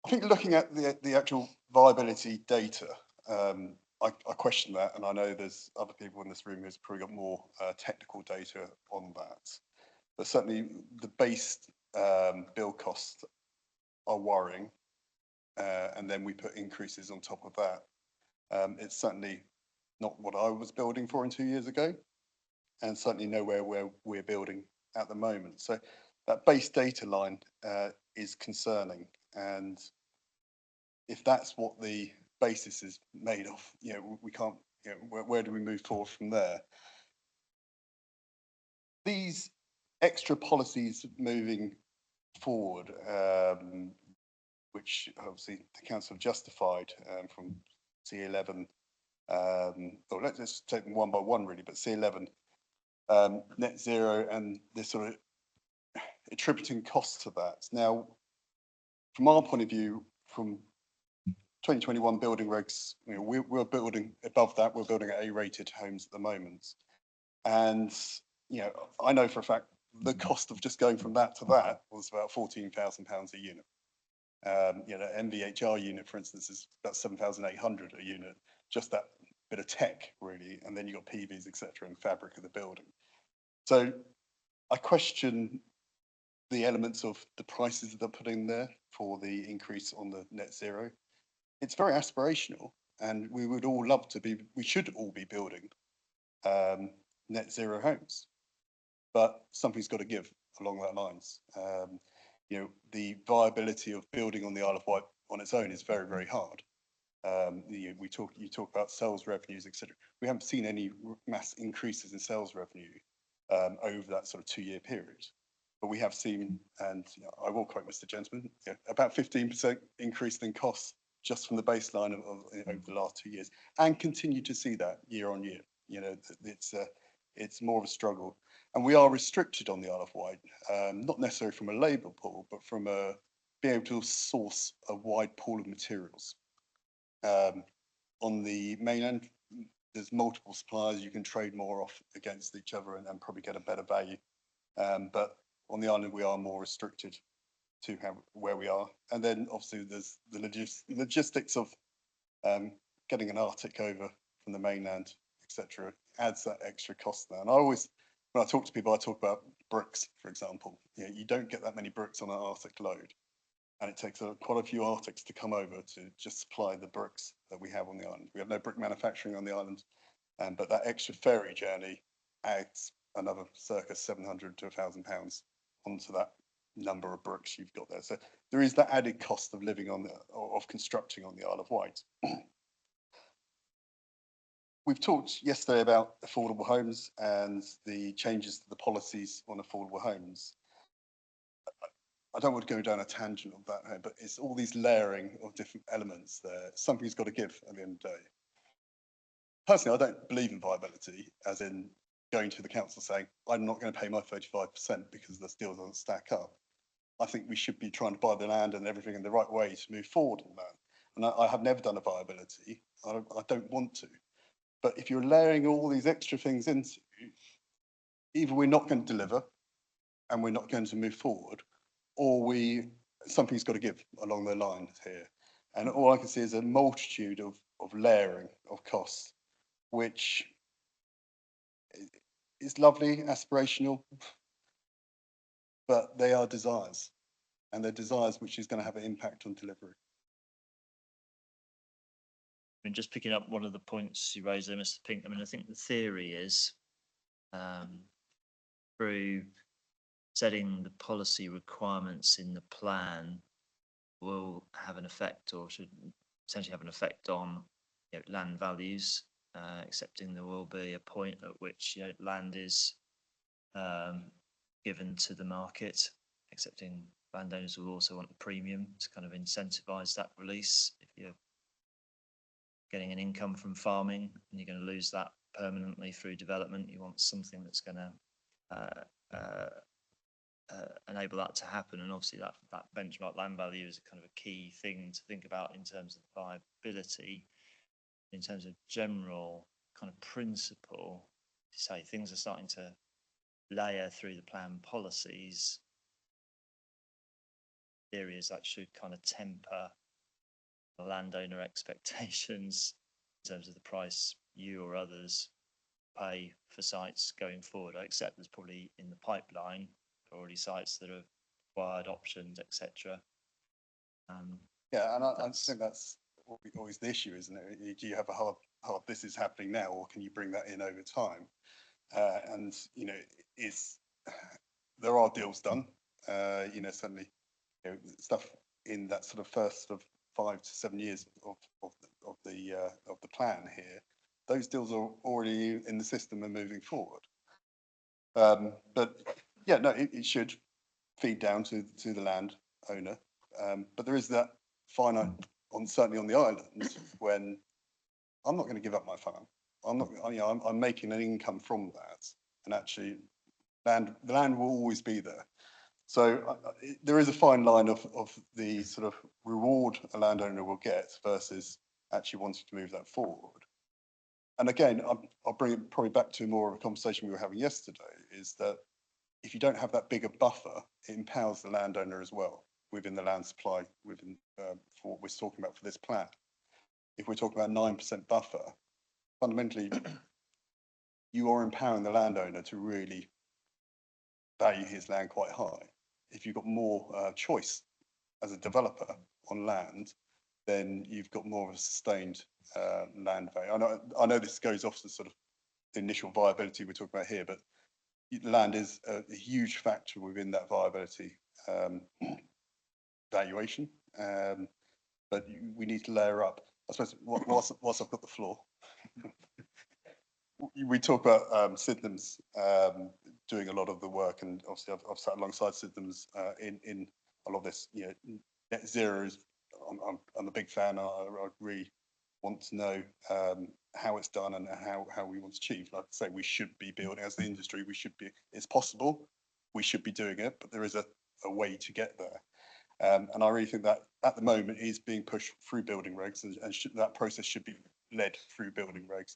I think looking at the actual viability data, I question that, and I know there's other people in this room who's probably got more technical data on that. But certainly the base build costs are worrying, and then we put increases on top of that. It's certainly not what I was building for 2 years ago, and certainly nowhere where we're building at the moment. So that base data line is concerning, and if that's what the basis is made of, we can't, where do we move forward from there? These extra policies moving forward, which obviously the council have justified from C11, or let's just take them one by one really, but C11, net zero and this sort of attributing costs to that. Now, from our point of view, from 2021 building regs, we're building above that, we're building at A-rated homes at the moment. And, I know for a fact, the cost of just going from that to that was about £14,000 a unit. MVHR unit, for instance, is about 7,800 a unit, just that bit of tech, really. And then you've got PVs, etc., and fabric of the building. So I question the elements of the prices that they're putting there for the increase on the net zero. It's very aspirational, and we would all love to be, we should all be building net zero homes. But something's got to give along that lines. The viability of building on the Isle of Wight on its own is very, very hard. You talk about sales revenues, etc. We haven't seen any mass increases in sales revenue over that sort of 2-year period. But we have seen, and I will quote Mr. Gentleman, about 15% increase in costs just from the baseline of over the last 2 years, and continue to see that year on year. It's more of a struggle. And we are restricted on the Isle of Wight, not necessarily from a labour pool, but from being able to source a wide pool of materials. On the mainland, there's multiple suppliers you can trade more off against each other and probably get a better value. But on the island, we are more restricted to where we are. And then obviously there's the logistics of getting an Arctic over from the mainland, etc., adds that extra cost there. And I always, when I talk to people, I talk about bricks, for example. You don't get that many bricks on an Arctic load. And it takes quite a few Arctics to come over to just supply the bricks that we have on the island. We have no brick manufacturing on the island, but that extra ferry journey adds another circa £700 to £1,000 onto that number of bricks you've got there. So there is that added cost of living of constructing on the Isle of Wight. We've talked yesterday about affordable homes and the changes to the policies on affordable homes. I don't want to go down a tangent of that, but it's all these layering of different elements there. Something's got to give at the end of the day. Personally, I don't believe in viability, as in going to the council saying, I'm not going to pay my 35% because the deal doesn't stack up. I think we should be trying to buy the land and everything in the right way to move forward on that. and I have never done a viability. I don't want to. But if you're layering all these extra things into, either we're not going to deliver and we're not going to move forward, or something's got to give along the lines here. And all I can see is a multitude of layering of costs, which is lovely, aspirational, but they are desires, and they're desires which is going to have an impact on delivery. I mean, just picking up one of the points you raised there, Mr. Pink, I mean, I think the theory is through setting the policy requirements in the plan will have an effect, or should essentially have an effect on, you know, land values, accepting there will be a point at which, you know, land is given to the market, accepting landowners will also want a premium to kind of incentivize that release. If you're getting an income from farming and you're going to lose that permanently through development, you want something that's going to enable that to happen. And obviously that benchmark land value is a kind of a key thing to think about in terms of viability. In terms of general kind of principle, to say things are starting to layer through the plan policies, areas that should kind of temper the landowner expectations in terms of the price you or others pay for sites going forward. I accept there's probably in the pipeline already sites that have acquired options, etc. Yeah, and I think that's always the issue, isn't it? Do you have a hard this is happening now, or can you bring that in over time? And you know, there are deals done. You know, certainly, you know, stuff in that sort of first sort of 5 to 7 years of the plan here. Those deals are already in the system and moving forward. But yeah, no, it should feed down to the land owner. But there is that finite certainly on the island, when I'm not going to give up my farm. I'm not, you know, I'm making an income from that, and actually, the land will always be there. So there is a fine line of the sort of reward a landowner will get versus actually wanting to move that forward. And again, I'll bring it probably back to more of a conversation we were having yesterday, is that if you don't have that bigger buffer, it empowers the landowner as well within the land supply, within for what we're talking about for this plan. If we're talking about 9% buffer, fundamentally, you are empowering the landowner to really value his land quite high. If you've got more choice as a developer on land, then you've got more of a sustained land value. I know this goes off the sort of the initial viability we're talking about here, but land is a huge factor within that viability valuation. But we need to layer up. I suppose whilst I've got the floor, we talk about Sydenham's doing a lot of the work, and obviously I've sat alongside Sydenham's in a lot of this. You know, net zero is. I'm a big fan. I really want to know how it's done and how we want to achieve. Like I say, we should be building as the industry. We should be. It's possible. We should be doing it, but there is a way to get there. And I really think that at the moment is being pushed through building regs, and that process should be led through building regs.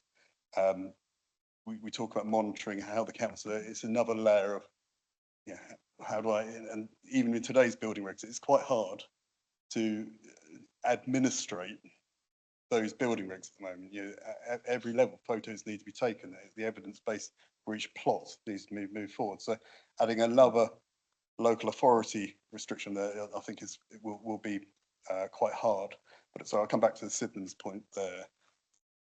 We talk about monitoring how the council. It's another layer of, yeah, how do I? And even in today's building regs, it's quite hard to administrate those building regs at the moment. You know, at every level, photos need to be taken. The evidence base for each plot needs to move forward. So adding another local authority restriction there, I think will be quite hard. But so I'll come back to the Sydenham's point there.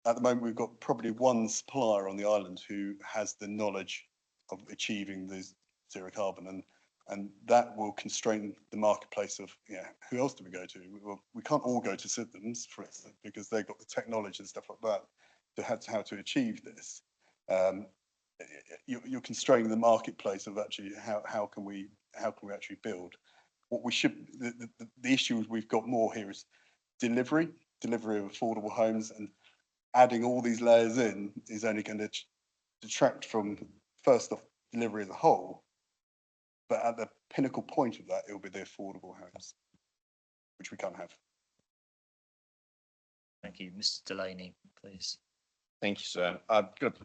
At the moment, we've got probably one supplier on the island who has the knowledge of achieving the zero carbon, and that will constrain the marketplace of, yeah, who else do we go to? We can't all go to Sydenham's, for instance, because they've got the technology and stuff like that to how to achieve this. You're constraining the marketplace of actually how can we actually build. What we should, the issue we've got more here is delivery of affordable homes, and adding all these layers in is only going to detract from, first off, delivery as a whole, but at the pinnacle point of that, it will be the affordable homes, which we can't have. Thank you. Mr Delaney, please. Thank you, sir. I've got to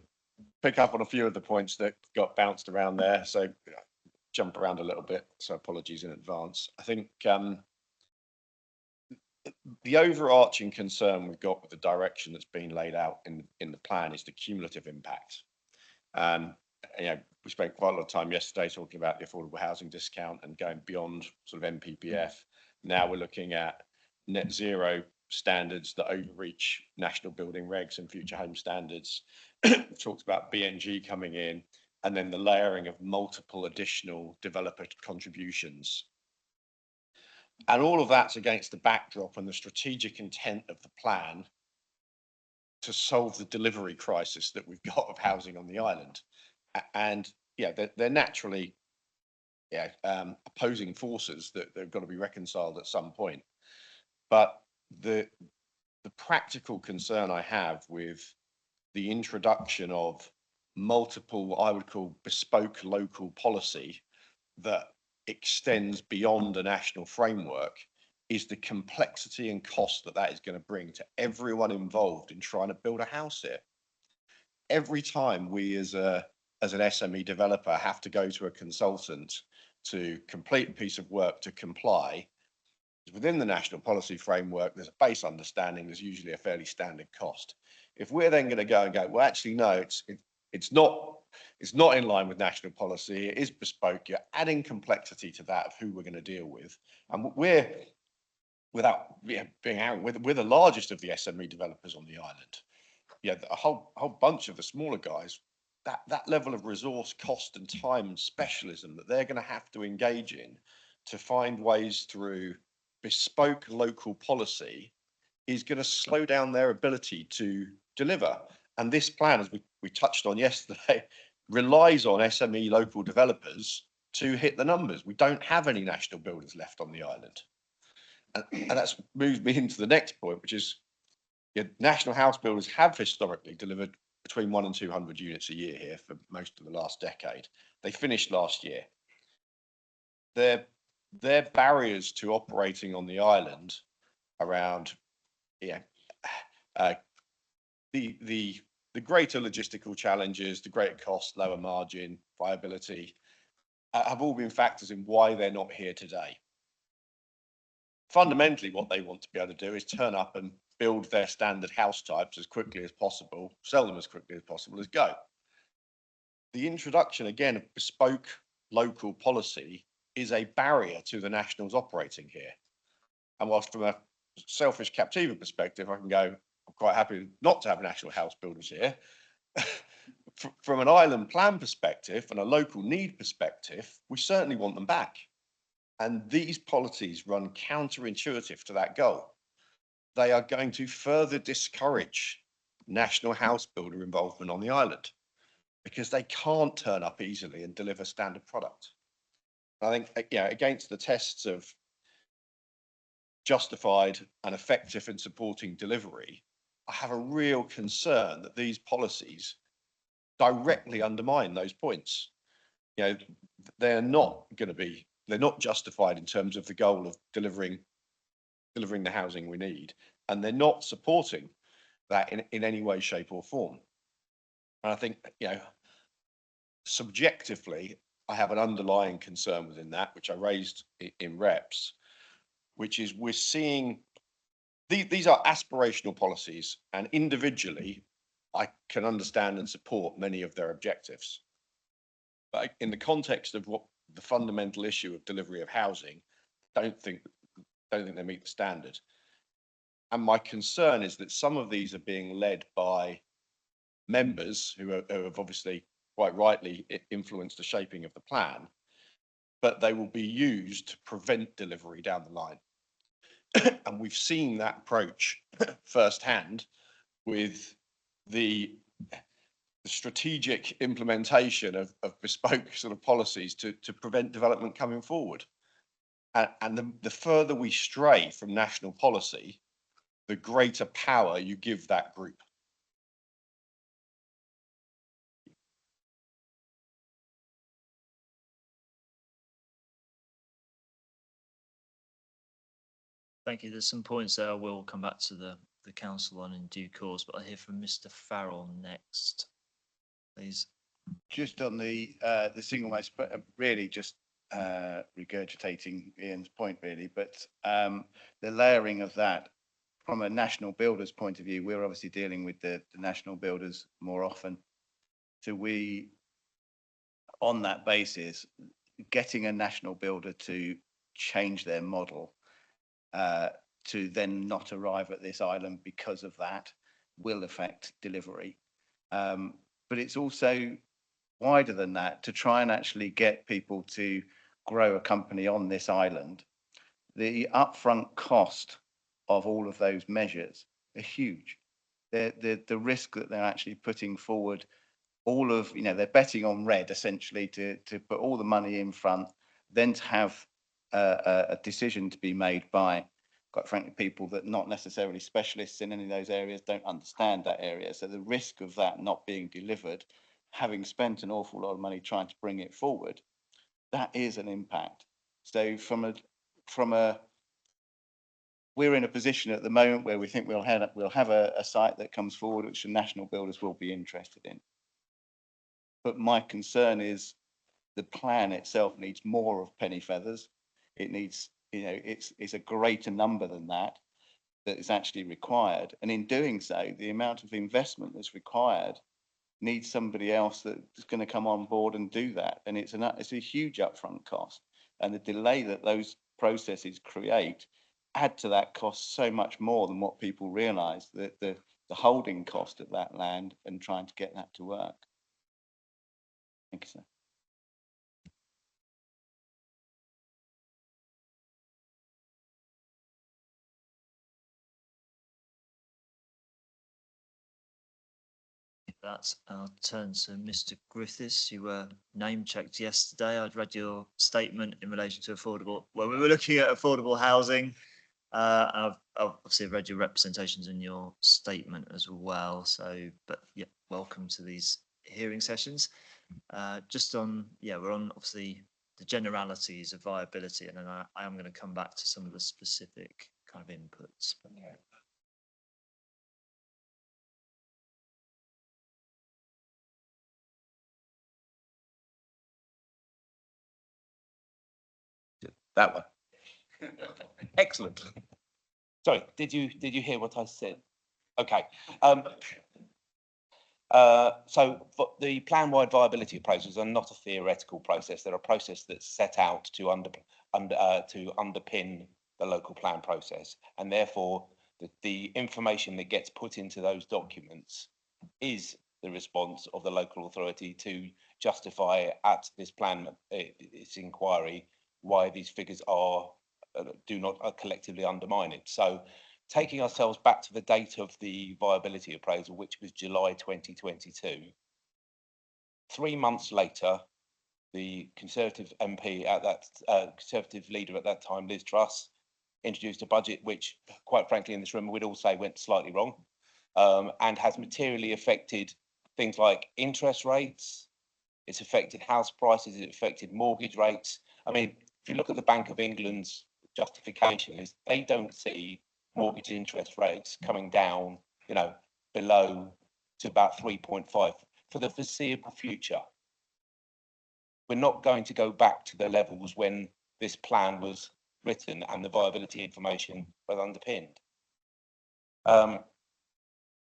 pick up on a few of the points that got bounced around there, so jump around a little bit, so apologies in advance. I think the overarching concern we've got with the direction that's been laid out in the plan is the cumulative impact. We spent quite a lot of time yesterday talking about the affordable housing discount and going beyond sort of NPPF. Now we're looking at net zero standards that overreach national building regs and future home standards. We've talked about BNG coming in, and then the layering of multiple additional developer contributions. And all of that's against the backdrop and the strategic intent of the plan to solve the delivery crisis that we've got of housing on the island. And yeah, they're naturally opposing forces that they've got to be reconciled at some point. But the practical concern I have with the introduction of multiple, what I would call bespoke local policy that extends beyond a national framework is the complexity and cost that is going to bring to everyone involved in trying to build a house here. Every time we as an SME developer have to go to a consultant to complete a piece of work to comply, within the national policy framework, there's a base understanding, there's usually a fairly standard cost. If we're then going to go, well, actually, no, it's not in line with national policy, it is bespoke, you're adding complexity to that of who we're going to deal with. And we're, without being arrogant, we're the largest of the SME developers on the island. Yeah, a whole bunch of the smaller guys, that level of resource, cost and time and specialism that they're going to have to engage in to find ways through bespoke local policy is going to slow down their ability to deliver. And this plan, as we touched on yesterday, relies on SME local developers to hit the numbers. We don't have any national builders left on the island. And that's moved me into the next point, which is national house builders have historically delivered between 100 and 200 units a year here for most of the last decade. They finished last year. Their barriers to operating on the island around the greater logistical challenges, the greater cost, lower margin, viability, have all been factors in why they're not here today. Fundamentally, what they want to be able to do is turn up and build their standard house types as quickly as possible, sell them as quickly as possible, as go. The introduction, again, of bespoke local policy is a barrier to the nationals operating here. And whilst from a selfish Captiva perspective, I can go, I'm quite happy not to have national house builders here. From an island plan perspective and a local need perspective, we certainly want them back. And these policies run counterintuitive to that goal. They are going to further discourage national house builder involvement on the island because they can't turn up easily and deliver standard product. I think, against the tests of justified and effective in supporting delivery, I have a real concern that these policies directly undermine those points. They're not justified in terms of the goal of delivering the housing we need, and they're not supporting that in any way, shape or form. And I think, subjectively, I have an underlying concern within that, which I raised in reps, which is we're seeing these are aspirational policies, and individually, I can understand and support many of their objectives. But in the context of what the fundamental issue of delivery of housing, don't think they meet the standard. And my concern is that some of these are being led by members who have obviously quite rightly influenced the shaping of the plan, but they will be used to prevent delivery down the line. And we've seen that approach firsthand with the strategic implementation of bespoke sort of policies to prevent development coming forward. And the further we stray from national policy, the greater power you give that group. Thank you. There's some points there. I will come back to the the council on in due course, but I'll hear from Mr. Farrell next, please. Just on the single most, but really just regurgitating Ian's point really, but the layering of that from a national builder's point of view, we're obviously dealing with the national builders more often. So we, on that basis, getting a national builder to change their model to then not arrive at this island because of that will affect delivery. But it's also wider than that to try and actually get people to grow a company on this island. The upfront cost of all of those measures are huge. The risk that they're actually putting forward all of, they're betting on red essentially to put all the money in front, then to have a decision to be made by, quite frankly, people that not necessarily specialists in any of those areas, don't understand that area. So the risk of that not being delivered, having spent an awful lot of money trying to bring it forward, that is an impact. So we're in a position at the moment where we think we'll have a site that comes forward which the national builders will be interested in. But my concern is the plan itself needs more of penny feathers. It needs, it's a greater number than that is actually required. And in doing so, the amount of investment that's required needs somebody else that's going to come on board and do that. And it's a huge upfront cost. And the delay that those processes create add to that cost so much more than what people realise, that the holding cost of that land and trying to get that to work. Thank you, sir. That I'll turn to Mr. Griffiths. You were name checked yesterday. I'd read your statement in relation to affordable. Well, we were looking at affordable housing. I've obviously read your representations in your statement as well. So, but yeah, welcome to these hearing sessions. Just on, we're on obviously the generalities of viability, and then I am going to come back to some of the specific kind of inputs. That one. Excellent. Sorry, did you hear what I said? Okay. So the plan-wide viability appraisals are not a theoretical process. They're a process that's set out to underpin the local plan process, and therefore the information that gets put into those documents is the response of the local authority to justify at this plan, its inquiry, why these figures do not collectively undermine it. So taking ourselves back to the date of the viability appraisal, which was July 2022, 3 months later, the Conservative MP at that, Conservative leader at that time, Liz Truss, introduced a budget which, quite frankly, in this room, we'd all say went slightly wrong, and has materially affected things like interest rates. It's affected house prices. It affected mortgage rates. I mean, if you look at the Bank of England's justification, is they don't see mortgage interest rates coming down, below to about 3.5 for the foreseeable future. We're not going to go back to the levels when this plan was written and the viability information was underpinned.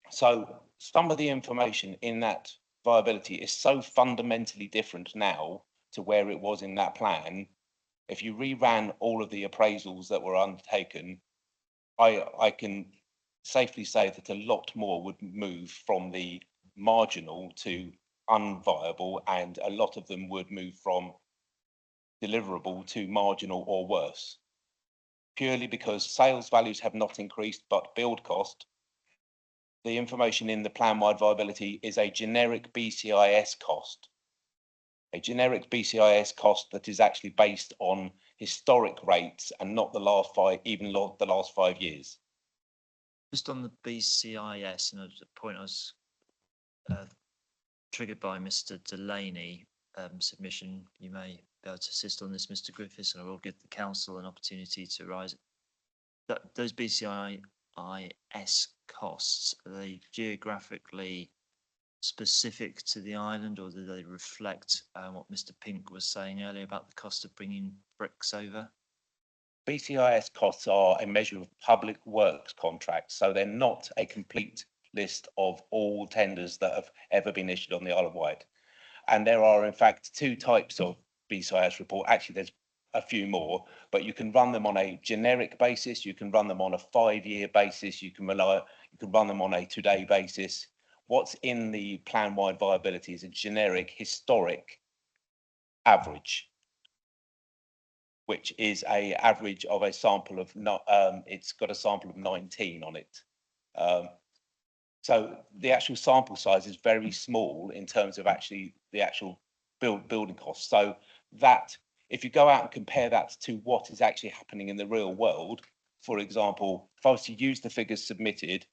So some of the information in that viability is so fundamentally different now to where it was in that plan. If you reran all of the appraisals that were undertaken, I can safely say that a lot more would move from the marginal to unviable, and a lot of them would move from deliverable to marginal or worse, purely because sales values have not increased, but build cost. The information in the plan-wide viability is a generic BCIS cost. A generic BCIS cost that is actually based on historic rates and not the last the last 5 years. Just on the BCIS, and a point I was triggered by Mr. Delaney submission. You may be able to assist on this, Mr. Griffiths, and I will give the council an opportunity to rise. Those BCIS costs, are they geographically specific to the island, or do they reflect what Mr. Pink was saying earlier about the cost of bringing bricks over? BCIS costs are a measure of public works contracts, so they're not a complete list of all tenders that have ever been issued on the Isle of Wight. And there are in fact two types of BCIS report. Actually, there's a few more, but you can run them on a generic basis. You can run them on a 5-year basis. You can run them on a today basis. What's in the plan-wide viability is a generic historic average, which is a average of a sample of not, it's got a sample of 19 on it. So the actual sample size is very small in terms of actually the actual building costs. So that if you go out and compare that to what is actually happening in the real world, for example, if I was to use the figures submitted,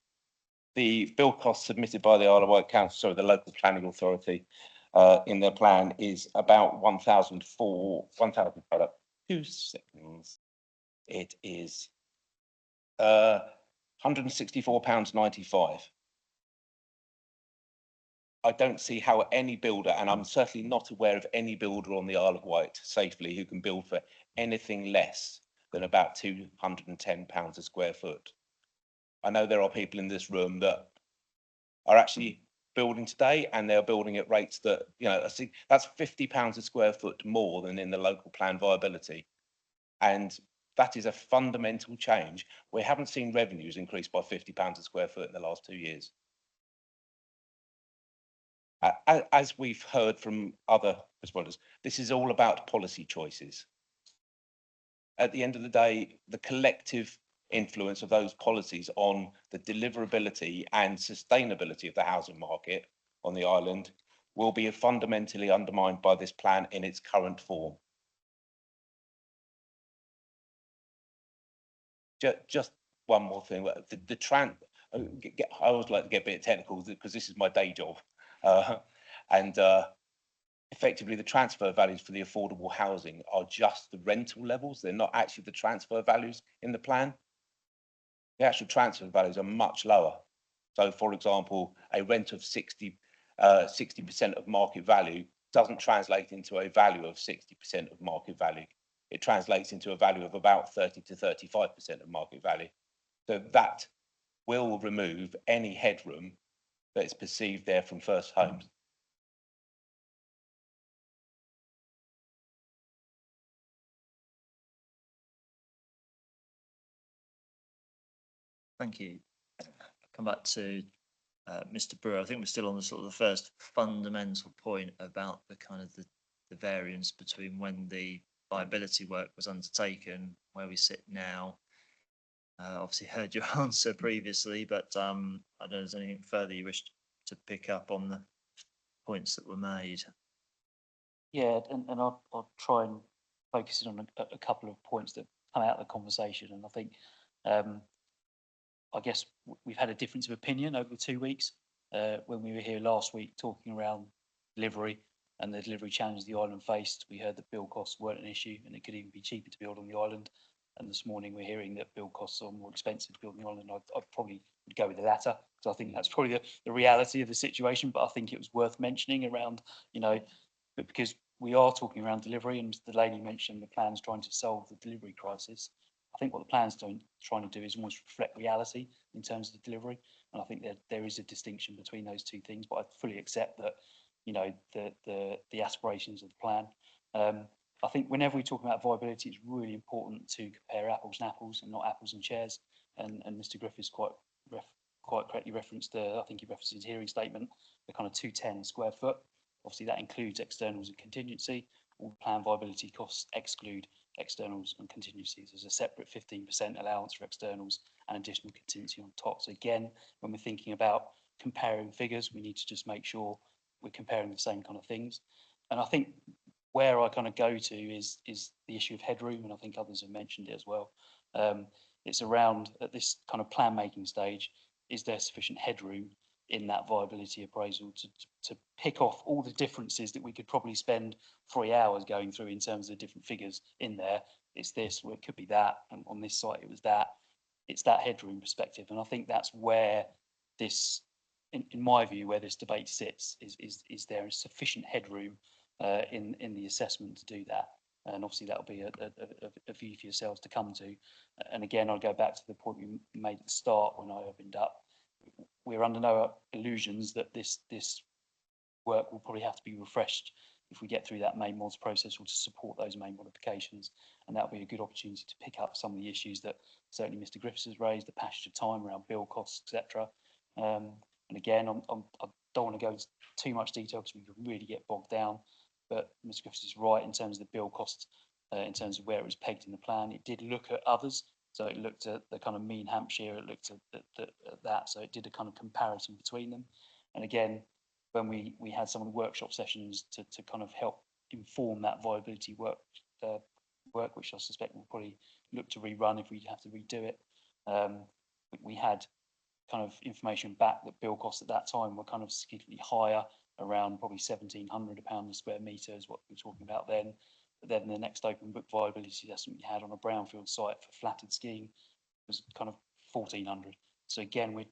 the build cost submitted by the Isle of Wight Council, sorry, the local planning authority, in their plan is about 1,000. 2 seconds. It is £164.95. I don't see how any builder, and I'm certainly not aware of any builder on the Isle of Wight safely who can build for anything less than about £210 a square foot. I know there are people in this room that are actually building today, and they're building at rates that, you know, that's £50 a square foot more than in the local plan viability. And that is a fundamental change. We haven't seen revenues increase by £50 a square foot in the last 2 years. As we've heard from other respondents, this is all about policy choices. At the end of the day, the collective influence of those policies on the deliverability and sustainability of the housing market on the island will be fundamentally undermined by this plan in its current form. Just one more thing. I always like to get a bit technical because this is my day job. Effectively, the transfer values for the affordable housing are just the rental levels. They're not actually the transfer values in the plan. The actual transfer values are much lower. So, for example, a rent of 60% of market value doesn't translate into a value of 60% of market value. It translates into a value of about 30 to 35% of market value. So that will remove any headroom that is perceived there from first homes. Thank you. I'll come back to Mr. Brewer. I think we're still on the sort of the first fundamental point about the kind of the variance between when the viability work was undertaken, where we sit now. Obviously heard your answer previously, but I don't know if there's anything further you wish to pick up on the points that were made. Yeah, and I'll try and focus in on a couple of points that come out of the conversation. And I think, I guess we've had a difference of opinion over the 2 weeks. When we were here last week talking around delivery and the delivery challenge the island faced, we heard that build costs weren't an issue and it could even be cheaper to build on the island. And this morning we're hearing that build costs are more expensive to build on the island. I probably would go with the latter, because I think that's probably the reality of the situation. But I think it was worth mentioning around, you know, because we are talking around delivery, and Mr. Delaney mentioned the plan's trying to solve the delivery crisis. I think what the plan's trying to do is almost reflect reality in terms of the delivery. And I think there is a distinction between those two things, but I fully accept that, you know, the aspirations of the plan. I think whenever we talk about viability, it's really important to compare apples and apples and not apples and chairs. And Mr. Griffiths quite correctly referenced I think he referenced his hearing statement, the kind of 210 square foot. Obviously that includes externals and contingency. All plan viability costs exclude externals and contingencies. There's a separate 15% allowance for externals and additional contingency on top. So again, when we're thinking about comparing figures, we need to just make sure we're comparing the same kind of things. And I think where I kind of go to is the issue of headroom, and I think others have mentioned it as well. It's around at this kind of plan making stage, is there sufficient headroom in that viability appraisal to pick off all the differences that we could probably spend 3 hours going through in terms of different figures in there. It's this, or it could be that, and on this site it was that. it's that headroom perspective. And I think that's where this, in my view, where this debate sits, is there sufficient headroom in the assessment to do that? And obviously that'll be a view for yourselves to come to. And again, I'll go back to the point we made at the start when I opened up. We're under no illusions that this work will probably have to be refreshed if we get through that main mods process, or to support those main modifications. And that'll be a good opportunity to pick up some of the issues that certainly Mr. Griffiths has raised, the passage of time around bill costs, etc. And again, I don't want to go into too much detail because we could really get bogged down. But Mr. Griffiths is right in terms of the bill costs, in terms of where it was pegged in the plan. It did look at others. So it looked at the kind of mean Hampshire, it looked at that. So it did a kind of comparison between them. And again, when we had some of the workshop sessions to kind of help inform that viability work, which I suspect we'll probably look to rerun if we have to redo it. We had kind of information back that bill costs at that time were kind of significantly higher, around probably £1,700 a square metre is what we were talking about then. But then the next open book viability assessment we had on a brownfield site for flatted skiing was kind of 1,400. So again, we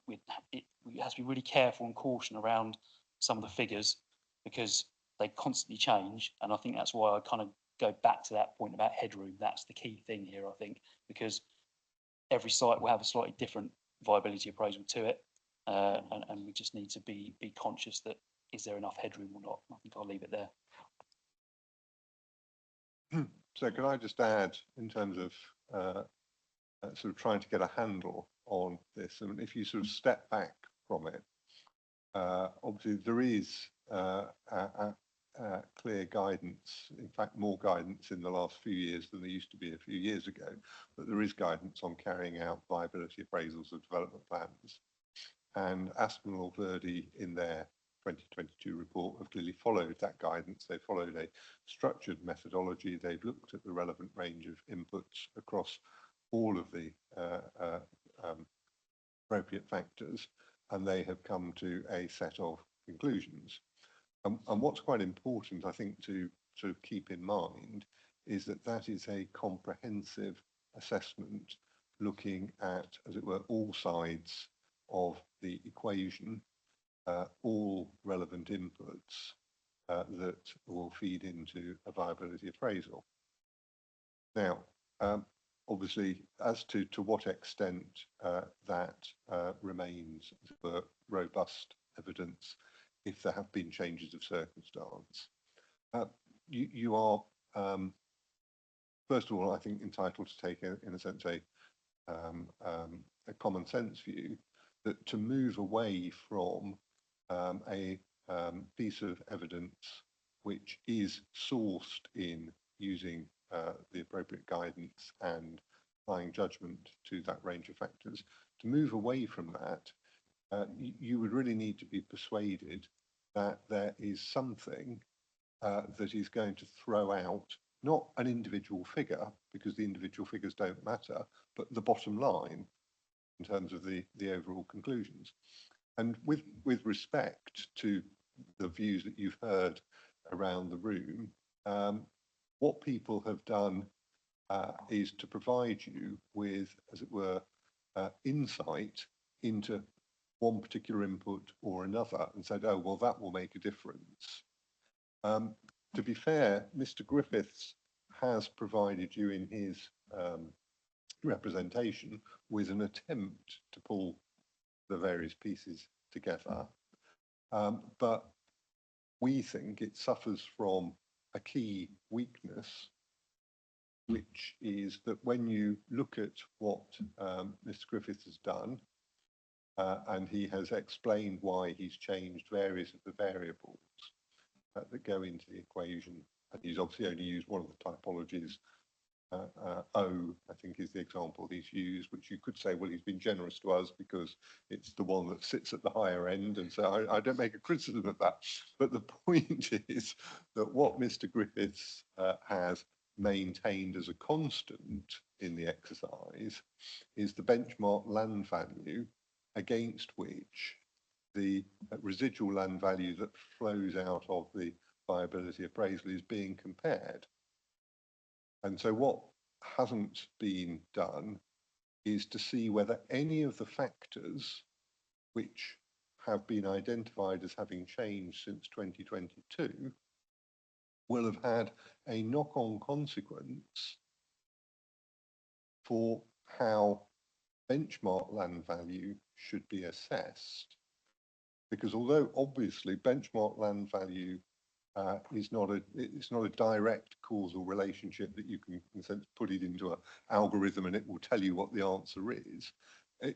have to be really careful and caution around some of the figures because they constantly change. And I think that's why I kind of go back to that point about headroom. That's the key thing here, I think, because every site will have a slightly different viability appraisal to it. And we just need to be conscious that is there enough headroom or not? I think I'll leave it there. So can I just add, in terms of sort of trying to get a handle on this, and if you sort of step back from it, obviously there is clear guidance, in fact more guidance in the last few years than there used to be a few years ago, but there is guidance on carrying out viability appraisals of development plans. And Aspinall Verdi in their 2022 report have clearly followed that guidance. They followed a structured methodology. They've looked at the relevant range of inputs across all of the appropriate factors, and they have come to a set of conclusions. And what's quite important, I think, to sort of keep in mind is that that is a comprehensive assessment looking at, as it were, all sides of the equation, all relevant inputs that will feed into a viability appraisal. Now, obviously, as to what extent that remains, as it were, robust evidence if there have been changes of circumstance. You are, first of all, I think, entitled to take, in a sense, a common sense view that to move away from a piece of evidence which is sourced in using the appropriate guidance and applying judgment to that range of factors, to move away from that, you would really need to be persuaded that there is something that is going to throw out not an individual figure, because the individual figures don't matter, but the bottom line in terms of the overall conclusions. And with respect to the views that you've heard around the room, what people have done is to provide you with, as it were, insight into one particular input or another and said, oh, well, that will make a difference. To be fair, Mr. Griffiths has provided you in his representation with an attempt to pull the various pieces together. But we think it suffers from a key weakness, which is that when you look at what Mr. Griffiths has done, and he has explained why he's changed various of the variables that go into the equation, and he's obviously only used one of the typologies. O, I think, is the example he's used, which you could say, well, he's been generous to us because it's the one that sits at the higher end, and so I don't make a criticism of that. But the point is that what Mr. Griffiths has maintained as a constant in the exercise is the benchmark land value against which the residual land value that flows out of the viability appraisal is being compared. And so what hasn't been done is to see whether any of the factors which have been identified as having changed since 2022 will have had a knock-on consequence for how benchmark land value should be assessed. Because although obviously benchmark land value it's not a direct causal relationship that you can, in a sense, put it into an algorithm and it will tell you what the answer is.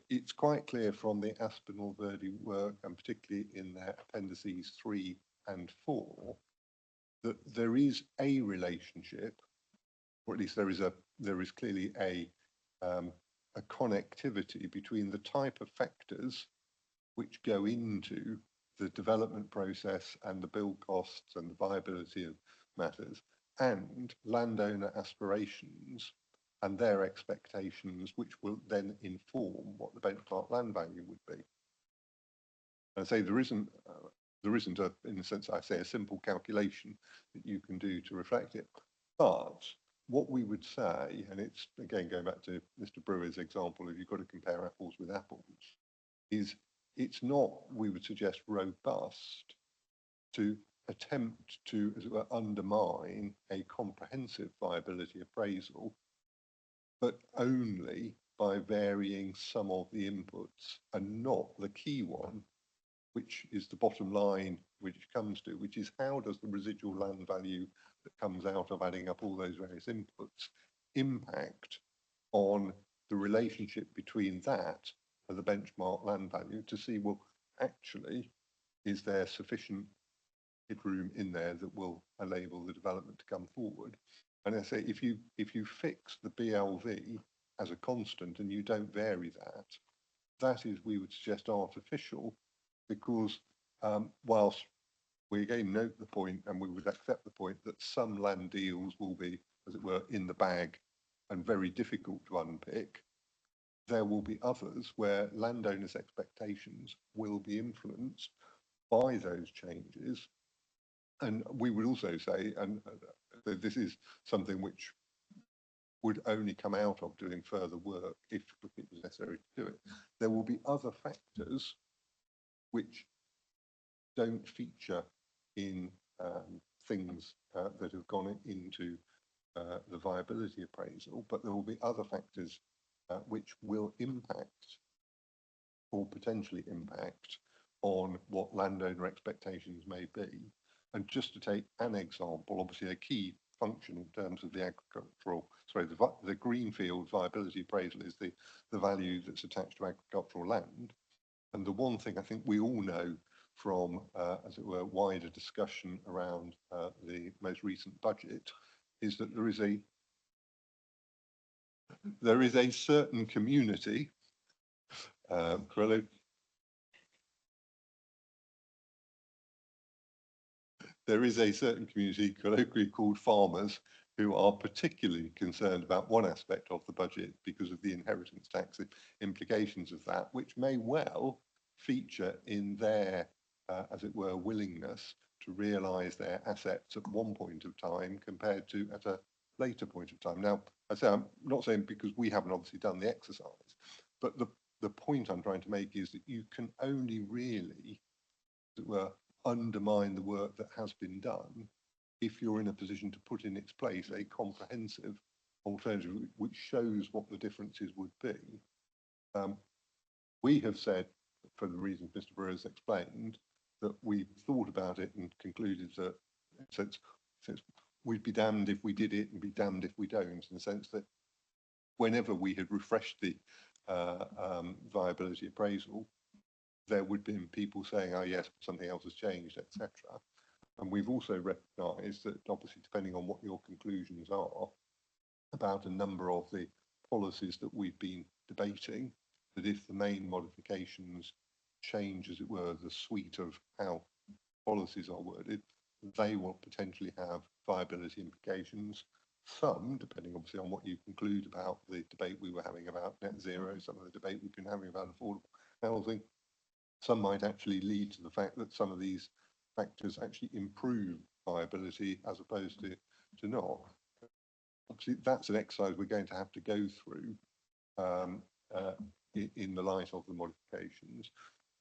It's quite clear from the Aspinall-Verdi work, and particularly in their appendices 3 and 4, that there is a relationship, or at least there is clearly a connectivity between the type of factors which go into the development process and the build costs and the viability of matters, and landowner aspirations and their expectations, which will then inform what the benchmark land value would be. And I say there isn't a, in a sense, I say, a simple calculation that you can do to reflect it. But what we would say, and it's again going back to Mr. Brewer's example, if you've got to compare apples with apples, is it's not, we would suggest, robust to attempt to, as it were, undermine a comprehensive viability appraisal, but only by varying some of the inputs and not the key one, which is the bottom line which it comes to, which is how does the residual land value that comes out of adding up all those various inputs impact on the relationship between that and the benchmark land value, to see, well, actually, is there sufficient headroom in there that will enable the development to come forward? And I say, if you fix the BLV as a constant and you don't vary that, that is, we would suggest, artificial, because whilst we again note the point, and we would accept the point, that some land deals will be, as it were, in the bag and very difficult to unpick, there will be others where landowners' expectations will be influenced by those changes. And we would also say, and this is something which would only come out of doing further work if it was necessary to do it, there will be other factors which don't feature in things that have gone into the viability appraisal, but there will be other factors which will impact or potentially impact on what landowner expectations may be. And just to take an example, obviously a key function in terms of the agricultural, sorry, the greenfield viability appraisal is the value that's attached to agricultural land. And the one thing I think we all know from, as it were, wider discussion around the most recent budget is that there is a certain community, there is a certain community colloquially called farmers who are particularly concerned about one aspect of the budget because of the inheritance tax implications of that, which may well feature in their, as it were, willingness to realise their assets at one point of time compared to at a later point of time. Now, I say, I'm not saying because we haven't obviously done the exercise, but the point I'm trying to make is that you can only really, as it were, undermine the work that has been done if you're in a position to put in its place a comprehensive alternative which shows what the differences would be. We have said, for the reasons Mr. Brewer has explained, that we thought about it and concluded that since we'd be damned if we did it and be damned if we don't, in the sense that whenever we had refreshed the viability appraisal, there would have been people saying, oh yes, something else has changed, etc. And we've also recognised that obviously depending on what your conclusions are about a number of the policies that we've been debating, that if the main modifications change, as it were, the suite of how policies are worded, they will potentially have viability implications. Some, depending obviously on what you conclude about the debate we were having about net zero, some of the debate we've been having about affordable housing, some might actually lead to the fact that some of these factors actually improve viability as opposed to not. Obviously, that's an exercise we're going to have to go through in the light of the modifications.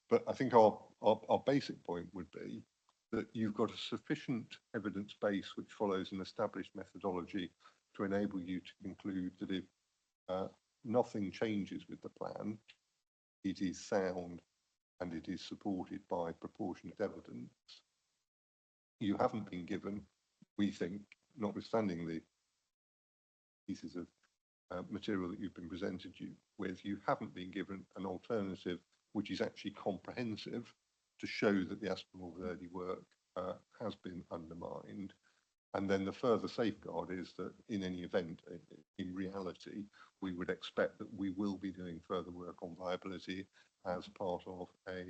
But I think our basic point would be that you've got a sufficient evidence base which follows an established methodology to enable you to conclude that if nothing changes with the plan, it is sound and it is supported by proportionate evidence. You haven't been given, we think, notwithstanding the pieces of material that you've been presented with, you haven't been given an alternative which is actually comprehensive to show that the Aspinall Verde work has been undermined. And then the further safeguard is that in any event, in reality, we would expect that we will be doing further work on viability as part of a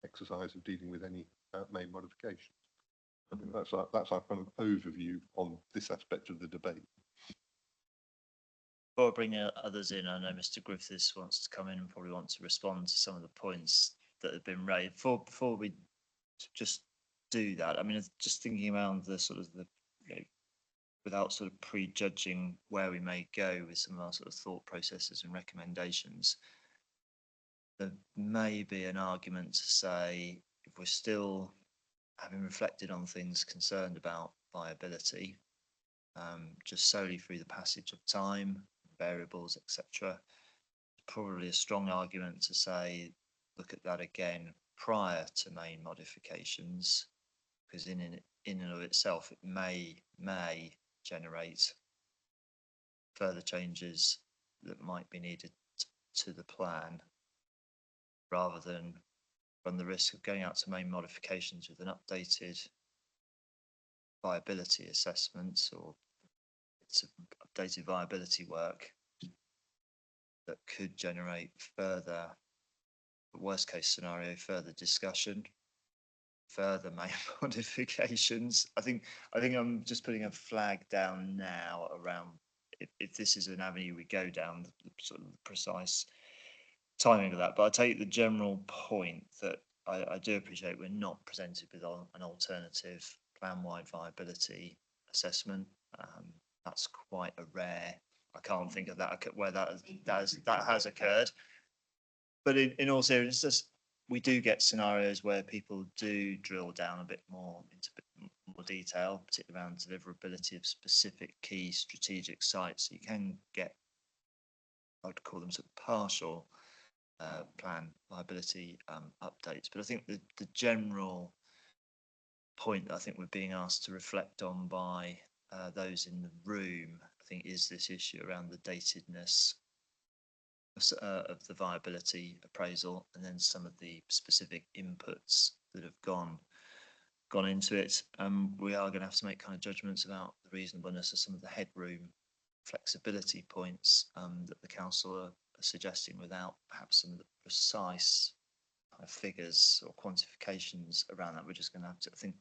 exercise of dealing with any main modifications. I think that's our kind of overview on this aspect of the debate. Before I bring others in, I know Mr. Griffiths wants to come in and probably want to respond to some of the points that have been raised. Before we just do that, I mean, just thinking around the sort of without sort of prejudging where we may go with some of our sort of thought processes and recommendations, there may be an argument to say, if we're still having reflected on things concerned about viability, just solely through the passage of time, variables, etc., probably a strong argument to say, look at that again prior to main modifications, because in and of itself, it may generate further changes that might be needed to the plan, rather than run the risk of going out to main modifications with an updated viability assessment or it's updated viability work that could generate further, worst case scenario, further discussion, further main modifications. I think I'm just putting a flag down now around if this is an avenue we go down, the sort of precise timing of that. But I take the general point that I do appreciate we're not presented with an alternative plan-wide viability assessment. That's quite a rare. I can't think of that where that has occurred. But in all seriousness, we do get scenarios where people do drill down a bit more into a bit more detail, particularly around deliverability of specific key strategic sites. So you can get, I would call them sort of partial plan viability updates. But I think the general point that I think we're being asked to reflect on by those in the room, I think, is this issue around the datedness of the viability appraisal, and then some of the specific inputs that have gone into it. We are going to have to make kind of judgments about the reasonableness of some of the headroom flexibility points that the council are suggesting, without perhaps some of the precise kind of figures or quantifications around that. We're just going to have to, I think,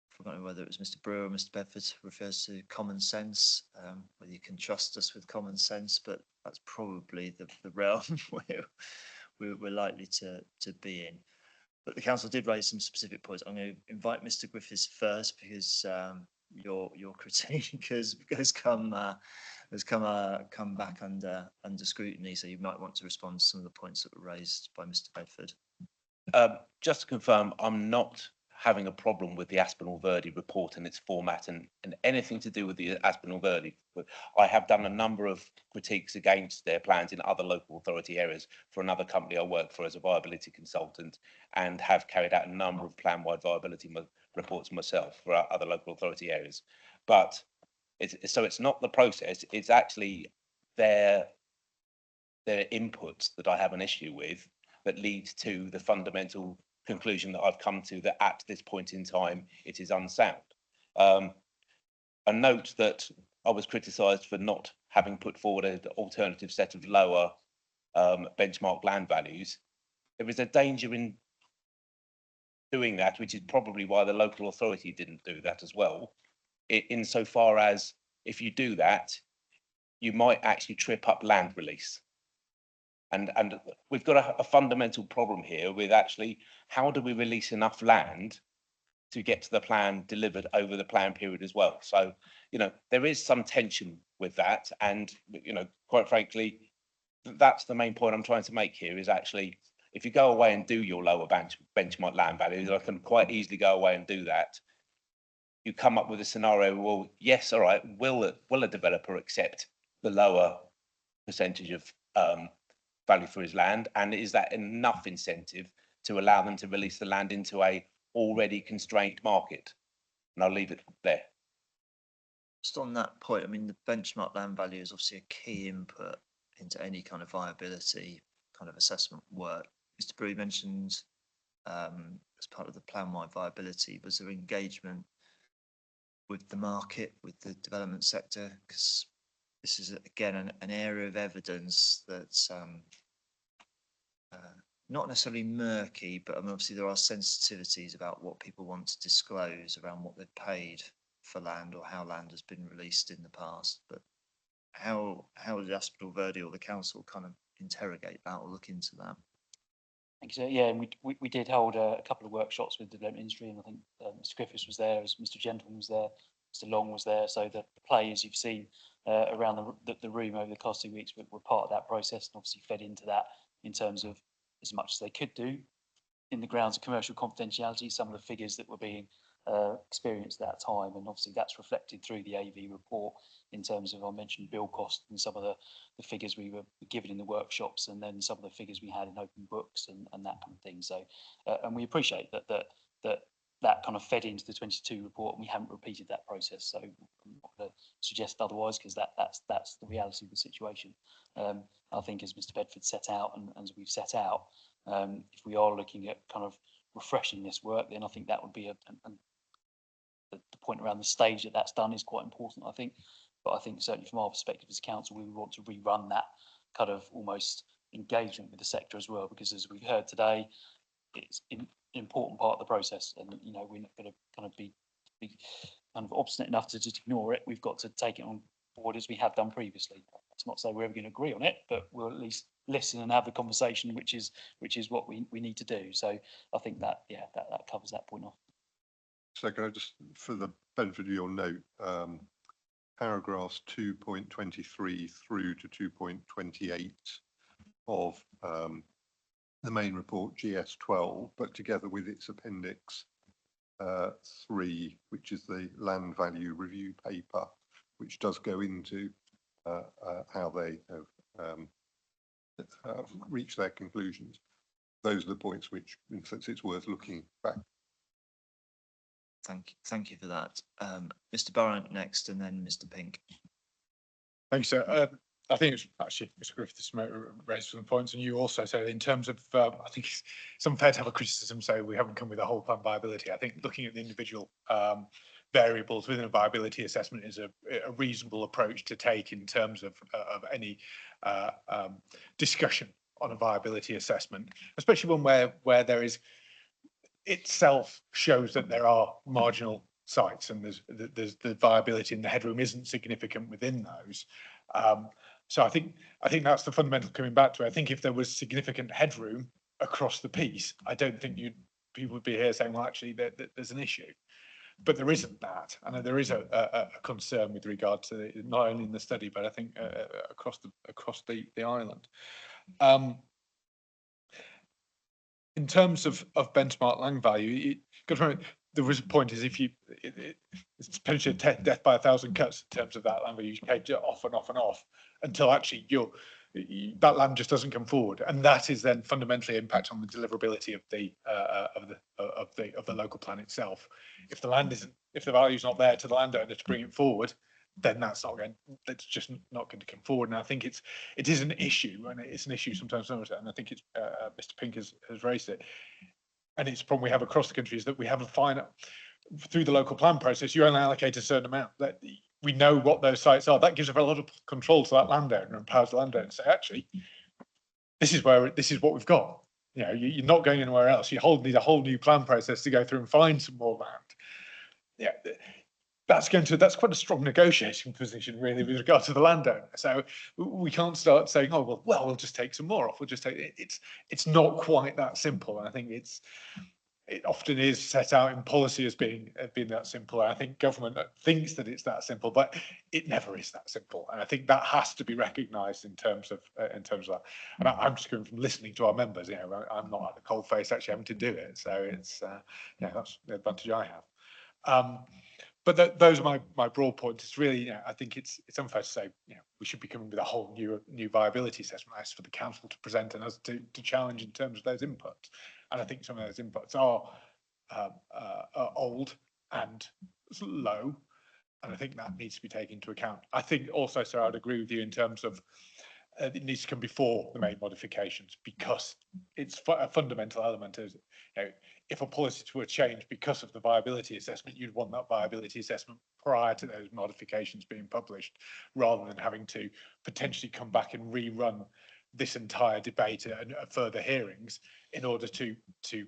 I've forgotten whether it was Mr. Brewer or Mr. Bedford refers to common sense, whether you can trust us with common sense, but that's probably the realm where we're likely to be in. But the council did raise some specific points. I'm going to invite Mr. Griffiths first, because your critique has come back under scrutiny. So you might want to respond to some of the points that were raised by Mr. Bedford. Just to confirm, I'm not having a problem with the Aspinall Verde report and its format and anything to do with the Aspinall Verde. I have done a number of critiques against their plans in other local authority areas for another company I work for as a viability consultant, and have carried out a number of plan-wide viability reports myself for other local authority areas. But it's not the process, it's actually their inputs that I have an issue with, that leads to the fundamental conclusion that I've come to, that at this point in time it is unsound. A note that I was criticised for not having put forward an alternative set of lower benchmark land values. There is a danger in doing that, which is probably why the local authority didn't do that as well, insofar as if you do that, you might actually trip up land release. And we've got a fundamental problem here with actually, how do we release enough land to get to the plan delivered over the plan period as well? So, there is some tension with that. And, quite frankly, that's the main point I'm trying to make here is actually, if you go away and do your lower benchmark land values, I can quite easily go away and do that. You come up with a scenario, well, yes, all right, will a developer accept the lower percentage of value for his land? And is that enough incentive to allow them to release the land into a already constrained market? And I'll leave it there. Just on that point, I mean, the benchmark land value is obviously a key input into any kind of viability kind of assessment work. Mr. Brew mentioned as part of the plan-wide viability, was there engagement with the market, with the development sector? Because this is, again, an area of evidence that's not necessarily murky, but I mean, obviously there are sensitivities about what people want to disclose around what they've paid for land or how land has been released in the past. But how does Aspinall Verde or the council kind of interrogate that or look into that? Thank you, sir. Yeah, and we did hold a couple of workshops with the development industry, and I think Mr. Griffiths was there, as Mr. Gentleman was there, Mr. Long was there. So the players you've seen around the room over the past 2 weeks were part of that process, and obviously fed into that in terms of as much as they could do in the grounds of commercial confidentiality, some of the figures that were being experienced at that time, and obviously that's reflected through the AV report in terms of, I mentioned build cost and some of the figures we were given in the workshops, and then some of the figures we had in open books and that kind of thing. So and we appreciate that kind of fed into the 22 report, and we haven't repeated that process, so I'm not going to suggest otherwise, because that's the reality of the situation. I think as Mr. Bedford set out, and as we've set out, if we are looking at kind of refreshing this work, then I think that would be the point around the stage that that's done is quite important, I think. But I think certainly from our perspective as a council, we would want to rerun that kind of almost engagement with the sector as well, because as we've heard today, it's an important part of the process, and you know, we're not going to kind of be kind of obstinate enough to just ignore it. We've got to take it on board as we have done previously. It's not to say we're ever going to agree on it, but we'll at least listen and have the conversation, which is what we need to do. So I think that that covers that point off. So can I just, for the benefit of your note, paragraphs 2.23 through to 2.28 of the main report, GS12, but together with its appendix 3, which is the land value review paper, which does go into how they have reached their conclusions. Those are the points which, in fact, it's worth looking back. Thank you for that. Mr. Barrett next, and then Mr. Pink. Thank you, sir. I think it's actually Mr. Griffiths raised some points, and you also said in terms of, I think it's unfair to have a criticism, so we haven't come with a whole plan viability. I think looking at the individual variables within a viability assessment is a reasonable approach to take in terms of any discussion on a viability assessment, especially one where there is itself shows that there are marginal sites and there's the viability in the headroom isn't significant within those. So I think that's the fundamental coming back to it. I think if there was significant headroom across the piece, I don't think people would be here saying, well, actually there's an issue. But there isn't that, and there is a concern with regard to not only in the study, but I think across the island. In terms of benchmark land value, there was a point is if it's potentially death by 1,000 cuts in terms of that land value, you take it off and off and off until actually that land just doesn't come forward, and that is then fundamentally impact on the deliverability of the local plan itself. If the value is not there to the landowner to bring it forward, then that's just not going to come forward. And I think it is an issue, and it's an issue sometimes, and I think it's Mr. Pink has raised it, and it's a problem we have across the country is that we have a finite through the local plan process. You only allocate a certain amount. That we know what those sites are. That gives a lot of control to that landowner and empowers the landowner to say, actually, this is what we've got. You know, you're not going anywhere else. You need a whole new plan process to go through and find some more land. Yeah. That's quite a strong negotiating position, really, with regard to the landowner. So we can't start saying, oh, well, we'll just take some more off. We'll just take it. It's not quite that simple. And I think it often is set out in policy as being that simple. And I think government thinks that it's that simple, but it never is that simple. And I think that has to be recognised in terms of that. And I'm just going from listening to our members. You know, I'm not at the cold face actually having to do it. So it's yeah, that's the advantage I have. But those are my broad points. It's really, you know, I think it's unfair to say, you know, we should be coming with a whole new viability assessment. That's for the council to present and us to challenge in terms of those inputs. And I think some of those inputs are old and low, and I think that needs to be taken into account. I think also, sir, I'd agree with you in terms of it needs to come before the main modifications, because it's a fundamental element. Is, you know, if a policy were changed because of the viability assessment, you'd want that viability assessment prior to those modifications being published, rather than having to potentially come back and rerun this entire debate and further hearings in order to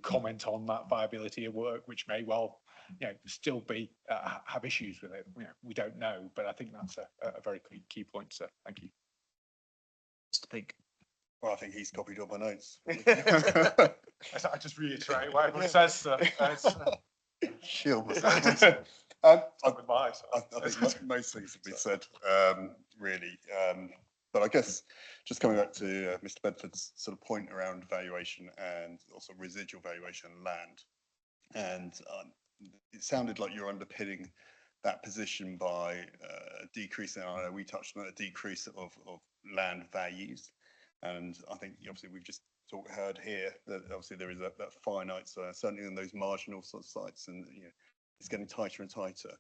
comment on that viability of work, which may well, you know, still be have issues with it. You know, we don't know, but I think that's a very key point, sir. Thank you. Mr. Pink. Well, I think he's copied all my notes. I just reiterate what everyone says, sir. Shield With myself. my eyes. I think most things have been said, really. But I guess just coming back to Mr. Bedford's sort of point around valuation and also residual valuation of land. And it sounded like you're underpinning that position by a decrease in, I know we touched on a decrease of land values. And I think obviously we've just heard here that obviously there is that finite, so certainly in those marginal sort of sites, and you know, it's getting tighter and tighter.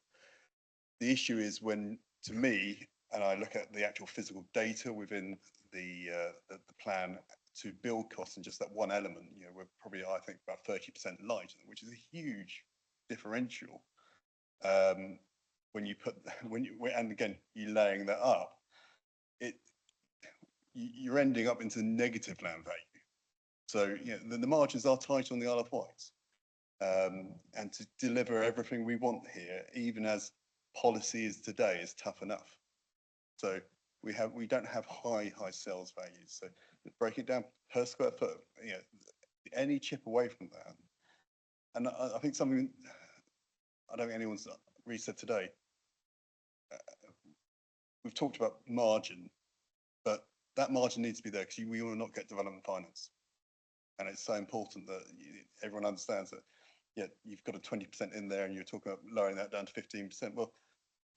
The issue is when, to me, and I look at the actual physical data within the plan to build costs and just that one element, you know, we're probably, I think, about 30% light, which is a huge differential. When you put, and again, you laying that up, you're ending up into negative land value. So, you know, the margins are tight on the Isle of Wight. And to deliver everything we want here, even as policy is today, is tough enough. So we don't have high sales values. So break it down per square foot, you know, any chip away from that. And I think something, I don't think anyone's really said today, we've talked about margin, but that margin needs to be there because we will not get development finance. And it's so important that everyone understands that, yeah, you've got a 20% in there and you're talking about lowering that down to 15%. Well,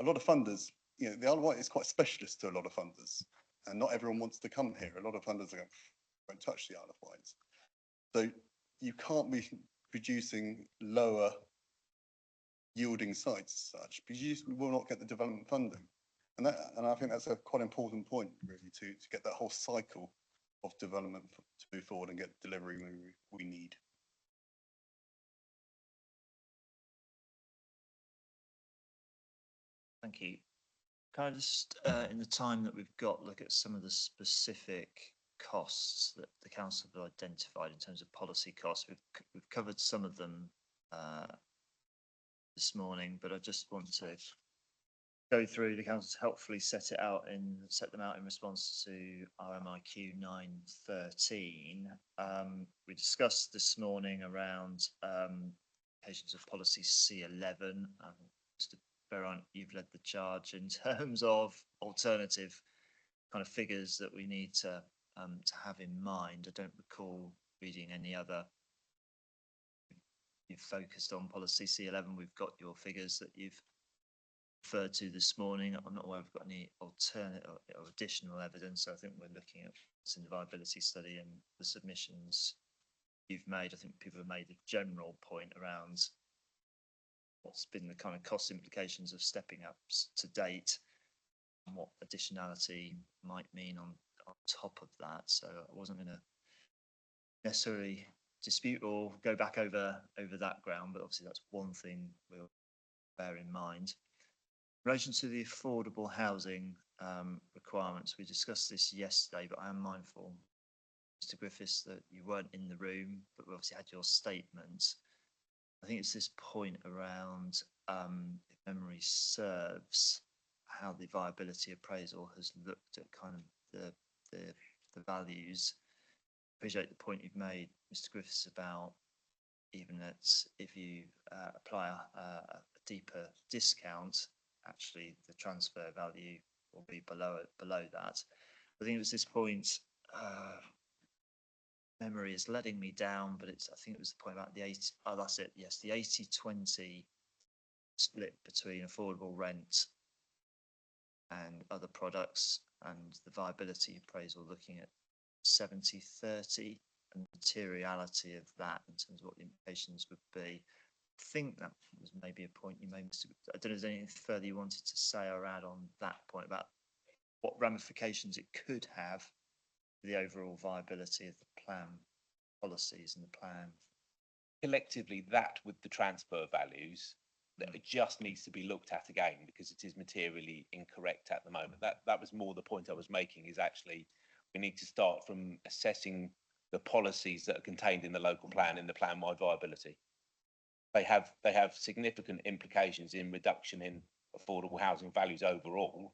a lot of funders, you know, the Isle of Wight is quite specialist to a lot of funders, and not everyone wants to come here. A lot of funders are going, won't touch the Isle of Wight. So you can't be producing lower yielding sites as such, because you will not get the development funding. And I think that's a quite important point, really, to get that whole cycle of development to move forward and get delivery we need. Thank you. Can I just, in the time that we've got, look at some of the specific costs that the council have identified in terms of policy costs? We've covered some of them this morning, but I just want to go through. The council's helpfully set them out in response to RMIQ 913. We discussed this morning around implications of policy C11. Mr. Berrant, you've led the charge in terms of alternative kind of figures that we need to have in mind. I don't recall reading any other. You've focused on policy C11. We've got your figures that you've referred to this morning. I'm not aware we've got any alternate or additional evidence. So I think we're looking at what's in the viability study and the submissions you've made. I think people have made a general point around what's been the kind of cost implications of stepping up to date and what additionality might mean on top of that. So I wasn't going to necessarily dispute or go back over that ground, but obviously that's one thing we'll bear in mind. In relation to the affordable housing requirements, we discussed this yesterday, but I am mindful, Mr. Griffiths, that you weren't in the room, but we obviously had your statement. I think it's this point around, if memory serves, how the viability appraisal has looked at kind of the values. Appreciate the point you've made, Mr. Griffiths, about even if you apply a deeper discount, actually the transfer value will be below that. I think it was this point, memory is letting me down, but I think it was the point about the 80, oh, that's it, yes, the 80-20 split between affordable rent and other products, and the viability appraisal looking at 70-30 and materiality of that in terms of what the implications would be. I think that was maybe a point you made, Mr. I don't know if there's anything further you wanted to say or add on that point about what ramifications it could have for the overall viability of the plan policies and the plan. Collectively, that with the transfer values, that it just needs to be looked at again because it is materially incorrect at the moment. That was more the point I was making, is actually we need to start from assessing the policies that are contained in the local plan, in the plan-wide viability. They have significant implications in reduction in affordable housing values overall.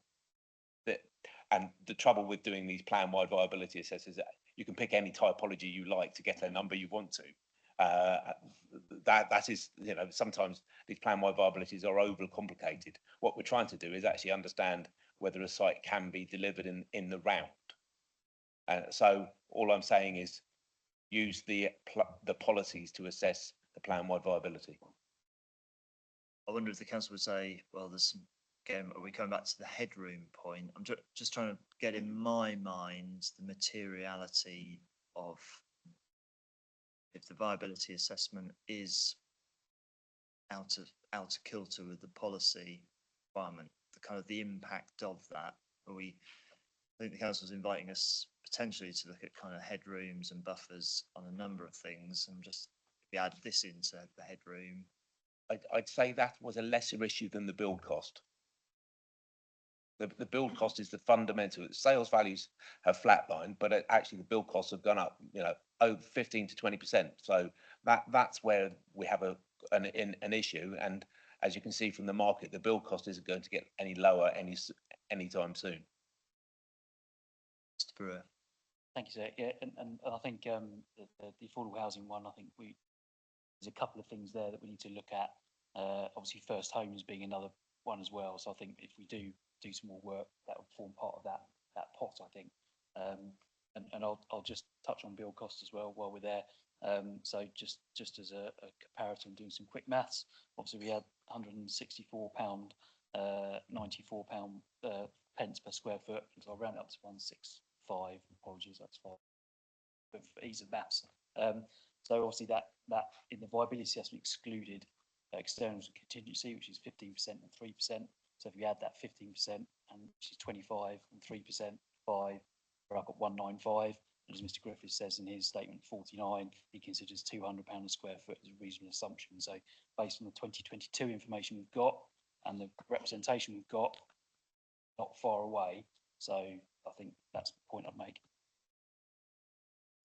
And the trouble with doing these plan-wide viability assessments is that you can pick any typology you like to get a number you want to. That is, you know, sometimes these plan-wide viabilities are overcomplicated. What we're trying to do is actually understand whether a site can be delivered in the round. So all I'm saying is use the policies to assess the plan-wide viability. I wonder if the council would say, well, there's some, again, are we coming back to the headroom point? I'm just trying to get in my mind the materiality of if the viability assessment is out of kilter with the policy requirement, the kind of the impact of that. I think the council is inviting us potentially to look at kind of headrooms and buffers on a number of things, and just if we add this into the headroom. I'd say that was a lesser issue than the build cost. The build cost is the fundamental. Sales values have flatlined, but actually the build costs have gone up, you know, over 15 to 20%. So that's where we have an issue. And as you can see from the market, the build cost isn't going to get any lower anytime soon. Mr. Brewer. Thank you, sir. Yeah, and I think the affordable housing one, I think there's a couple of things there that we need to look at. Obviously, first homes being another one as well. So I think if we do some more work, that would form part of that pot, I think. And I'll just touch on build costs as well while we're there. So just as a comparison, doing some quick maths, obviously we had £164, £94 pence per square foot. So I'll round it up to 165. Apologies, that's fine. But for ease of maths. So obviously that in the viability assessment excluded externals and contingency, which is 15% and 3%. So if you add that 15% and which is 25 and 3%, 5, we're up at 195. And as Mr. Griffiths says in his statement 49, he considers £200 a square foot as a reasonable assumption. So based on the 2022 information we've got and the representation we've got, not far away. So I think that's the point I'd make.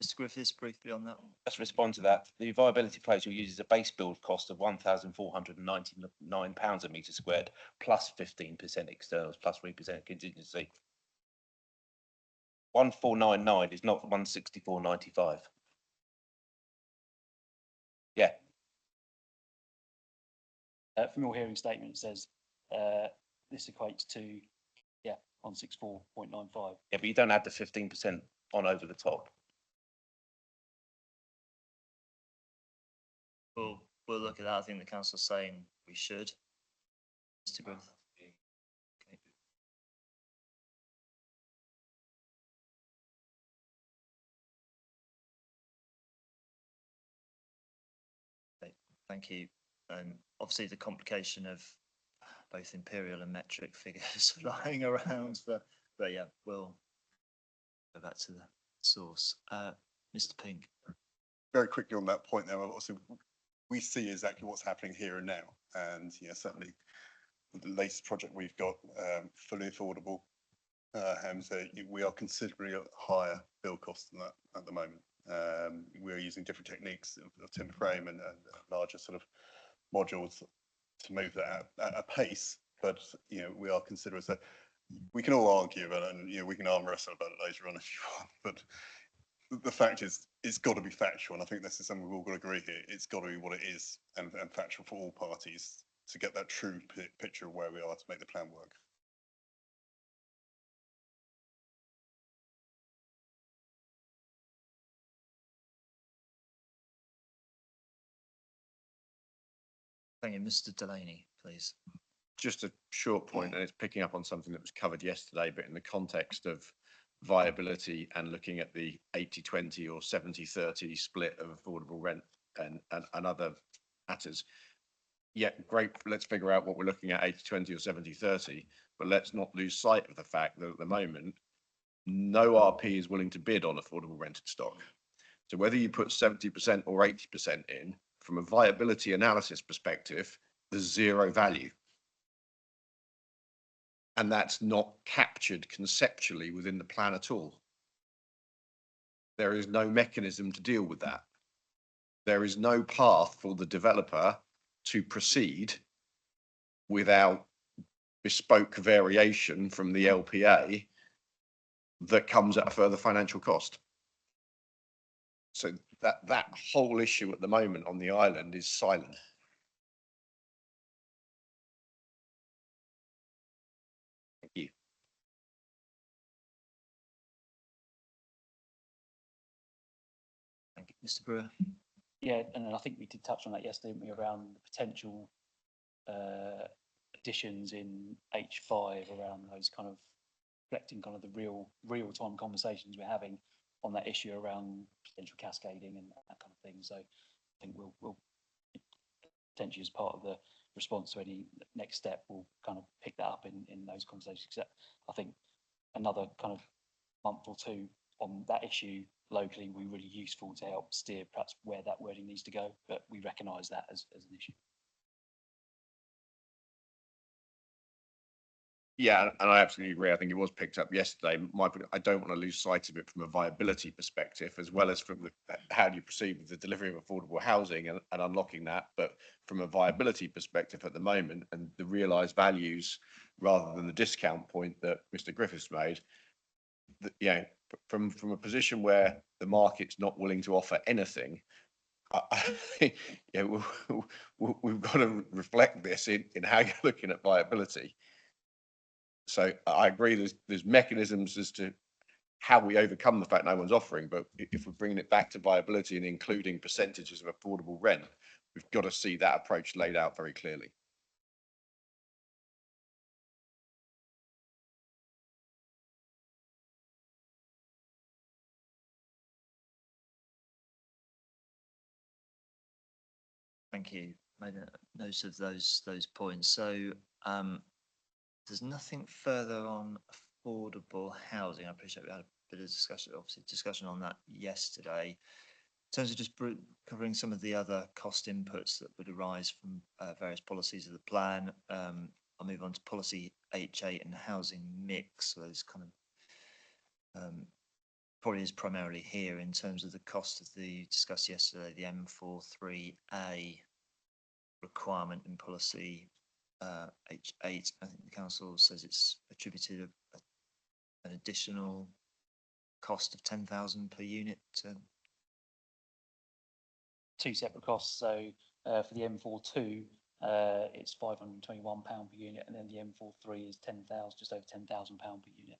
Mr. Griffiths, briefly on that. Let's respond to that. The viability appraisal uses a base build cost of £1,499 a metre squared, plus 15% externals, plus 3% contingency. 1499 is not 164.95. Yeah. From your hearing statement, it says this equates to 164.95. Yeah, but you don't add the 15% on over the top. We'll look at that. I think the council's saying we should. Mr. Griffith. Okay, thank you. And obviously the complication of both imperial and metric figures lying around, but yeah, we'll go back to the source. Mr. Pink. Very quickly on that point there, obviously we see exactly what's happening here and now, and certainly the latest project we've got, fully affordable homes, we are considerably higher build costs than that at the moment. We're using different techniques of timber frame and larger sort of modules to move that at a pace, but we are considering. So we can all argue about it, and we can arm wrestle about it later on if you want, but the fact is, it's got to be factual, and I think this is something we've all got to agree here. It's got to be what it is, and factual for all parties to get that true picture of where we are to make the plan work. Thank you, Mr. Delaney, please. Just a short point, and it's picking up on something that was covered yesterday, but in the context of viability and looking at the 80-20 or 70-30 split of affordable rent and other matters. Yeah, great. Let's figure out what we're looking at 80-20 or 70-30, but let's not lose sight of the fact that at the moment, no RP is willing to bid on affordable rented stock. So whether you put 70% or 80% in, from a viability analysis perspective, there's zero value. And that's not captured conceptually within the plan at all. There is no mechanism to deal with that. There is no path for the developer to proceed without bespoke variation from the LPA that comes at a further financial cost. So that whole issue at the moment on the island is silent. Thank you. Thank you, Mr. Brewer. Yeah, and I think we did touch on that yesterday, didn't we, around the potential additions in H5 around those kind of reflecting kind of the real time conversations we're having on that issue around potential cascading and that kind of thing. So I think we'll potentially, as part of the response to any next step, we'll kind of pick that up in those conversations. Because I think another kind of month or two on that issue locally will be really useful to help steer perhaps where that wording needs to go, but we recognise that as an issue. Yeah, and I absolutely agree. I think it was picked up yesterday. I don't want to lose sight of it from a viability perspective, as well as from the, how do you proceed with the delivery of affordable housing and unlocking that. But from a viability perspective at the moment, and the realised values rather than the discount point that Mr. Griffiths made, that, from a position where the market's not willing to offer anything, we've got to reflect this in how you're looking at viability. So I agree there's mechanisms as to how we overcome the fact no one's offering, but if we're bringing it back to viability and including percentages of affordable rent, we've got to see that approach laid out very clearly. Thank you. Made a note of those points. So there's nothing further on affordable housing. I appreciate we had a bit of discussion on that yesterday. In terms of just covering some of the other cost inputs that would arise from various policies of the plan, I'll move on to policy H8 and housing mix. So those kind of probably is primarily here in terms of the cost of the discussed yesterday, the M43A requirement in policy H8. I think the council says it's attributed an additional cost of 10,000 per unit. Two separate costs. So for the M42, it's £521 per unit, and then the M43 is 10,000, just over £10,000 per unit.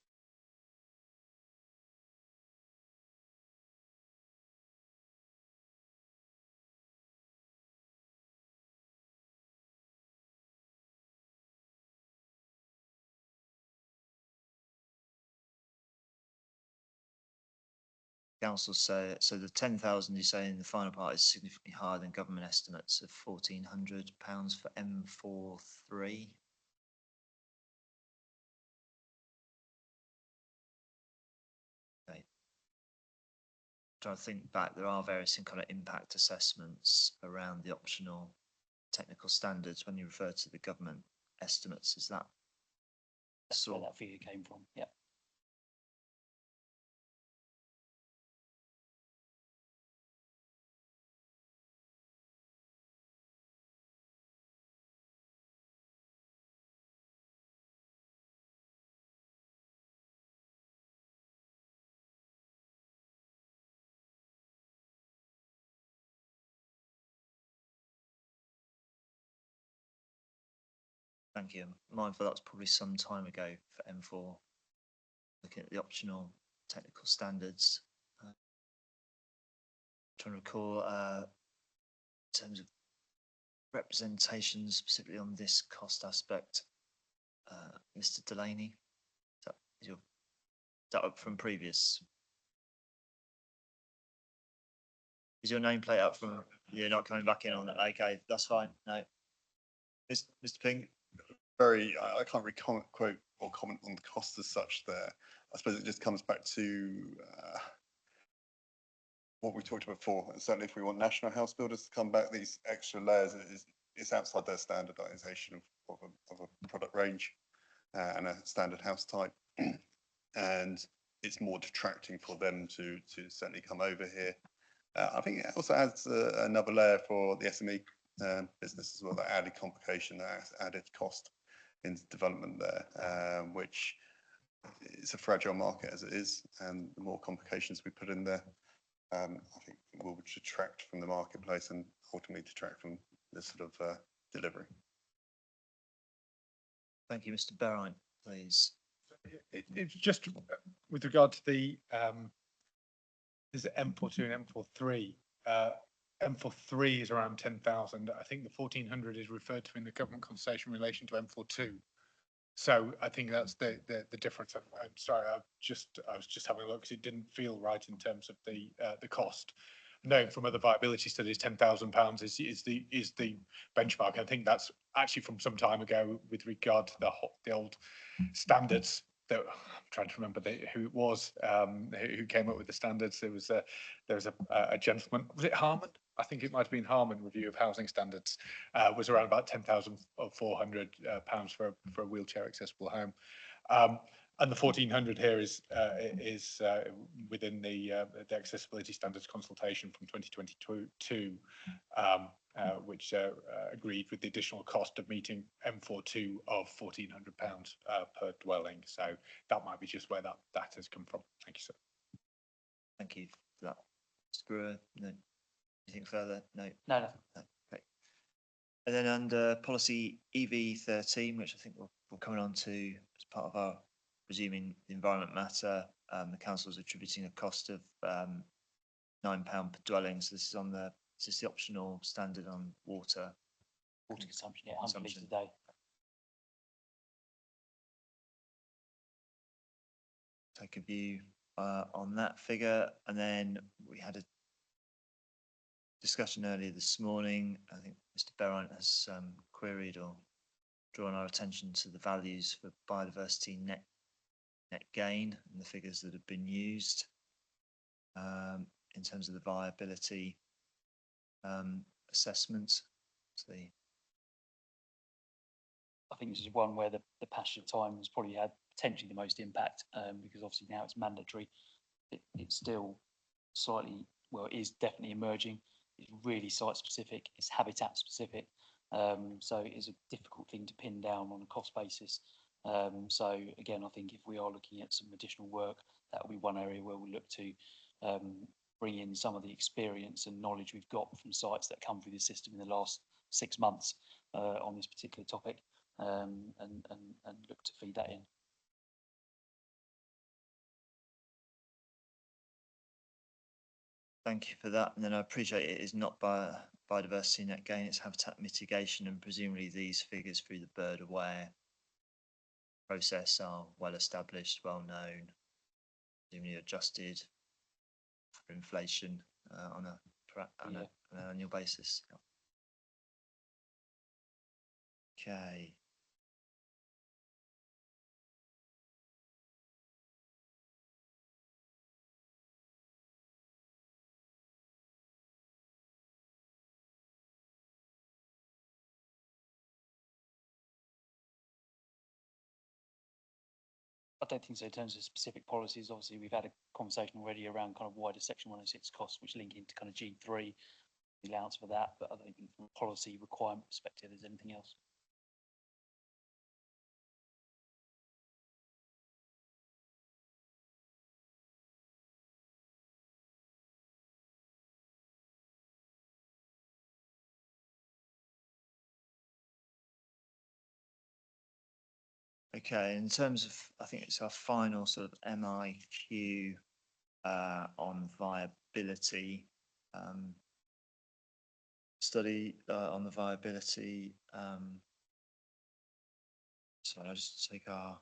Council say so the 10,000 you say in the final part is significantly higher than government estimates of £1,400 for M43. Okay. Trying to think back, there are various kind of impact assessments around the optional technical standards when you refer to the government estimates. Is that That's where that figure came from? Yeah. Thank you. I'm mindful that was probably some time ago for M4. Looking at the optional technical standards. Trying to recall in terms of representation specifically on this cost aspect. Mr. Delaney, is that up from previous? Is your nameplate up from, you're not coming back in on that? Okay, that's fine. No. Mr. Ping? I can't really quote or comment on the cost as such there. I suppose it just comes back to what we talked about before. And certainly if we want national house builders to come back, these extra layers is outside their standardisation of a product range and a standard house type. And it's more detracting for them to certainly come over here. I think it also adds another layer for the SME business as well, that added complication, that added cost in development there, which is a fragile market as it is, and the more complications we put in there, I think it will detract from the marketplace and ultimately detract from this sort of delivery. Thank you, Mr. Berine, please. It's just with regard to the is it M42 and M43? M43 is around 10,000. I think the 1,400 is referred to in the government consultation in relation to M42. So I think that's the difference. I'm sorry, I was just having a look because it didn't feel right in terms of the cost. Knowing from other viability studies, £10,000 is the benchmark. I think that's actually from some time ago with regard to the old standards. That I'm trying to remember who it was who came up with the standards. There was a gentleman. Was it Harman? I think it might have been Harman Review of Housing Standards. Was around about £10,400 for a wheelchair accessible home. And the 1,400 here is within the accessibility standards consultation from 2022, which agreed with the additional cost of meeting M42 of £1,400 per dwelling. So that might be just where that has come from. Thank you, sir. Thank you for that. Mr. Brewer, no. Anything further? No. No. Okay. And then under policy EV13, which I think we're coming on to as part of our resuming the environment matter, the council is attributing a cost of £9 per dwelling. So this is the optional standard on water. Water consumption, yeah, 100 litres a day. Take a view on that figure, and then we had a discussion earlier this morning. I think Mr. Berine has queried or drawn our attention to the values for biodiversity net gain and the figures that have been used in terms of the viability assessment. So I think this is one where the passage of time has probably had potentially the most impact because obviously now it's mandatory. It's still slightly, well, it is definitely emerging. It's really site specific, it's habitat specific. So it is a difficult thing to pin down on a cost basis. So again, I think if we are looking at some additional work, that will be one area where we'll look to bring in some of the experience and knowledge we've got from sites that come through the system in the last 6 months on this particular topic and look to feed that in. thank you for that. And then I appreciate it is not biodiversity net gain, it's habitat mitigation, and presumably these figures through the bird aware process are well established, well known, presumably adjusted for inflation on an annual basis. Okay. I don't think so in terms of specific policies. Obviously, we've had a conversation already around kind of wider Section 106 costs, which link into kind of G3, the allowance for that. But I don't think from a policy requirement perspective, there's anything else. Okay, in terms of, I think it's our final sort of MIQ on viability. Study on the viability. So I'll just take our.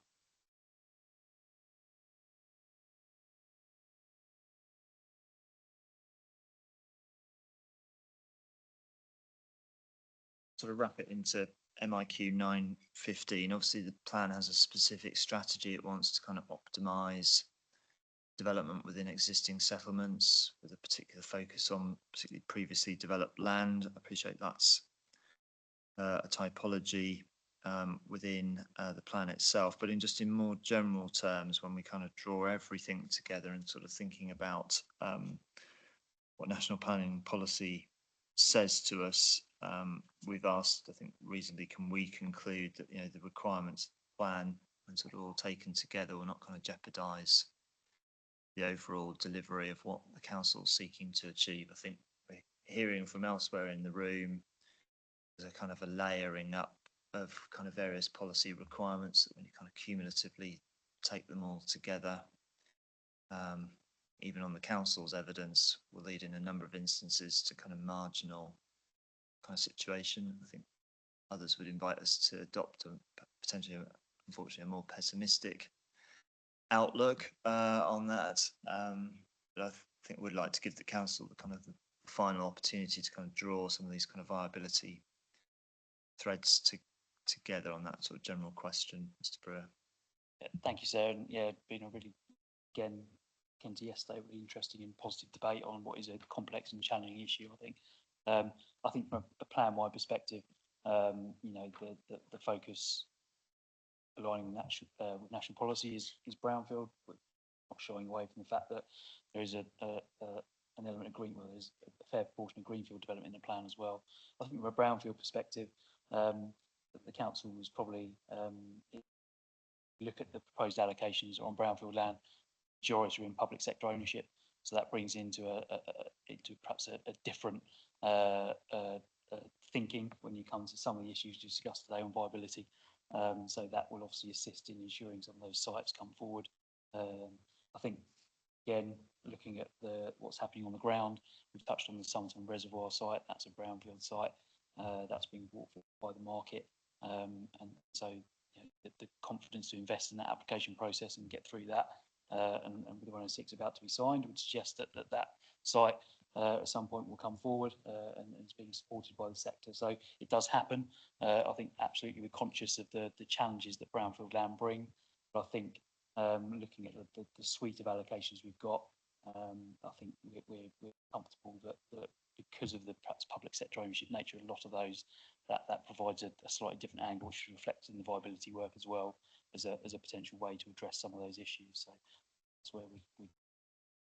Sort of wrap it into MIQ 915. Obviously, the plan has a specific strategy. It wants to kind of optimize development within existing settlements with a particular focus on particularly previously developed land. I appreciate that's a typology within the plan itself, but in more general terms, when we kind of draw everything together and sort of thinking about what national planning policy says to us, we've asked, I think reasonably, can we conclude that, the requirements plan, when sort of all taken together, will not kind of jeopardise the overall delivery of what the council is seeking to achieve. I think we're hearing from elsewhere in the room, there's a kind of a layering up of kind of various policy requirements that when you kind of cumulatively take them all together, even on the council's evidence, will lead in a number of instances to kind of marginal kind of situation. I think others would invite us to adopt a potentially, unfortunately, a more pessimistic outlook on that. But I think we'd like to give the council the kind of the final opportunity to kind of draw some of these kind of viability threads together on that sort of general question, Mr. Brewer. Yeah, thank you, sir. And yeah, been a really, again, akin to yesterday, really interesting and positive debate on what is a complex and challenging issue. I think from a plan-wide perspective, the focus aligning with national policy is brownfield, but not shying away from the fact that there is an element of green, well, there's a fair proportion of greenfield development in the plan as well. I think from a brownfield perspective, the council was probably look at the proposed allocations on brownfield land, majority are in public sector ownership, so that brings into perhaps a different thinking when you come to some of the issues discussed today on viability. So that will obviously assist in ensuring some of those sites come forward. I think, again, looking at what's happening on the ground, we've touched on the Somerton Reservoir site. That's a brownfield site that's being bought for by the market, and so the confidence to invest in that application process and get through that, and with the 106 about to be signed, would suggest that site at some point will come forward and it's being supported by the sector. So it does happen. I think absolutely we're conscious of the challenges that brownfield land bring, but I think looking at the suite of allocations we've got, I think we're comfortable that because of the perhaps public sector ownership nature of a lot of those, that provides a slightly different angle, which is reflected in the viability work as well as a potential way to address some of those issues. So that's where we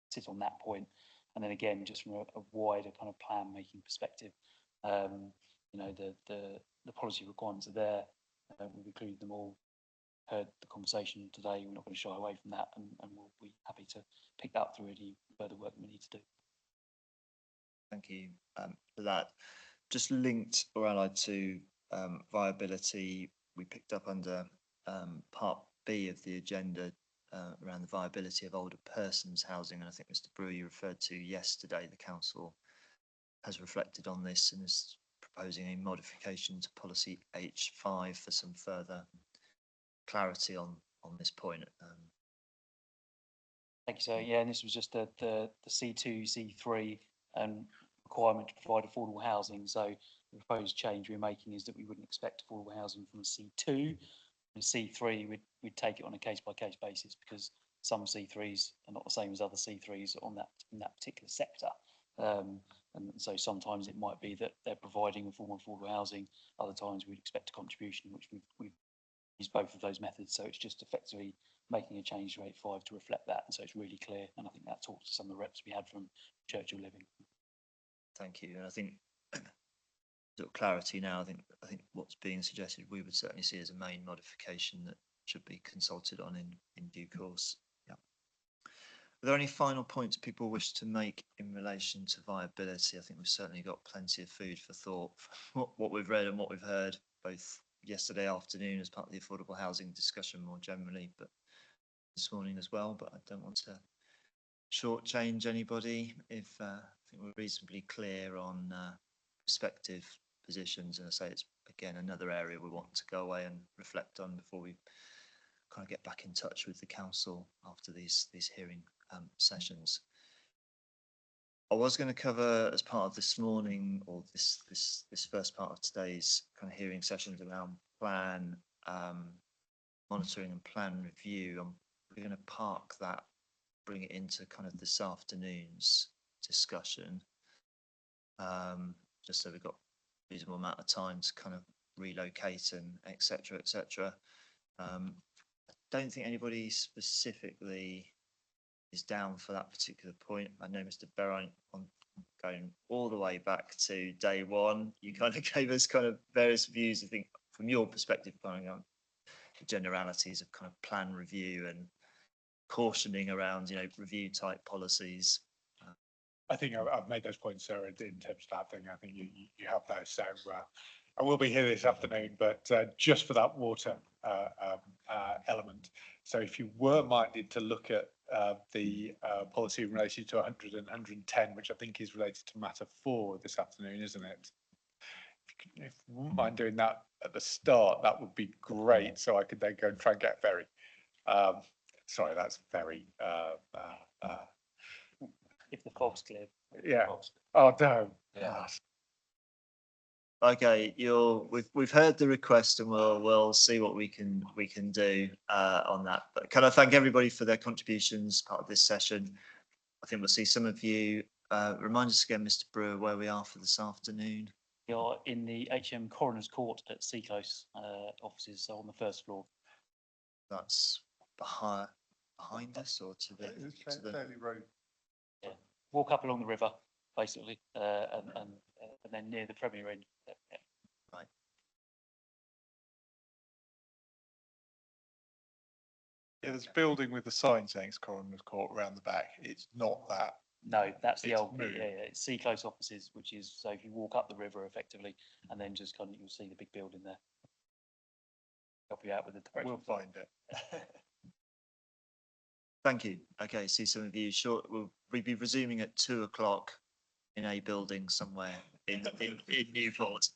sit on that point. And then again, just from a wider kind of plan making perspective, the policy requirements are there. We've included them all. Heard the conversation today. We're not going to shy away from that, and we'll be happy to pick that up through any further work we need to do. Thank you for that. Just linked or allied to viability, we picked up under part B of the agenda around the viability of older persons housing, and I think Mr. Brewer, you referred to yesterday, the council has reflected on this and is proposing a modification to policy H5 for some further clarity on this point. Thank you, sir. Yeah, and this was just the C2, C3 requirement to provide affordable housing. So the proposed change we're making is that we wouldn't expect affordable housing from C2. And C3, we'd take it on a case-by-case basis because some C3s are not the same as other C3s in that particular sector. And so sometimes it might be that they're providing affordable housing. Other times we'd expect a contribution, which we've used both of those methods. So it's just effectively making a change to 8.5 to reflect that. And so it's really clear. And I think that talks to some of the reps we had from Churchill Living. Thank you. And I think sort of clarity now, I think what's being suggested, we would certainly see as a main modification that should be consulted on in due course. Yeah. Are there any final points people wish to make in relation to viability? I think we've certainly got plenty of food for thought, what we've read and what we've heard, both yesterday afternoon as part of the affordable housing discussion more generally, but this morning as well, but I don't want to shortchange anybody if I think we're reasonably clear on respective positions. And I say it's again another area we want to go away and reflect on before we kind of get back in touch with the council after these hearing sessions. I was going to cover as part of this morning or this first part of today's kind of hearing sessions around plan monitoring and plan review. We're going to park that, bring it into kind of this afternoon's discussion, just so we've got a reasonable amount of time to kind of relocate and et cetera, et cetera. I don't think anybody specifically is down for that particular point. I know Mr. Berrine, on going all the way back to day one, you kind of gave us kind of various views, I think, from your perspective, going on the generalities of kind of plan review and cautioning around, review type policies. I think I've made those points, Sarah, in terms of that thing. I think you have those. So I will be here this afternoon, but just for that water element. So if you were minded to look at the policy in relation to 100 and 110, which I think is related to matter 4 this afternoon, isn't it? If you wouldn't mind doing that at the start, that would be great. So I could then go and try and get Ferry. Sorry, that's very. If the fog's clear. Yeah. Oh no. Yeah. Okay, we've heard the request and we'll see what we can do on that. But can I thank everybody for their contributions part of this session? I think we'll see some of you. Remind us again, Mr. Brewer, where we are for this afternoon. We are in the HM Coroner's Court at Seaclose offices, so on the first floor. That's behind us or to the Road. Yeah. Walk up along the river, basically, and then near the Premier Inn. Yeah. Right. Yeah, there's a building with the sign saying it's Coroner's Court around the back. It's not that. No, that's the It's old bit. moved. Yeah, it's Seaclose offices, which is so if you walk up the river effectively, and then just kind of you'll see the big building there. Help you out with the directions. We'll find it. Thank you. Okay, see some of you short. We'll be resuming at 2 o'clock in a building somewhere in Newport.